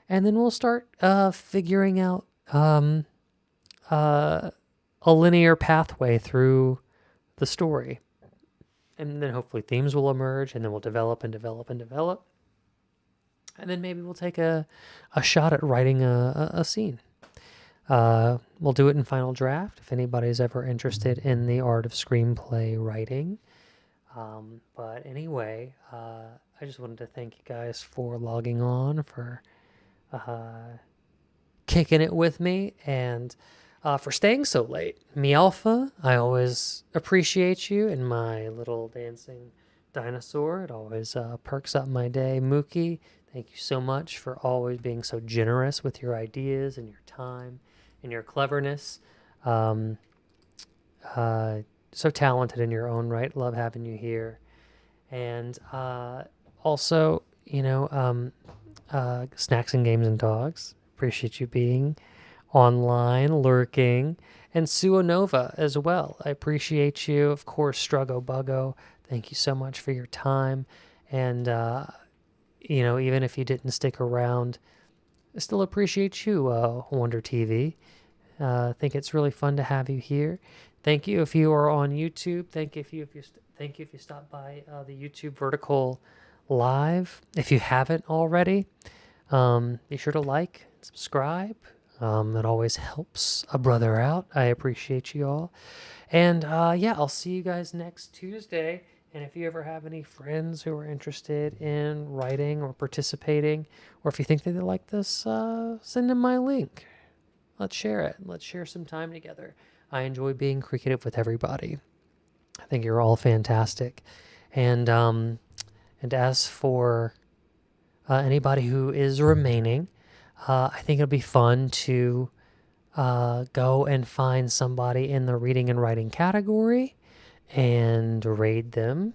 And then we'll start figuring out a linear pathway through the story. And then hopefully themes will emerge, and then we'll develop and develop and develop. And then maybe we'll take a shot at writing a scene. We'll do it in final draft if anybody's ever interested in the art of screenplay writing. But anyway, I just wanted to thank you guys for logging on, for kicking it with me, and for staying so late. Me Alpha, I always appreciate you, and my little dancing dinosaur, it always perks up my day. Mookie, thank you so much for always being so generous with your ideas and your time and your cleverness. So talented in your own right. Love having you here. And also, Snacks and Games and Dogs, appreciate you being online, lurking, and Suonova as well. I appreciate you. Of course, Struggo Buggo, thank you so much for your time. And, even if you didn't stick around, I still appreciate you, Wonder TV. I think it's really fun to have you here. Thank you if you are on YouTube. Thank you if you stopped by the YouTube vertical live. If you haven't already, be sure to like, subscribe. It always helps a brother out. I appreciate you all. And I'll see you guys next Tuesday. And if you ever have any friends who are interested in writing or participating, or if you think that they like this, send them my link. Let's share it. Let's share some time together. I enjoy being creative with everybody. I think you're all fantastic. And as for anybody who is remaining, I think it'll be fun to go and find somebody in the reading and writing category and raid them.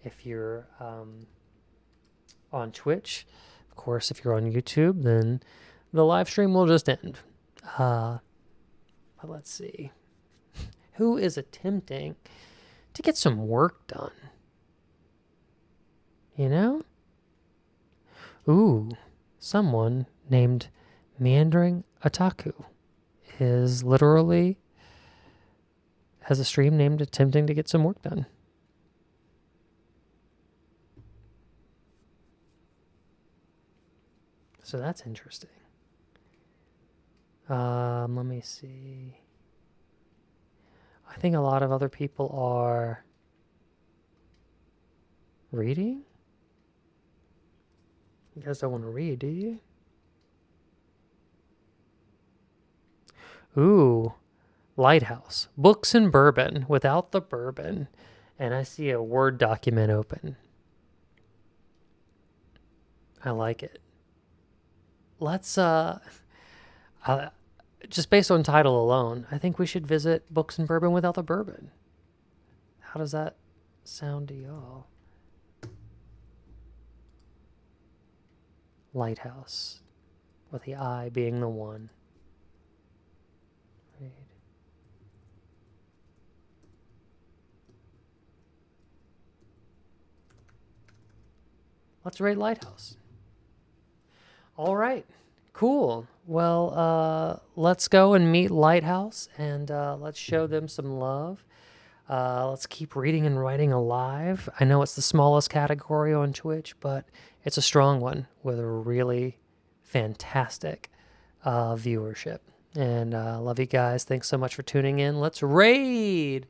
If you're on Twitch, of course, if you're on YouTube, then the live stream will just end. But let's see. Who is attempting to get some work done? Ooh, someone named Meandering Otaku. is literally has a stream named Attempting to Get Some Work Done. So that's interesting. Let me see. I think a lot of other people are reading. You guys don't want to read, do you? Ooh, Lighthouse. Books and bourbon without the bourbon. And I see a Word document open. I like it. Let's, just based on title alone, I think we should visit Books and Bourbon without the bourbon. How does that sound to y'all? Lighthouse, with the I being the one. Read. Let's rate Lighthouse. All right, cool. Well, let's go and meet Lighthouse, and let's show them some love. Let's keep reading and writing alive. I know it's the smallest category on Twitch, but it's a strong one with a really fantastic viewership. And love you guys. Thanks so much for tuning in. Let's raid!